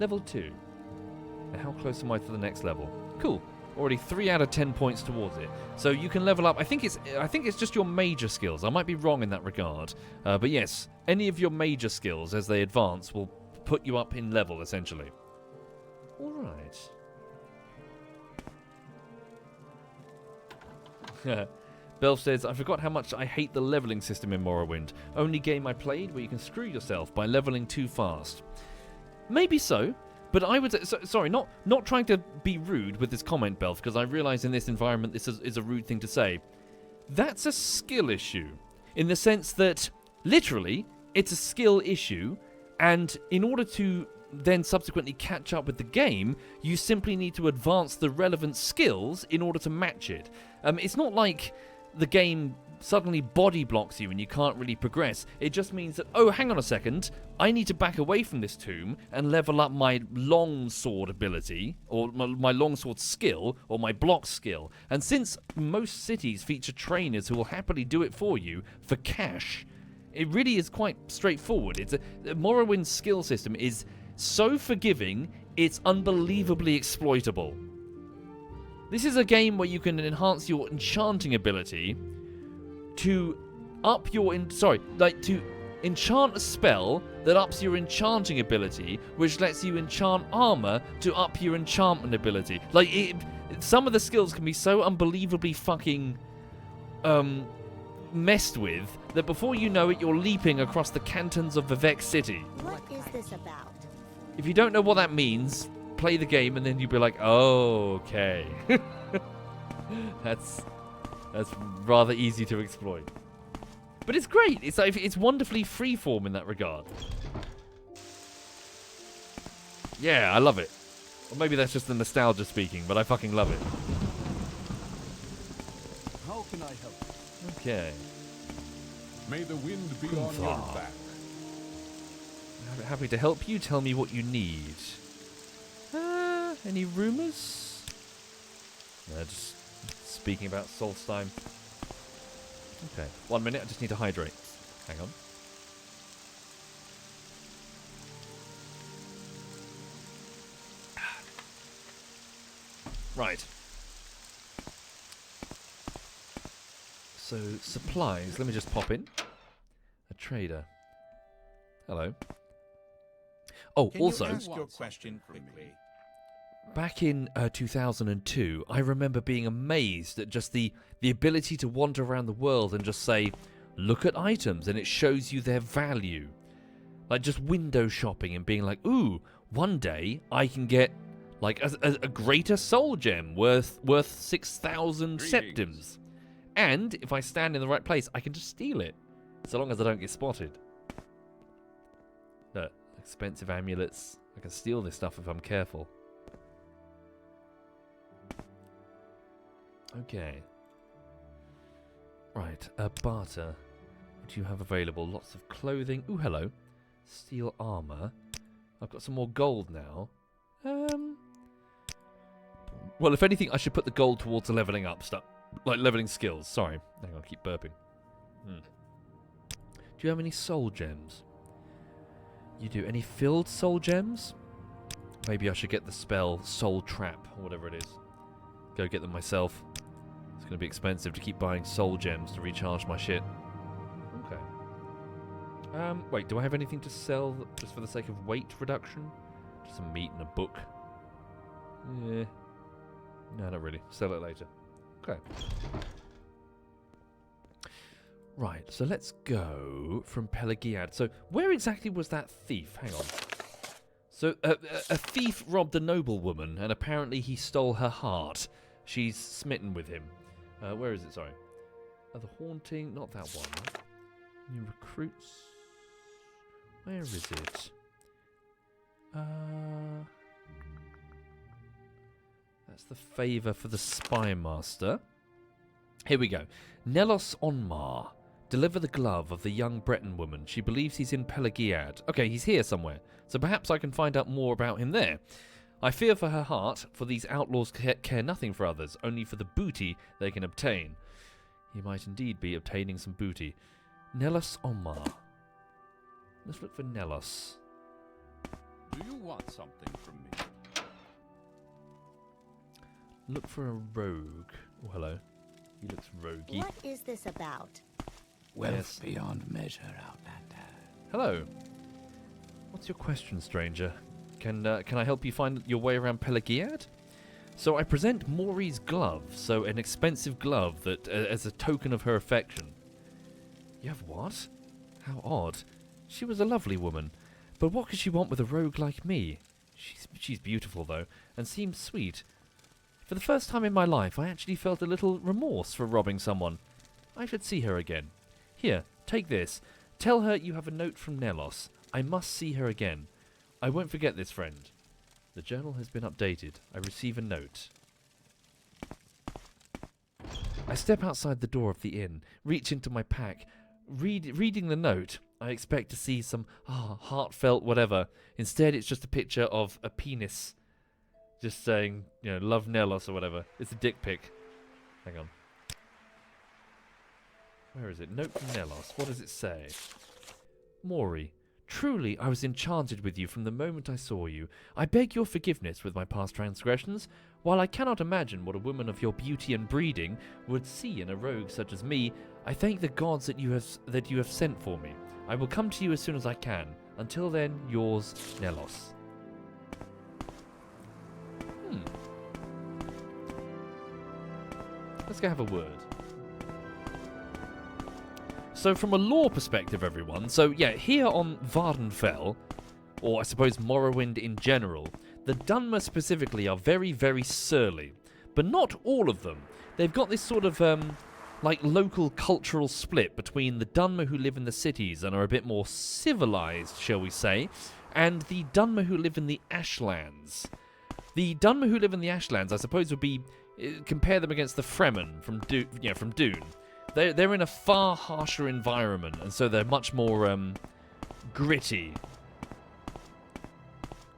Speaker 1: Level 2. Now how close am I to the next level? Cool. Already 3 out of 10 points towards it. So you can level up. I think it's just your major skills. I might be wrong in that regard. But yes, any of your major skills as they advance will put you up in level, essentially. Alright. Belf says, I forgot how much I hate the leveling system in Morrowind. Only game I played where you can screw yourself by leveling too fast. Maybe so. But I would say, sorry, not trying to be rude with this comment, Belf, because I realise in this environment this is a rude thing to say. That's a skill issue, in the sense that, literally, it's a skill issue, and in order to then subsequently catch up with the game, you simply need to advance the relevant skills in order to match it. It's not like the game suddenly body blocks you and you can't really progress. It just means that, oh, hang on a second, I need to back away from this tomb and level up my longsword ability, or my longsword skill, or my block skill. And since most cities feature trainers who will happily do it for you for cash, it really is quite straightforward. Morrowind's skill system is so forgiving, it's unbelievably exploitable. This is a game where you can enhance your enchanting ability to up your to enchant a spell that ups your enchanting ability, which lets you enchant armor to up your enchantment ability. Some of the skills can be so unbelievably fucking messed with that before you know it, you're leaping across the cantons of Vivek City.
Speaker 5: What is this about?
Speaker 1: If you don't know what that means, play the game and then you'll be like, oh, okay. That's rather easy to exploit. But it's great. It's wonderfully freeform in that regard. Yeah, I love it. Or maybe that's just the nostalgia speaking, but I fucking love it.
Speaker 6: How can I help?
Speaker 1: Okay.
Speaker 6: May the wind be on your back.
Speaker 1: Happy to help you. Tell me what you need. Any rumours? Just speaking about Solstheim. Okay, 1 minute. I just need to hydrate. Hang on. Right. So, supplies. Let me just pop in. A trader. Hello. Oh,
Speaker 3: Can
Speaker 1: also,
Speaker 3: you ask your question quickly?
Speaker 1: back in 2002, I remember being amazed at just the ability to wander around the world and just say, look at items, and it shows you their value. Like, just window shopping and being like, ooh, one day I can get, like, a greater soul gem worth 6,000 septims. And if I stand in the right place, I can just steal it. So long as I don't get spotted. Look, expensive amulets. I can steal this stuff if I'm careful. Okay. Right, barter. What do you have available? Lots of clothing. Ooh, hello. Steel armor. I've got some more gold now. Well, if anything, I should put the gold towards the leveling up stuff. Like leveling skills. Sorry. Hang on, I keep burping. Do you have any soul gems? You do. Any filled soul gems? Maybe I should get the spell Soul Trap, or whatever it is. Go get them myself. It's going to be expensive to keep buying soul gems to recharge my shit. Okay. Wait, do I have anything to sell just for the sake of weight reduction? Just some meat and a book. Yeah. No, not really. Sell it later. Okay. Right, so let's go from Pelagiad. So, where exactly was that thief? Hang on. So, a thief robbed a noblewoman, and apparently he stole her heart. She's smitten with him. Where is it? Sorry. The Haunting. Not that one. New recruits. Where is it? That's the favour for the Spy Master. Here we go. Nelos Onmar. Deliver the glove of the young Breton woman. She believes he's in Pelagiad. Okay, he's here somewhere. So perhaps I can find out more about him there. I fear for her heart, for these outlaws care nothing for others, only for the booty they can obtain. He might indeed be obtaining some booty. Nelos Onmar. Let's look for Nelos.
Speaker 6: Do you want something from me?
Speaker 1: Look for a rogue. Oh, hello. He looks roguey.
Speaker 5: What is this about?
Speaker 6: Wealth beyond measure, Outlander.
Speaker 1: Hello. What's your question, stranger? Can I help you find your way around Pelagiad? So I present Maury's glove, so an expensive glove that as a token of her affection. You have what? How odd. She was a lovely woman, but what could she want with a rogue like me? She's beautiful though, and seems sweet. For the first time in my life, I actually felt a little remorse for robbing someone. I should see her again. Here, take this. Tell her you have a note from Nelos. I must see her again. I won't forget this, friend. The journal has been updated. I receive a note. I step outside the door of the inn, reach into my pack. Reading the note, I expect to see some heartfelt whatever. Instead, it's just a picture of a penis. Just saying, you know, love Nelos or whatever. It's a dick pic. Hang on. Where is it? Note from Nelos. What does it say? Maury, truly I was enchanted with you from the moment I saw you. I beg your forgiveness with my past transgressions. While I cannot imagine what a woman of your beauty and breeding would see in a rogue such as me, I thank the gods that you have sent for me. I will come to you as soon as I can. Until then, yours, Nelos. Let's go have a word. So from a lore perspective, everyone, so yeah, here on Vardenfell, or I suppose Morrowind in general, the Dunmer specifically are very, very surly. But not all of them. They've got this sort of, like, local cultural split between the Dunmer who live in the cities and are a bit more civilized, shall we say, and the Dunmer who live in the Ashlands. The Dunmer who live in the Ashlands, I suppose, would be... compare them against the Fremen from Dune. They're in a far harsher environment, and so they're much more gritty.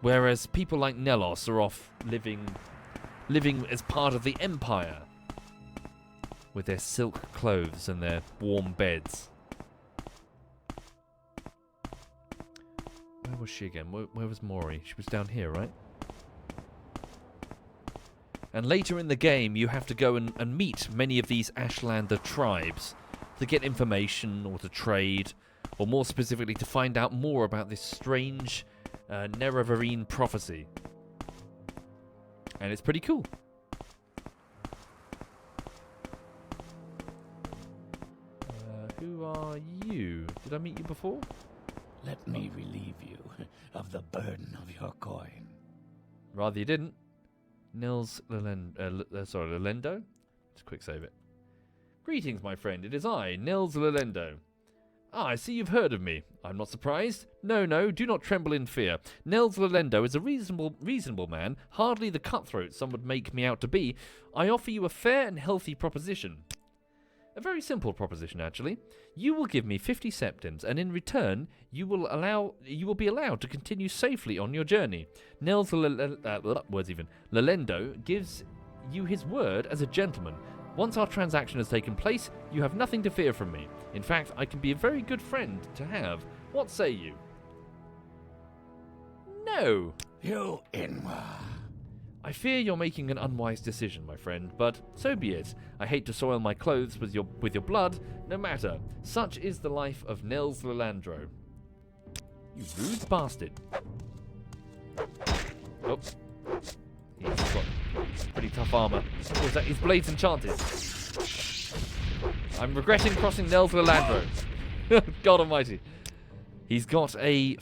Speaker 1: Whereas people like Nelos are off living as part of the Empire, with their silk clothes and their warm beds. Where was she again? Where was Maury? She was down here, right? And later in the game, you have to go and meet many of these Ashlander tribes to get information or to trade, or more specifically, to find out more about this strange Nerevarine prophecy. And it's pretty cool. Who are you? Did I meet you before?
Speaker 11: Let me relieve you of the burden of your coin.
Speaker 1: Rather you didn't. Nils Lelendo? Just quick save it. Greetings, my friend. It is I, Nils Lelendo. Ah, I see you've heard of me. I'm not surprised. No, do not tremble in fear. Nils Lelendo is a reasonable man, hardly the cutthroat some would make me out to be. I offer you a fair and healthy proposition. A very simple proposition, actually. You will give me 50 septims, and in return, you will be allowed to continue safely on your journey. Nils Lelendo gives you his word as a gentleman. Once our transaction has taken place, you have nothing to fear from me. In fact, I can be a very good friend to have. What say you? No.
Speaker 11: You Inwa.
Speaker 1: I fear you're making an unwise decision, my friend, but so be it. I hate to soil my clothes with your blood. No matter. Such is the life of Nils Lelandro. You rude bastard. Oh. He's got pretty tough armor. Oh, is that his blade's enchanted? I'm regretting crossing Nils Lelandro. God almighty. He's got a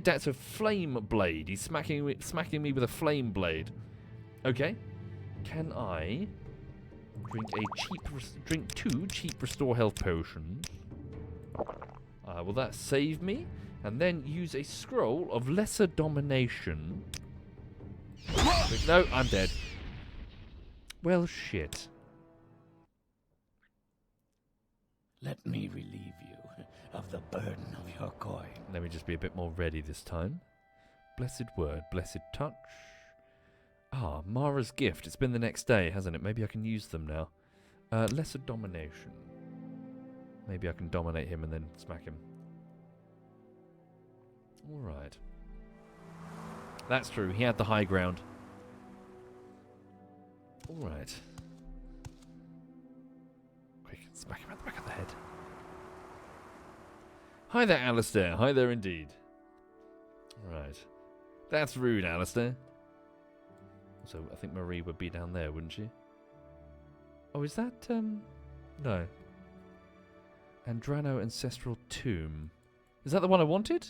Speaker 1: that's a flame blade. He's smacking me with a flame blade. Okay. Can I drink 2 cheap restore health potions? Will that save me? And then use a scroll of lesser domination. No, I'm dead. Well, shit.
Speaker 11: Let me relieve you of the burden of your coin.
Speaker 1: Let me just be a bit more ready this time. Blessed word, blessed touch. Ah, Mara's gift. It's been the next day, hasn't it? Maybe I can use them now. Lesser domination. Maybe I can dominate him and then smack him. Alright. That's true. He had the high ground. Alright. Quick, smack him at the back of the head. Hi there, Alistair. Hi there indeed. Right. That's rude, Alistair. So I think Marie would be down there, wouldn't she? Oh, is that, no. Andrano Ancestral Tomb. Is that the one I wanted?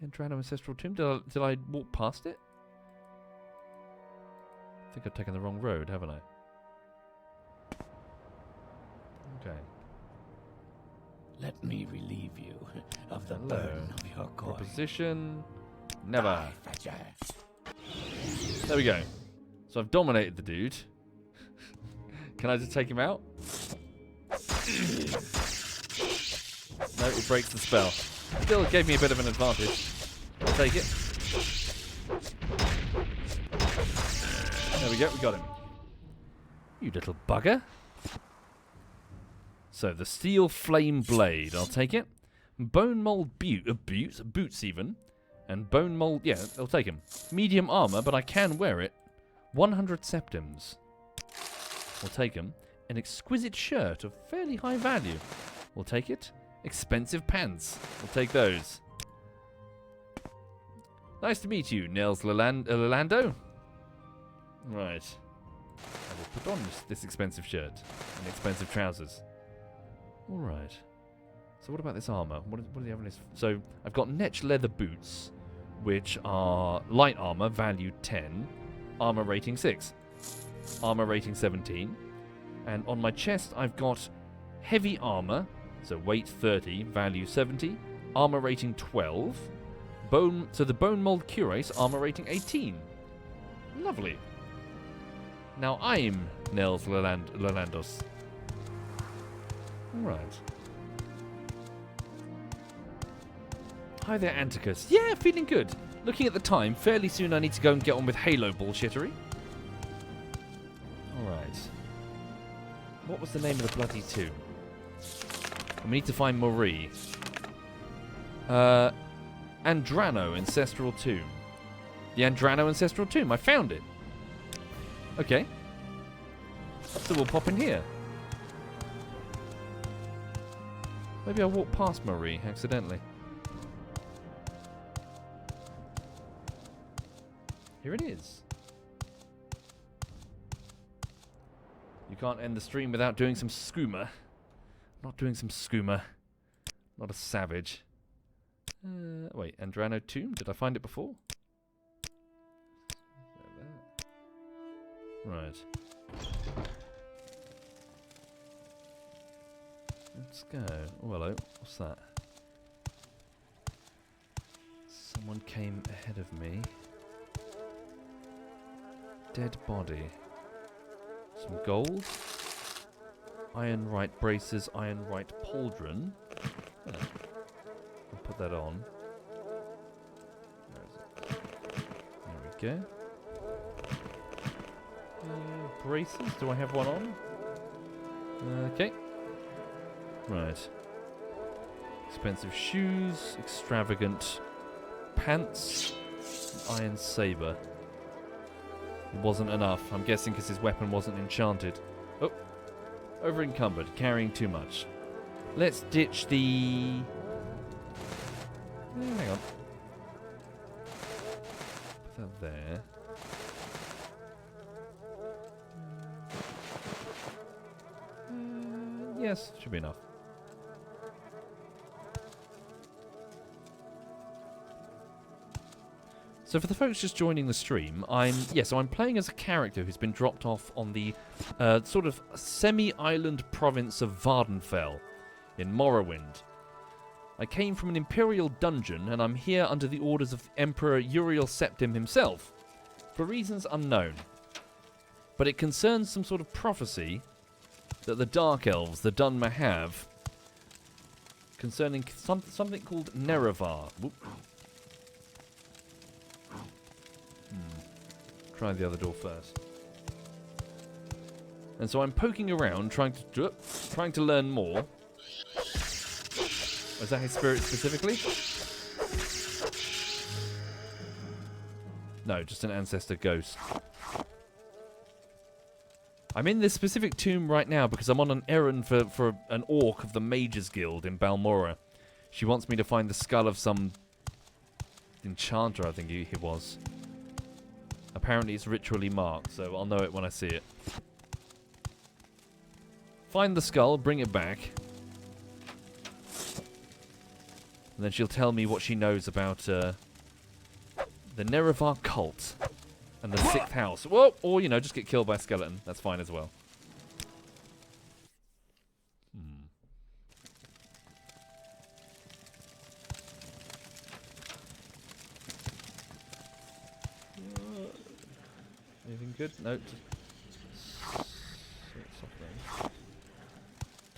Speaker 1: Andrano Ancestral Tomb? Did I walk past it? I think I've taken the wrong road, haven't I? Okay.
Speaker 11: Let me relieve you of the burden of your coin.
Speaker 1: Proposition. Never. There we go. So I've dominated the dude. Can I just take him out? No, it breaks the spell. Still gave me a bit of an advantage. I'll take it. There we go, we got him. You little bugger. So, the Steel Flame Blade, I'll take it. Bone Mold Boots even. And Bone Mold, yeah, I'll take him. Medium armor, but I can wear it. 100 septims. We'll take him. An exquisite shirt of fairly high value. We'll take it. Expensive pants. We'll take those. Nice to meet you, Nils Lelando. Right. I will put on this expensive shirt and expensive trousers. Alright. So what about this armor? What do they have in this? So I've got Netch leather boots, which are light armor, value 10, armor rating 6, armor rating 17, and on my chest I've got heavy armor, so weight 30, value 70, armor rating 12, the Bone Mold Cuirass, armor rating 18. Lovely. Now I'm Nils Lelandos. Alright. Hi there, Anticus. Yeah, feeling good. Looking at the time, fairly soon I need to go and get on with Halo bullshittery. Alright. What was the name of the bloody tomb? We need to find Marie. Andrano Ancestral Tomb. The Andrano Ancestral Tomb. I found it. Okay. So we'll pop in here. Maybe I walked past Marie accidentally. Here it is. You can't end the stream without doing some skooma. Not doing some skooma. Not a savage. Wait, Andrano Tomb? Did I find it before? Right. Let's go. Oh, hello. What's that? Someone came ahead of me. Dead body. Some gold. Iron right braces, iron right pauldron. Oh. I'll put that on. Where is it? There we go. Braces, do I have one on? Okay. Right. Expensive shoes, extravagant pants, iron saber. It wasn't enough. I'm guessing because his weapon wasn't enchanted. Oh. Over encumbered, carrying too much. Let's ditch the... hang on. Put that there. Yes, should be enough. So for the folks just joining the stream, I'm playing as a character who's been dropped off on the sort of semi-island province of Vardenfell in Morrowind. I came from an Imperial dungeon, and I'm here under the orders of Emperor Uriel Septim himself, for reasons unknown. But it concerns some sort of prophecy that the Dark Elves, the Dunmer, have concerning something called Nerevar. Whoop. Try the other door first. And so I'm poking around, trying to learn more. Is that his spirit specifically? No, just an ancestor ghost. I'm in this specific tomb right now because I'm on an errand for an orc of the Mages Guild in Balmora. She wants me to find the skull of some enchanter, I think he was. Apparently it's ritually marked, so I'll know it when I see it. Find the skull, bring it back. And then she'll tell me what she knows about the Nerevar cult and the 6th house. Whoa! Or, you know, just get killed by a skeleton. That's fine as well. Anything good? No.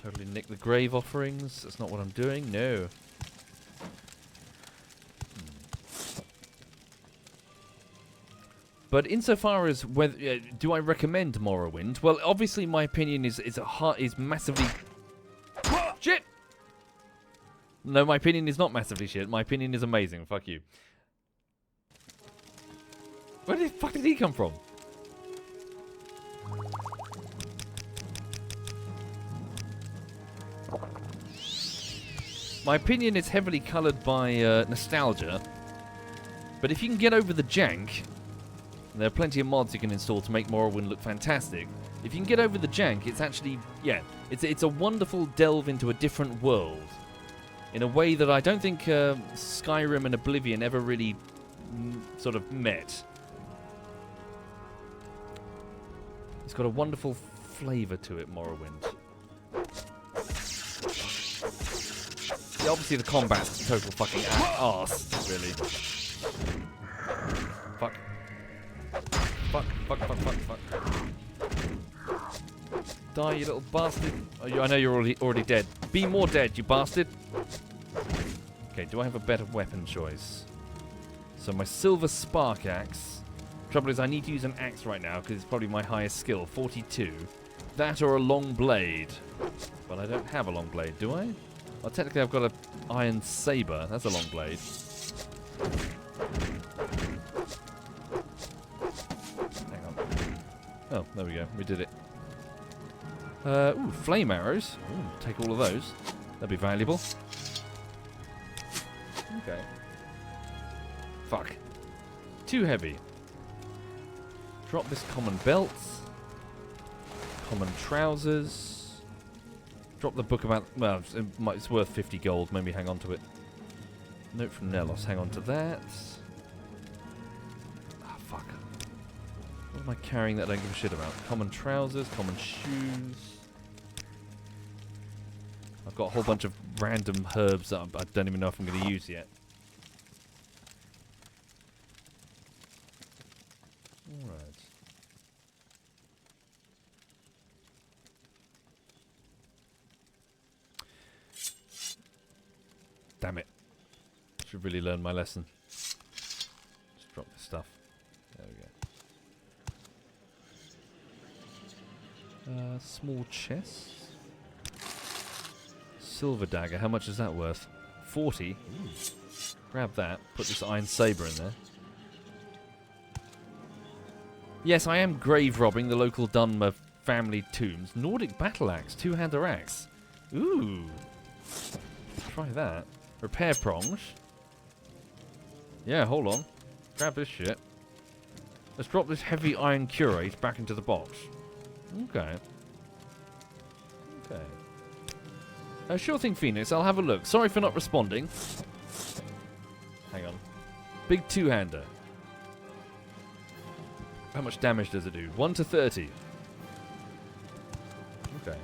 Speaker 1: Totally nick the grave offerings. That's not what I'm doing. No. But insofar as whether do I recommend Morrowind? Well, obviously my opinion is massively shit. No, my opinion is not massively shit. My opinion is amazing. Fuck you. Where the fuck did he come from? My opinion is heavily coloured by nostalgia, but if you can get over the jank, and there are plenty of mods you can install to make Morrowind look fantastic. If you can get over the jank, it's actually, yeah, it's a wonderful delve into a different world, in a way that I don't think Skyrim and Oblivion ever really sort of met. It's got a wonderful flavour to it, Morrowind. Yeah, obviously the combat's total fucking arse, really. Fuck. Fuck, fuck, fuck, fuck, fuck. Die, you little bastard. Oh, I know you're already dead. Be more dead, you bastard. Okay, do I have a better weapon choice? So my silver spark axe. Trouble is I need to use an axe right now because it's probably my highest skill, 42. That or a long blade. But I don't have a long blade, do I? Well, technically I've got an iron saber. That's a long blade. Hang on. Oh, there we go. We did it. Ooh, flame arrows. Ooh, take all of those. That'd be valuable. Okay. Fuck. Too heavy. Drop this common belt. Common trousers. Drop the book about... Well, it's worth 50 gold. Maybe hang on to it. Note from Nelos. Hang on to that. Ah, fuck. What am I carrying that I don't give a shit about? Common trousers, common shoes. I've got a whole bunch of random herbs that I don't even know if I'm going to use yet. Alright. Damn it. Should really learn my lesson. Just drop this stuff. There we go. Small chest. Silver dagger. How much is that worth? 40. Ooh. Grab that. Put this iron saber in there. Yes, I am grave robbing the local Dunmer family tombs. Nordic battle axe. Two-hander axe. Ooh. Try that. Repair prongs. Yeah, hold on. Grab this shit. Let's drop this heavy iron curate back into the box. Okay. Okay. Sure thing, Phoenix. I'll have a look. Sorry for not responding. Hang on. Big two-hander. How much damage does it do? 1 to 30. Okay.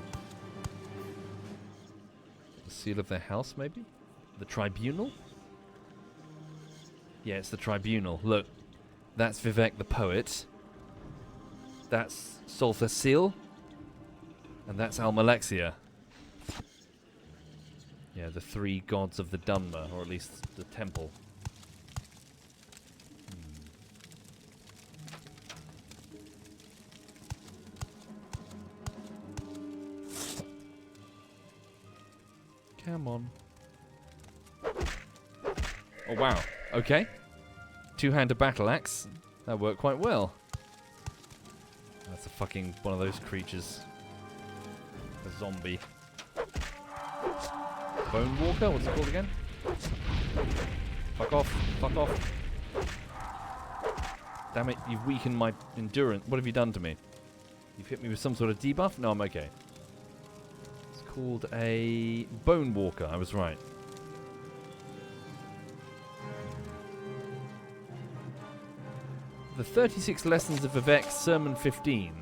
Speaker 1: The seal of their house, maybe? The tribunal? Yeah, it's the tribunal. Look. That's Vivek the poet. That's Sulfur Seal. And that's Almalexia. Yeah, the three gods of the Dunmer, or at least the temple. Come on. Oh, wow. Okay. Two-hander battle axe. That worked quite well. That's a fucking one of those creatures. A zombie. Bone Walker? What's it called again? Fuck off. Fuck off. Damn it, you've weakened my endurance. What have you done to me? You've hit me with some sort of debuff? No, I'm okay. It's called a Bone Walker. I was right. The 36 Lessons of Vivek, Sermon 15.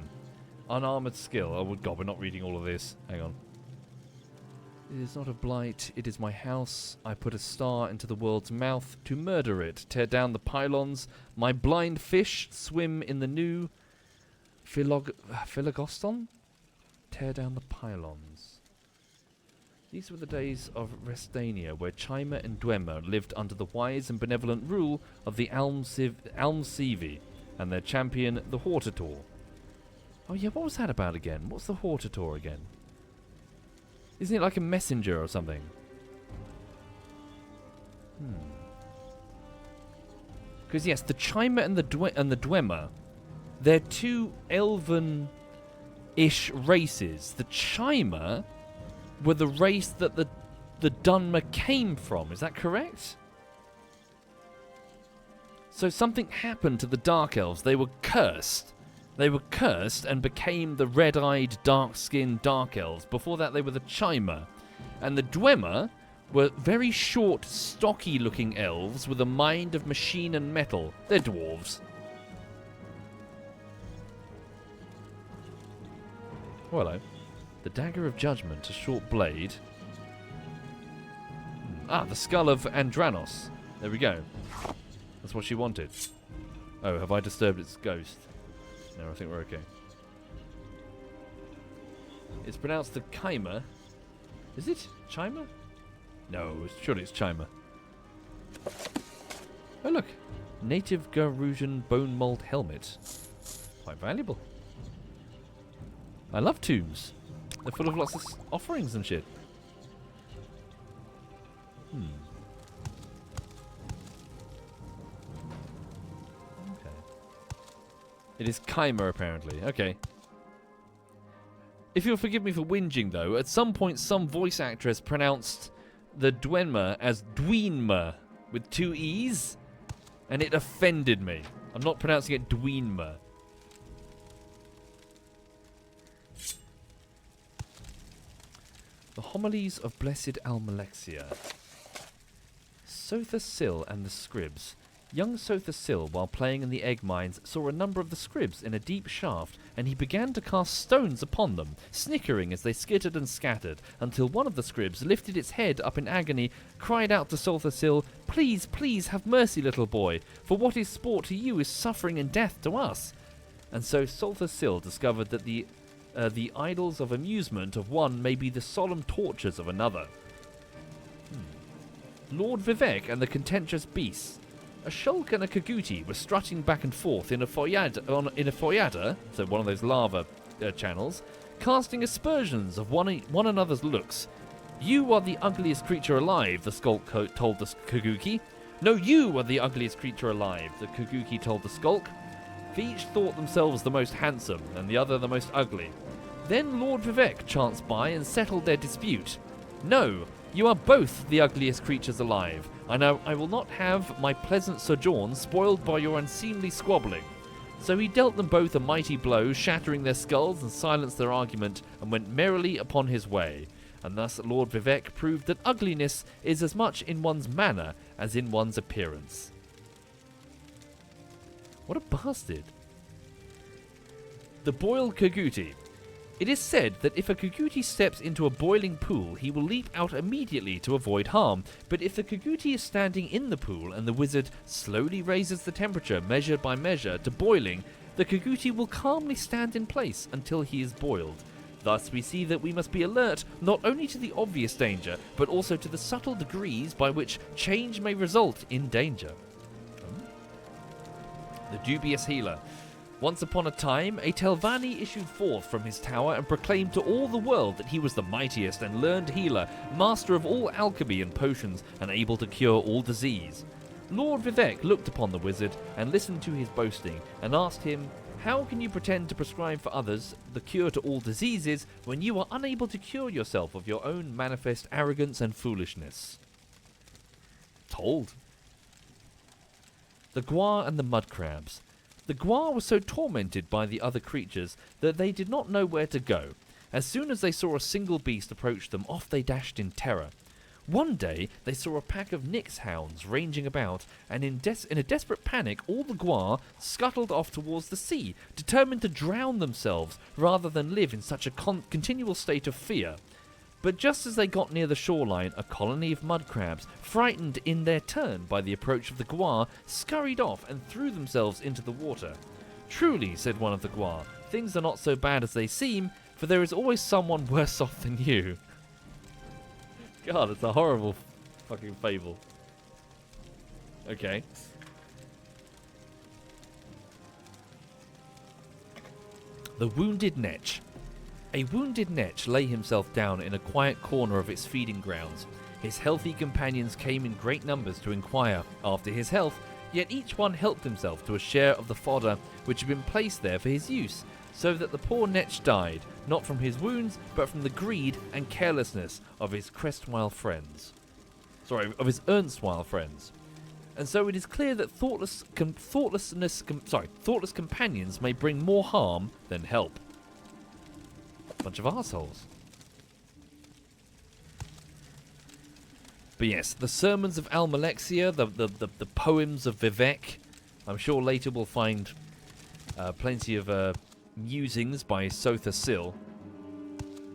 Speaker 1: Unarmored skill. Oh, God, we're not reading all of this. Hang on. It is not a blight, it is my house. I put a star into the world's mouth to murder it. Tear down the pylons. My blind fish swim in the new Philogoston? Tear down the pylons. These were the days of Restania, where Chima and Dwemer lived under the wise and benevolent rule of the Almsivi and their champion, the Hortator. Oh yeah, what was that about again? What's the Hortator again? Isn't it like a messenger or something? Because yes, the Chima and the Dwemer, they're two elven-ish races. The Chima were the race that the Dunmer came from. Is that correct? So something happened to the Dark Elves. They were cursed. They were cursed and became the red-eyed, dark-skinned Dark Elves. Before that, they were the Chima. And the Dwemer were very short, stocky-looking elves with a mind of machine and metal. They're dwarves. Oh, hello. The Dagger of Judgment, a short blade. Ah, the Skull of Andranos. There we go. That's what she wanted. Oh, have I disturbed its ghost? No, I think we're okay. It's pronounced the Chima. Is it? Chima? No, surely it's Chima. Oh, look. Native Garusian bone mold helmet. Quite valuable. I love tombs. They're full of lots of offerings and shit. It is Chima, apparently. Okay. If you'll forgive me for whinging, though, at some point some voice actress pronounced the Dwenmer as Dweenmer with 2 E's, and it offended me. I'm not pronouncing it Dweenmer. The Homilies of Blessed Almalexia. Sotha Sil and the Scribs. Young Sotha Sil, while playing in the egg mines, saw a number of the Scribs in a deep shaft, and he began to cast stones upon them, snickering as they skittered and scattered, until one of the Scribs lifted its head up in agony, cried out to Sotha Sil, "Please, please, have mercy, little boy, for what is sport to you is suffering and death to us." And so Sotha Sil discovered that the idols of amusement of one may be the solemn tortures of another. Lord Vivek and the contentious beasts. A shulk and a Kaguti were strutting back and forth in a foyada, so one of those lava channels, casting aspersions of one another's looks. "You are the ugliest creature alive," the skulk told the Kaguki. "No, you are the ugliest creature alive," the Kaguki told the skulk. For each thought themselves the most handsome, and the other the most ugly. Then Lord Vivek chanced by and settled their dispute. "No, you are both the ugliest creatures alive, and I will not have my pleasant sojourn spoiled by your unseemly squabbling." So he dealt them both a mighty blow, shattering their skulls and silenced their argument, and went merrily upon his way. And thus Lord Vivek proved that ugliness is as much in one's manner as in one's appearance. What a bastard. The boiled Kaguti. It is said that if a Kaguti steps into a boiling pool, he will leap out immediately to avoid harm, but if the Kaguti is standing in the pool and the wizard slowly raises the temperature measure by measure to boiling, the Kaguti will calmly stand in place until he is boiled. Thus we see that we must be alert not only to the obvious danger, but also to the subtle degrees by which change may result in danger. The dubious healer. Once upon a time, a Telvanni issued forth from his tower and proclaimed to all the world that he was the mightiest and learned healer, master of all alchemy and potions, and able to cure all disease. Lord Vivek looked upon the wizard and listened to his boasting, and asked him, "How can you pretend to prescribe for others the cure to all diseases when you are unable to cure yourself of your own manifest arrogance and foolishness?" Told. The Gua and the mud crabs. The Gua were so tormented by the other creatures that they did not know where to go. As soon as they saw a single beast approach them, off they dashed in terror. One day they saw a pack of Nyx hounds ranging about, and in a desperate panic all the Gua scuttled off towards the sea, determined to drown themselves rather than live in such a continual state of fear. But just as they got near the shoreline, a colony of mud crabs, frightened in their turn by the approach of the Gua, scurried off and threw themselves into the water. "Truly," said one of the Gua, "things are not so bad as they seem, for there is always someone worse off than you." God, it's a horrible fucking fable. Okay. The wounded Netch. A wounded Netch lay himself down in a quiet corner of its feeding grounds. His healthy companions came in great numbers to inquire after his health, yet each one helped himself to a share of the fodder which had been placed there for his use, so that the poor Netch died, not from his wounds, but from the greed and carelessness of his erstwhile friends. And so it is clear that thoughtless companions may bring more harm than help. Bunch of assholes. But yes, the sermons of Almalexia, the poems of Vivek. I'm sure later we'll find plenty of musings by Sotha Sil.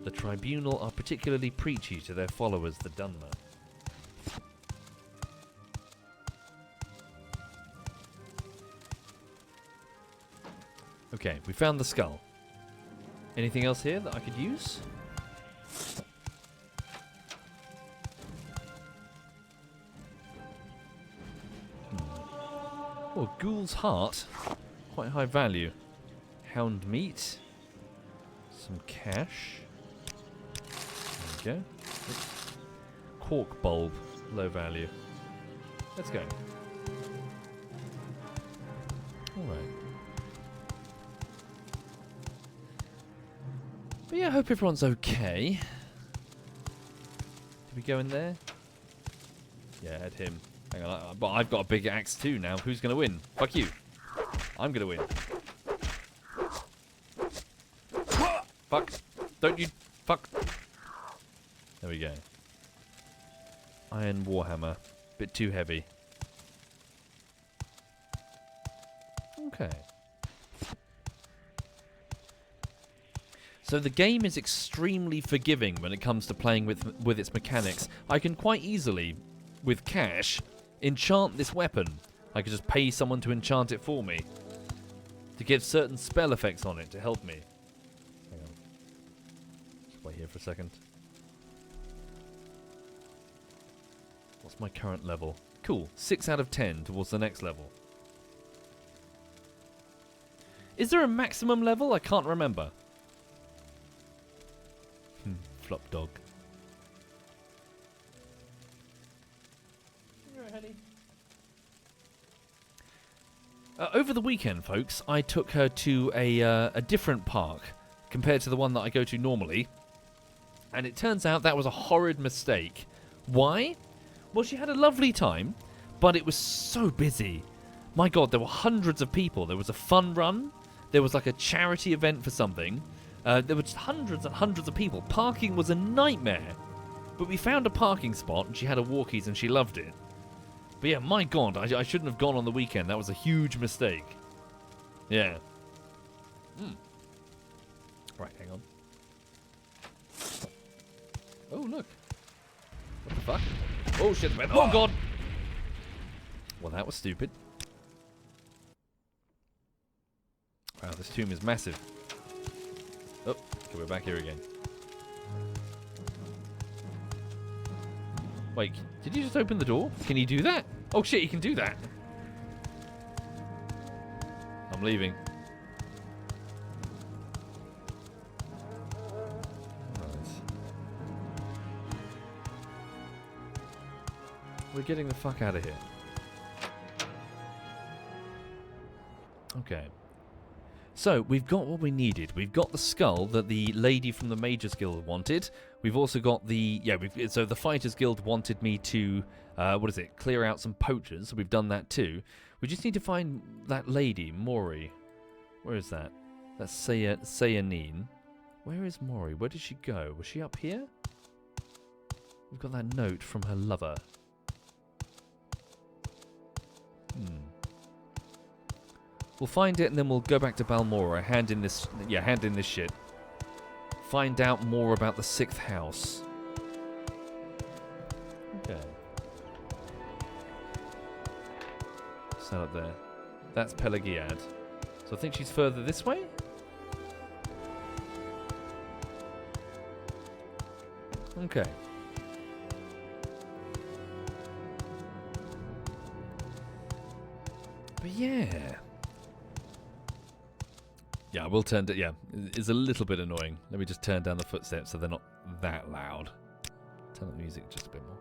Speaker 1: The tribunal are particularly preachy to their followers, the Dunmer. Okay, we found the skull. Anything else here that I could use? Oh, ghoul's heart. Quite high value. Hound meat. Some cash. There we go. Cork bulb. Low value. Let's go. Alright. But yeah, I hope everyone's okay. Did we go in there? Yeah, at him. Hang on, but I've got a big axe too now. Who's going to win? Fuck you. I'm going to win. Fuck. Don't you... Fuck. There we go. Iron Warhammer. Bit too heavy. Okay. So the game is extremely forgiving when it comes to playing with its mechanics. I can quite easily, with cash, enchant this weapon. I could just pay someone to enchant it for me. To give certain spell effects on it to help me. Hang on. Just wait here for a second. What's my current level? Cool. 6 out of 10 towards the next level. Is there a maximum level? I can't remember. Flop dog. Over the weekend, folks, I took her to a different park compared to the one that I go to normally. And it turns out that was a horrid mistake. Why? Well, she had a lovely time, but it was so busy. My God, there were hundreds of people. There was a fun run. There was like a charity event for something. There were just hundreds and hundreds of people. Parking was a nightmare. But we found a parking spot, and she had her walkies, and she loved it. But yeah, my God, I shouldn't have gone on the weekend. That was a huge mistake. Yeah. Right, hang on. Oh, look. What the fuck? Oh, shit, man. Oh, God. Well, that was stupid. Wow, this tomb is massive. Oh, okay, we're back here again. Wait, did you just open the door? Can you do that? Oh shit, you can do that. I'm leaving. Nice. We're getting the fuck out of here. Okay. So, we've got what we needed. We've got the skull that the lady from the Majors Guild wanted. We've also got the... Yeah, so the Fighters Guild wanted me to... what is it? Clear out some poachers. So we've done that too. We just need to find that lady, Mori. Where is that? That's Sayanine. Where is Mori? Where did she go? Was she up here? We've got that note from her lover. We'll find it and then we'll go back to Balmora, hand in this shit. Find out more about the 6th house. Okay. What's that up there? That's Pelagiad. So I think she's further this way? Okay. But yeah. Yeah, I will turn down. Yeah, it's a little bit annoying. Let me just turn down the footsteps so they're not that loud. Turn up the music just a bit more.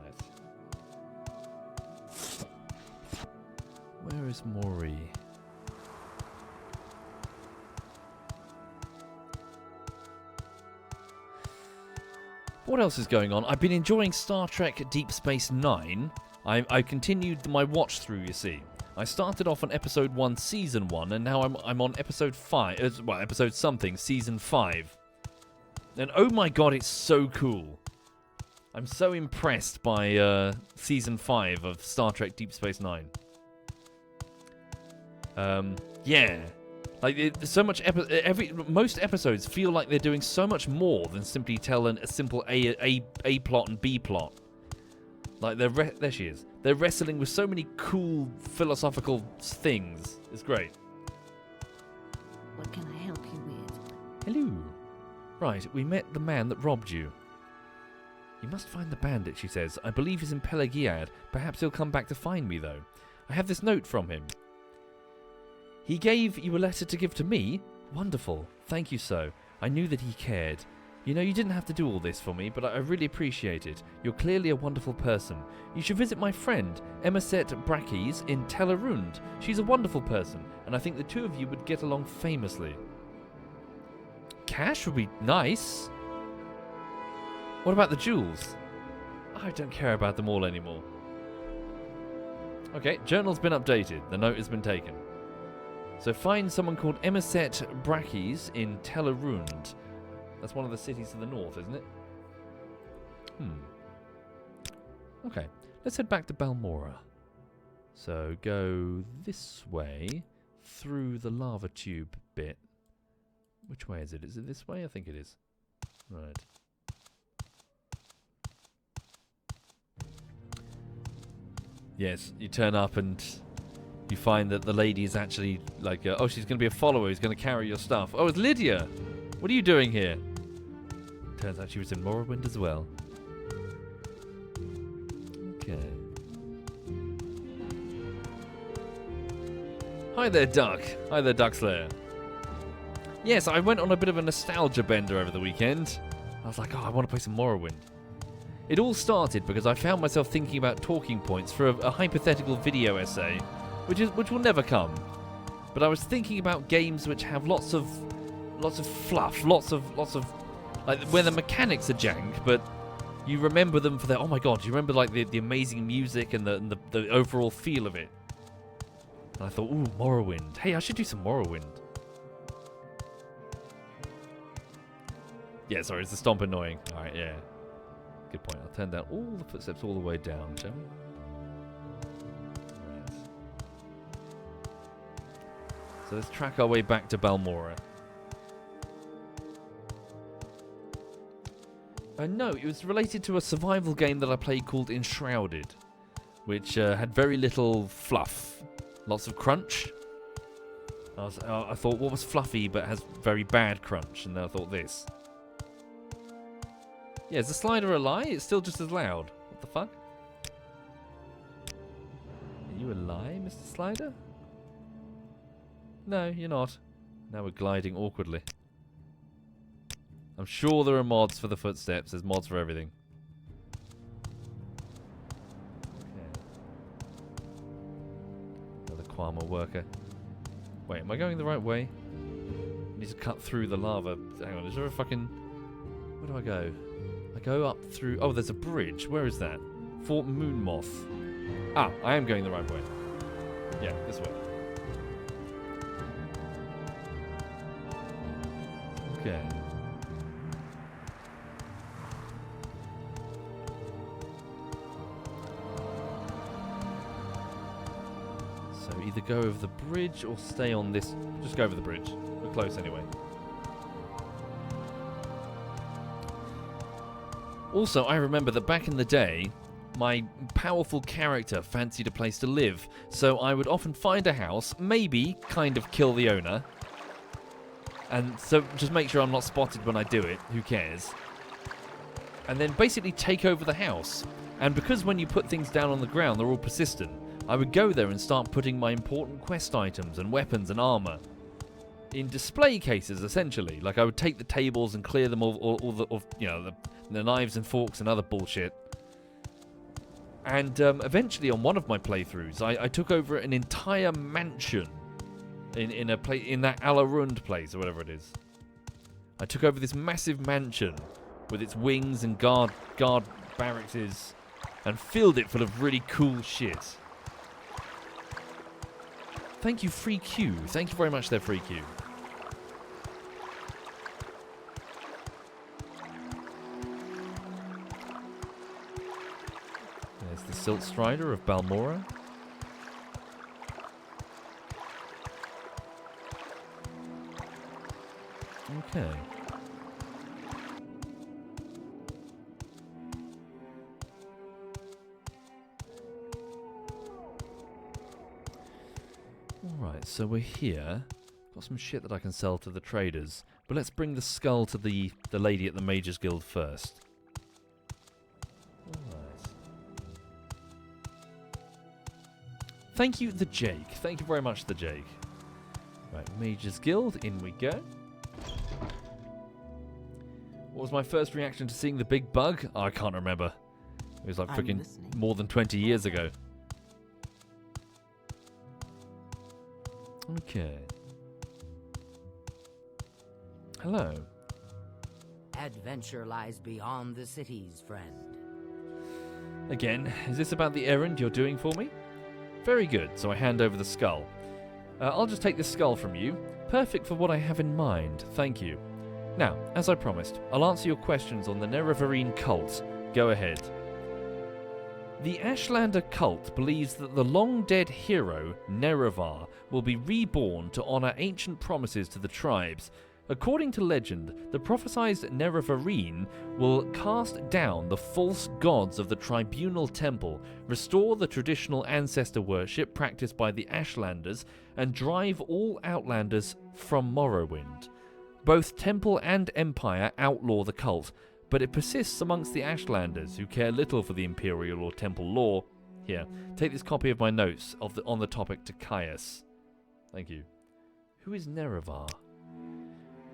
Speaker 1: Nice. Where is Mori? What else is going on? I've been enjoying Star Trek Deep Space Nine. I continued my watch through, you see. I started off on episode 1, season 1, and now I'm on episode 5. Well, episode something, season 5. And oh my God, it's so cool. I'm so impressed by season 5 of Star Trek Deep Space Nine. Yeah. Like, so much most episodes feel like they're doing so much more than simply tell a simple A plot and B plot. Like, there she is. They're wrestling with so many cool philosophical things. It's great.
Speaker 5: What can I help you with?
Speaker 1: Hello. Right, we met the man that robbed you. You must find the bandit, she says. I believe he's in Pelagiad. Perhaps he'll come back to find me, though. I have this note from him. He gave you a letter to give to me? Wonderful. Thank you, so. I knew that he cared. You know, you didn't have to do all this for me, but I really appreciate it. You're clearly a wonderful person. You should visit my friend, MrBtongue, in Telerund. She's a wonderful person, and I think the two of you would get along famously. Cash would be nice. What about the jewels? I don't care about them all anymore. Okay, journal's been updated. The note has been taken. So find someone called MrBtongue in Telerund. That's one of the cities to the north, isn't it? Okay, let's head back to Balmora. So go this way through the lava tube bit. Which way is it? Is it this way? I think it is. Right. Yes, you turn up and you find that the lady is actually like, oh, she's going to be a follower who's going to carry your stuff. Oh, it's Lydia! What are you doing here? Turns out she was in Morrowind as well. Okay. Hi there, Duck. Hi there, Duckslayer. Yes, I went on a bit of a nostalgia bender over the weekend. I was like, oh, I want to play some Morrowind. It all started because I found myself thinking about talking points for a hypothetical video essay, which will never come. But I was thinking about games which have lots of fluff, lots of like where the mechanics are jank, but you remember them for their, oh my god, you remember like the amazing music and the overall feel of it. And I thought, ooh, Morrowind. Hey, I should do some Morrowind. Yeah, sorry, is the stomp annoying? Alright, yeah. Good point. I'll turn down all the footsteps all the way down, shall we? Right. So let's track our way back to Balmora. No, it was related to a survival game that I played called Enshrouded, which had very little fluff. Lots of crunch. I thought, what was fluffy but has very bad crunch? And then I thought this. Yeah, is the slider a lie? It's still just as loud. What the fuck? Are you a lie, Mr. Slider? No, you're not. Now we're gliding awkwardly. I'm sure there are mods for the footsteps. There's mods for everything. Okay. Another Kwama worker. Wait, am I going the right way? I need to cut through the lava. Hang on, is there a fucking... Where do I go? I go up through... Oh, there's a bridge. Where is that? Fort Moonmoth. Ah, I am going the right way. Yeah, this way. Okay. So either go over the bridge or stay on this... Just go over the bridge. We're close anyway. Also, I remember that back in the day, my powerful character fancied a place to live, so I would often find a house, maybe kind of kill the owner, and so just make sure I'm not spotted when I do it, who cares, and then basically take over the house. And because when you put things down on the ground, they're all persistent, I would go there and start putting my important quest items and weapons and armor in display cases, essentially. Like, I would take the tables and clear them all the knives and forks and other bullshit. And eventually, on one of my playthroughs, I took over an entire mansion in that Alarund place or whatever it is. I took over this massive mansion with its wings and guard barracks and filled it full of really cool shit. Thank you, Free Q. Thank you very much there, Free Q. There's the Silt Strider of Balmora. Okay. Alright, so we're here. Got some shit that I can sell to the traders. But let's bring the skull to the lady at the Mages Guild first. Alright. Thank you, the Jake. Thank you very much, the Jake. Right, Mages Guild, in we go. What was my first reaction to seeing the big bug? Oh, I can't remember. It was like freaking more than 20 years ago. Okay. Hello.
Speaker 2: Adventure lies beyond the cities, friend.
Speaker 1: Again, is this about the errand you're doing for me? Very good, so I hand over the skull. I'll just take this skull from you. Perfect for what I have in mind, thank you. Now, as I promised, I'll answer your questions on the Nerevarine cult. Go ahead. The Ashlander cult believes that the long-dead hero, Nerevar, will be reborn to honor ancient promises to the tribes. According to legend, the prophesized Nerevarine will cast down the false gods of the tribunal temple, restore the traditional ancestor worship practiced by the Ashlanders, and drive all Outlanders from Morrowind. Both Temple and Empire outlaw the cult, but it persists amongst the Ashlanders, who care little for the Imperial or Temple law. Here, take this copy of my notes on the topic to Caius. Thank you. Who is Nerevar?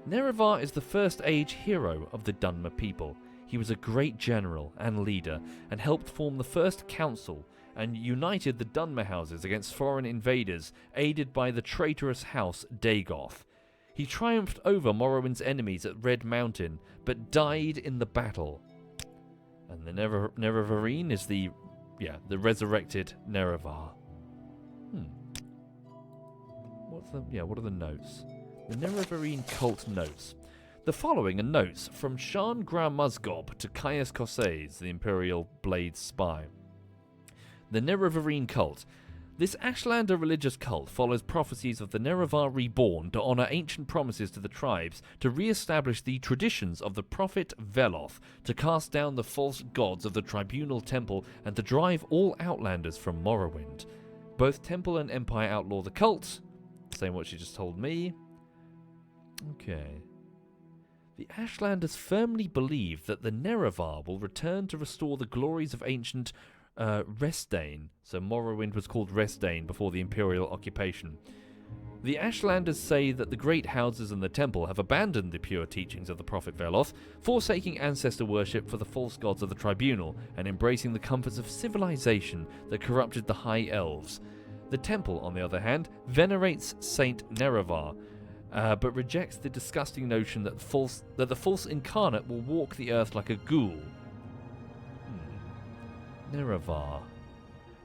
Speaker 1: Nerevar is the First Age hero of the Dunmer people. He was a great general and leader, and helped form the First Council, and united the Dunmer houses against foreign invaders, aided by the traitorous house Dagoth. He triumphed over Morrowind's enemies at Red Mountain, but died in the battle. And the Nerevarine is the resurrected Nerevar. What are the notes? The Nerevarine cult notes. The following are notes from Shan Gra Musgob to Caius Cossaise, the Imperial Blade spy. The Nerevarine cult. This Ashlander religious cult follows prophecies of the Nerevar reborn to honor ancient promises to the tribes, to re-establish the traditions of the prophet Veloth, to cast down the false gods of the tribunal temple, and to drive all Outlanders from Morrowind. Both Temple and Empire outlaw the cult. Same what she just told me. Okay. The Ashlanders firmly believe that the Nerevar will return to restore the glories of ancient Restane. So Morrowind was called Restane before the Imperial occupation. The Ashlanders say that the great houses and the temple have abandoned the pure teachings of the prophet Veloth, forsaking ancestor worship for the false gods of the tribunal, and embracing the comforts of civilization that corrupted the high elves. The temple, on the other hand, venerates Saint Nerevar, but rejects the disgusting notion that the false incarnate will walk the earth like a ghoul. Nerevar.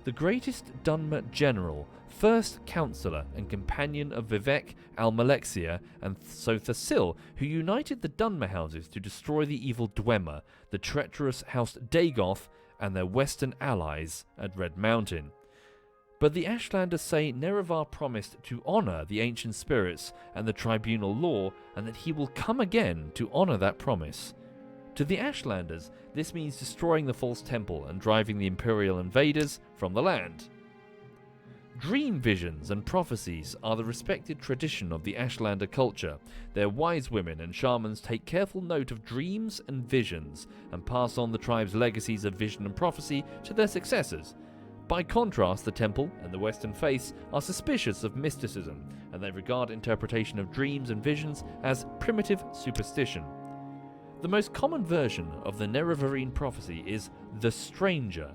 Speaker 1: The greatest Dunmer general, first counsellor and companion of Vivek, Almalexia, and Thassil, who united the Dunmer houses to destroy the evil Dwemer, the treacherous house Dagoth, and their western allies at Red Mountain. But the Ashlanders say Nerevar promised to honour the ancient spirits and the tribunal law, and that he will come again to honour that promise. To the Ashlanders, this means destroying the false temple and driving the Imperial invaders from the land. Dream visions and prophecies are the respected tradition of the Ashlander culture. Their wise women and shamans take careful note of dreams and visions, and pass on the tribe's legacies of vision and prophecy to their successors. By contrast, the Temple and the Western faiths are suspicious of mysticism, and they regard interpretation of dreams and visions as primitive superstition. The most common version of the Nerevarine prophecy is the Stranger.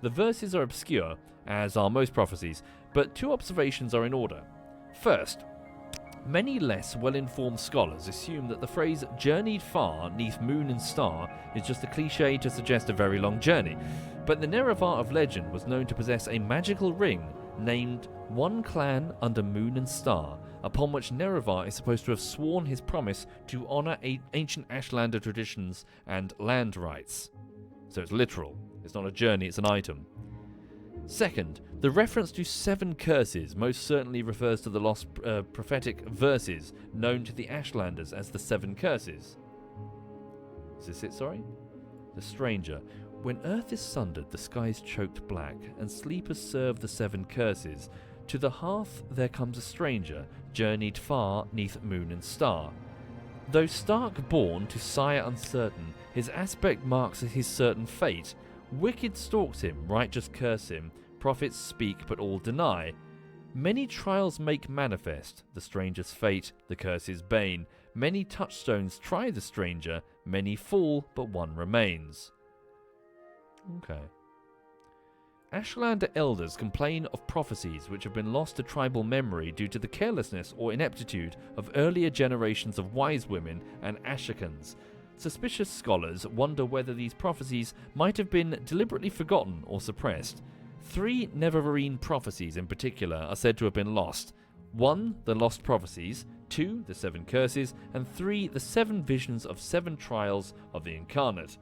Speaker 1: The verses are obscure, as are most prophecies, but two observations are in order. First, many less well-informed scholars assume that the phrase journeyed far 'neath moon and star is just a cliché to suggest a very long journey, but the Nerevar of legend was known to possess a magical ring named One Clan Under Moon and Star, upon which Nerevar is supposed to have sworn his promise to honour ancient Ashlander traditions and land rights. So it's literal. It's not a journey, it's an item. Second, the reference to 7 curses most certainly refers to the lost prophetic verses known to the Ashlanders as the 7 curses. Is this it, sorry? The Stranger. When earth is sundered, the sky is choked black, and sleepers serve the 7 curses. To the hearth there comes a stranger, journeyed far 'neath moon and star. Though stark born to sire uncertain, his aspect marks his certain fate. Wicked stalks him, righteous curse him, prophets speak but all deny. Many trials make manifest the stranger's fate, the curse's bane. Many touchstones try the stranger, many fall but one remains. Okay. Ashlander elders complain of prophecies which have been lost to tribal memory due to the carelessness or ineptitude of earlier generations of wise women and Ashikans. Suspicious scholars wonder whether these prophecies might have been deliberately forgotten or suppressed. 3 Nerevarine prophecies in particular are said to have been lost. 1. The Lost Prophecies, 2. The 7 Curses, and 3. The 7 Visions of 7 Trials of the Incarnate.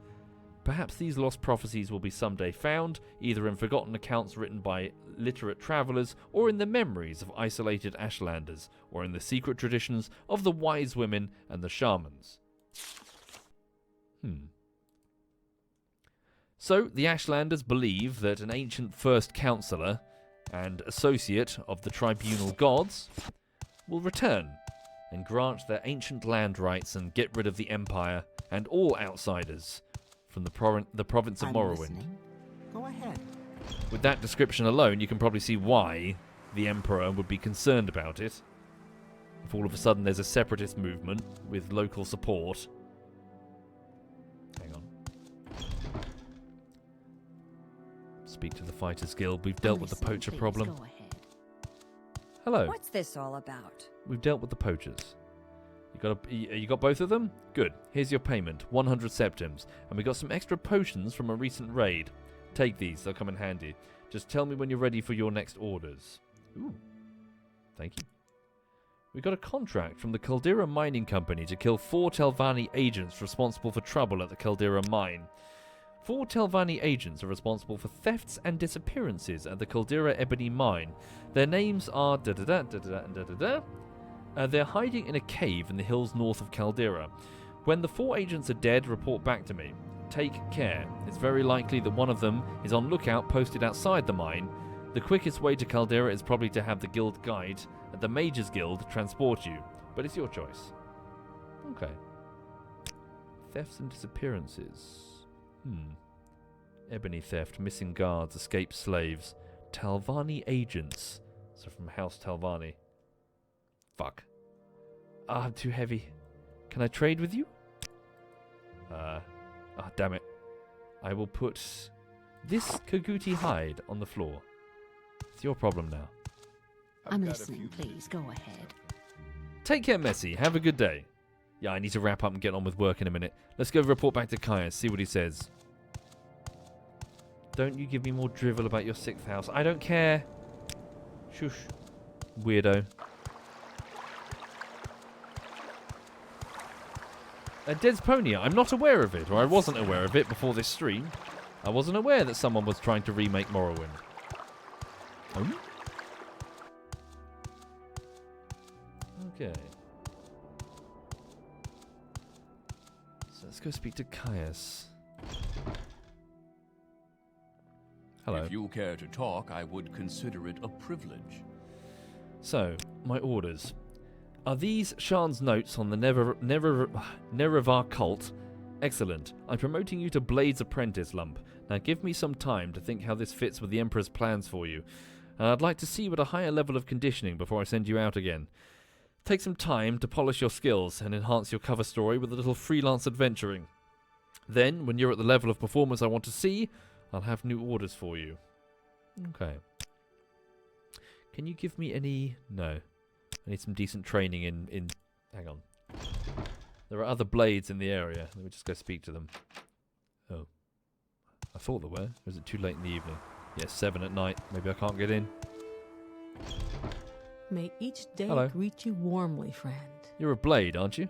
Speaker 1: Perhaps these lost prophecies will be someday found, either in forgotten accounts written by literate travellers, or in the memories of isolated Ashlanders, or in the secret traditions of the wise women and the shamans. So, the Ashlanders believe that an ancient first councillor and associate of the tribunal gods will return and grant their ancient land rights and get rid of the Empire and all outsiders from the province of Morrowind.
Speaker 2: Listening. Go ahead.
Speaker 1: With that description alone, you can probably see why the Emperor would be concerned about it. If all of a sudden there's a separatist movement with local support. Hang on. Speak to the Fighters Guild. We've dealt with the poacher
Speaker 5: Please,
Speaker 1: problem.
Speaker 5: go ahead.
Speaker 1: Hello.
Speaker 8: What's this all about?
Speaker 1: We've dealt with the poachers. You got both of them? Good. Here's your payment, 100 septims. And we got some extra potions from a recent raid. Take these, they'll come in handy. Just tell me when you're ready for your next orders. Ooh. Thank you. We got a contract from the Caldera Mining Company to kill 4 Telvanni agents responsible for trouble at the Caldera Mine. 4 Telvanni agents are responsible for thefts and disappearances at the Caldera Ebony Mine. Their names are they're hiding in a cave in the hills north of Caldera. When the 4 agents are dead, report back to me. Take care. It's very likely that one of them is on lookout posted outside the mine. The quickest way to Caldera is probably to have the guild guide at the Mages Guild transport you, but it's your choice. Okay. Thefts and disappearances. Ebony theft, missing guards, escaped slaves, Telvanni agents. So from House Telvanni. Fuck. I'm too heavy. Can I trade with you? Damn it. I will put this Kaguti hide on the floor. It's your problem now.
Speaker 5: I'm listening, please, go ahead.
Speaker 1: Take care, Messi. Have a good day. Yeah, I need to wrap up and get on with work in a minute. Let's go report back to Caius, see what he says. Don't you give me more drivel about your 6th house. I don't care. Shush. Weirdo. Desponia, I'm not aware of it, or I wasn't aware of it before this stream. I wasn't aware that someone was trying to remake Morrowind. Oh? Okay. So let's go speak to Caius. Hello.
Speaker 6: If you care to talk, I would consider it a privilege.
Speaker 1: So, my orders. Are these Shan's notes on the Nerevar cult? Excellent. I'm promoting you to Blade's apprentice, lump. Now give me some time to think how this fits with the Emperor's plans for you. And I'd like to see you at a higher level of conditioning before I send you out again. Take some time to polish your skills and enhance your cover story with a little freelance adventuring. Then, when you're at the level of performance I want to see, I'll have new orders for you. Okay. Can you give me any... No. I need some decent training in... Hang on. There are other blades in the area. Let me just go speak to them. Oh. I thought there were. Or is it too late in the evening? Yes, 7 at night. Maybe I can't get in.
Speaker 10: May each day
Speaker 1: Hello.
Speaker 10: greet you warmly, friend.
Speaker 1: You're a blade, aren't you?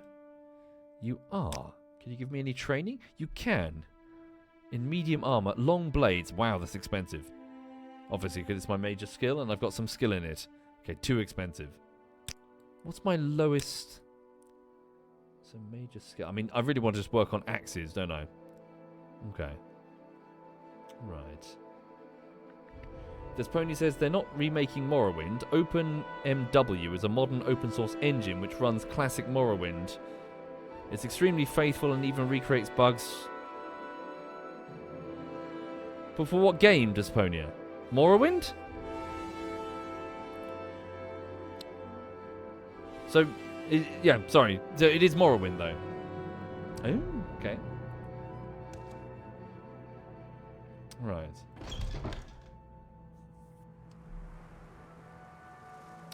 Speaker 1: You are. Can you give me any training? You can. In medium armor, long blades. Wow, that's expensive. Obviously, because it's my major skill and I've got some skill in it. Okay, too expensive. What's my lowest... So major skill. I mean, I really want to just work on axes, don't I? Okay. Right. Desponi says they're not remaking Morrowind. OpenMW is a modern open source engine which runs classic Morrowind. It's extremely faithful and even recreates bugs. But for what game, Desponia? Morrowind? So, yeah, sorry. So it is Morrowind, though. Oh, okay. Right.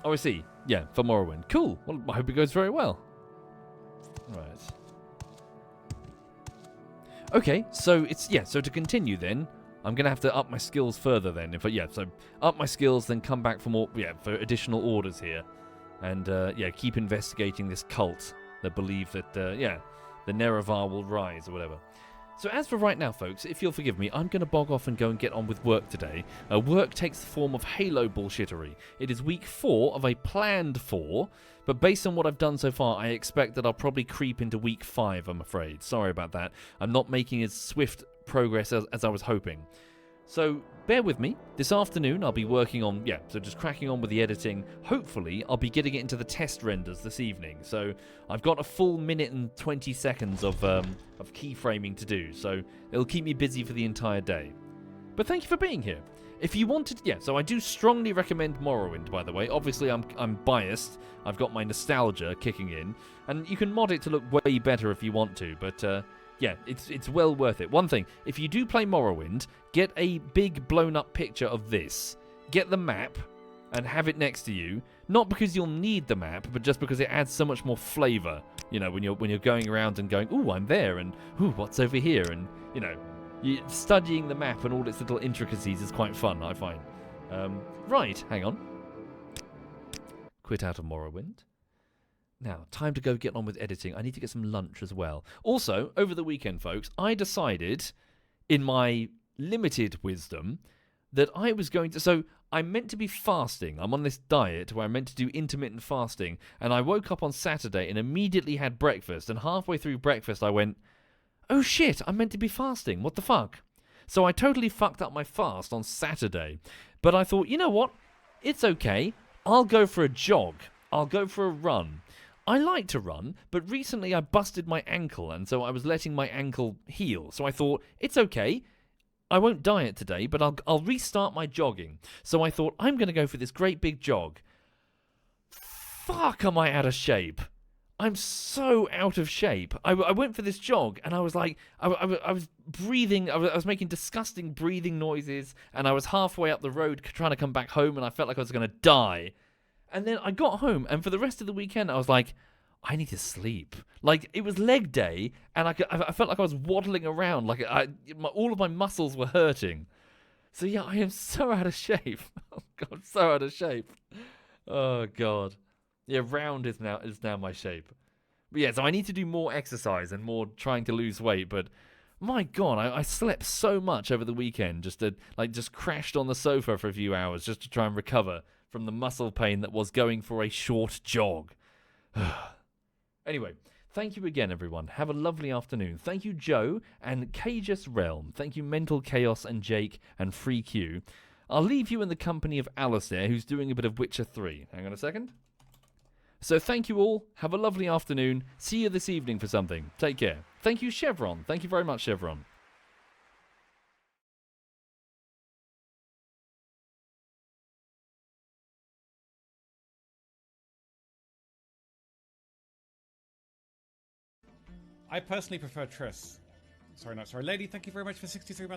Speaker 1: Oh, I see. Yeah, for Morrowind. Cool. Well, I hope it goes very well. Right. Okay, so it's... Yeah, so to continue then, I'm going to have to up my skills further then. So up my skills, then come back for more... Yeah, for additional orders here. And, yeah, keep investigating this cult that believe that, the Nerevar will rise or whatever. So as for right now, folks, if you'll forgive me, I'm going to bog off and go and get on with work today. Work takes the form of Halo bullshittery. It is week 4 of a planned 4, but based on what I've done so far, I expect that I'll probably creep into week 5, I'm afraid. Sorry about that. I'm not making as swift progress as I was hoping. So bear with me. This afternoon I'll be working on, so just cracking on with the editing. Hopefully I'll be getting it into the test renders this evening. So I've got a full minute and 20 seconds of keyframing to do. So it'll keep me busy for the entire day. But thank you for being here. If you wanted, so I do strongly recommend Morrowind, by the way. Obviously I'm biased. I've got my nostalgia kicking in. And you can mod it to look way better if you want to, but it's well worth it. One thing, if you do play Morrowind, get a big blown up picture of this. Get the map and have it next to you. Not because you'll need the map, but just because it adds so much more flavour. You know, when you're going around and going, ooh, I'm there, and ooh, what's over here, and studying the map and all its little intricacies is quite fun, I find. Right, hang on. Quit out of Morrowind. Now, time to go get on with editing. I need to get some lunch as well. Also, over the weekend, folks, I decided, in my limited wisdom, that I was going to... So, I'm meant to be fasting. I'm on this diet where I'm meant to do intermittent fasting. And I woke up on Saturday and immediately had breakfast. And halfway through breakfast, I went, oh shit, I'm meant to be fasting. What the fuck? So, I totally fucked up my fast on Saturday. But I thought, you know what? It's okay. I'll go for a jog. I'll go for a run. I like to run, but recently I busted my ankle, and so I was letting my ankle heal. So I thought, it's okay. I won't diet today, but I'll restart my jogging. So I thought, I'm going to go for this great big jog. Fuck, am I out of shape? I'm so out of shape. I went for this jog, and I was like, I was breathing, I was making disgusting breathing noises, and I was halfway up the road trying to come back home, and I felt like I was going to die. And then I got home, and for the rest of the weekend, I was like, I need to sleep. Like, it was leg day, and I felt like I was waddling around. Like, all of my muscles were hurting. So, yeah, I am so out of shape. Oh, God, so out of shape. Oh, God. Yeah, round is now my shape. But, yeah, so I need to do more exercise and more trying to lose weight. But, my God, I slept so much over the weekend. Just crashed on the sofa for a few hours just to try and recover from the muscle pain that was going for a short jog. Anyway, thank you again, everyone. Have a lovely afternoon. Thank you, Joe and Cageous Realm. Thank you, Mental Chaos and Jake and Free Q. I'll leave you in the company of Alistair, who's doing a bit of Witcher 3. Hang on a second. So thank you all. Have a lovely afternoon. See you this evening for something. Take care. Thank you, Chevron. Thank you very much, Chevron.
Speaker 12: I personally prefer Triss. Sorry, Lady, thank you very much for 63 months.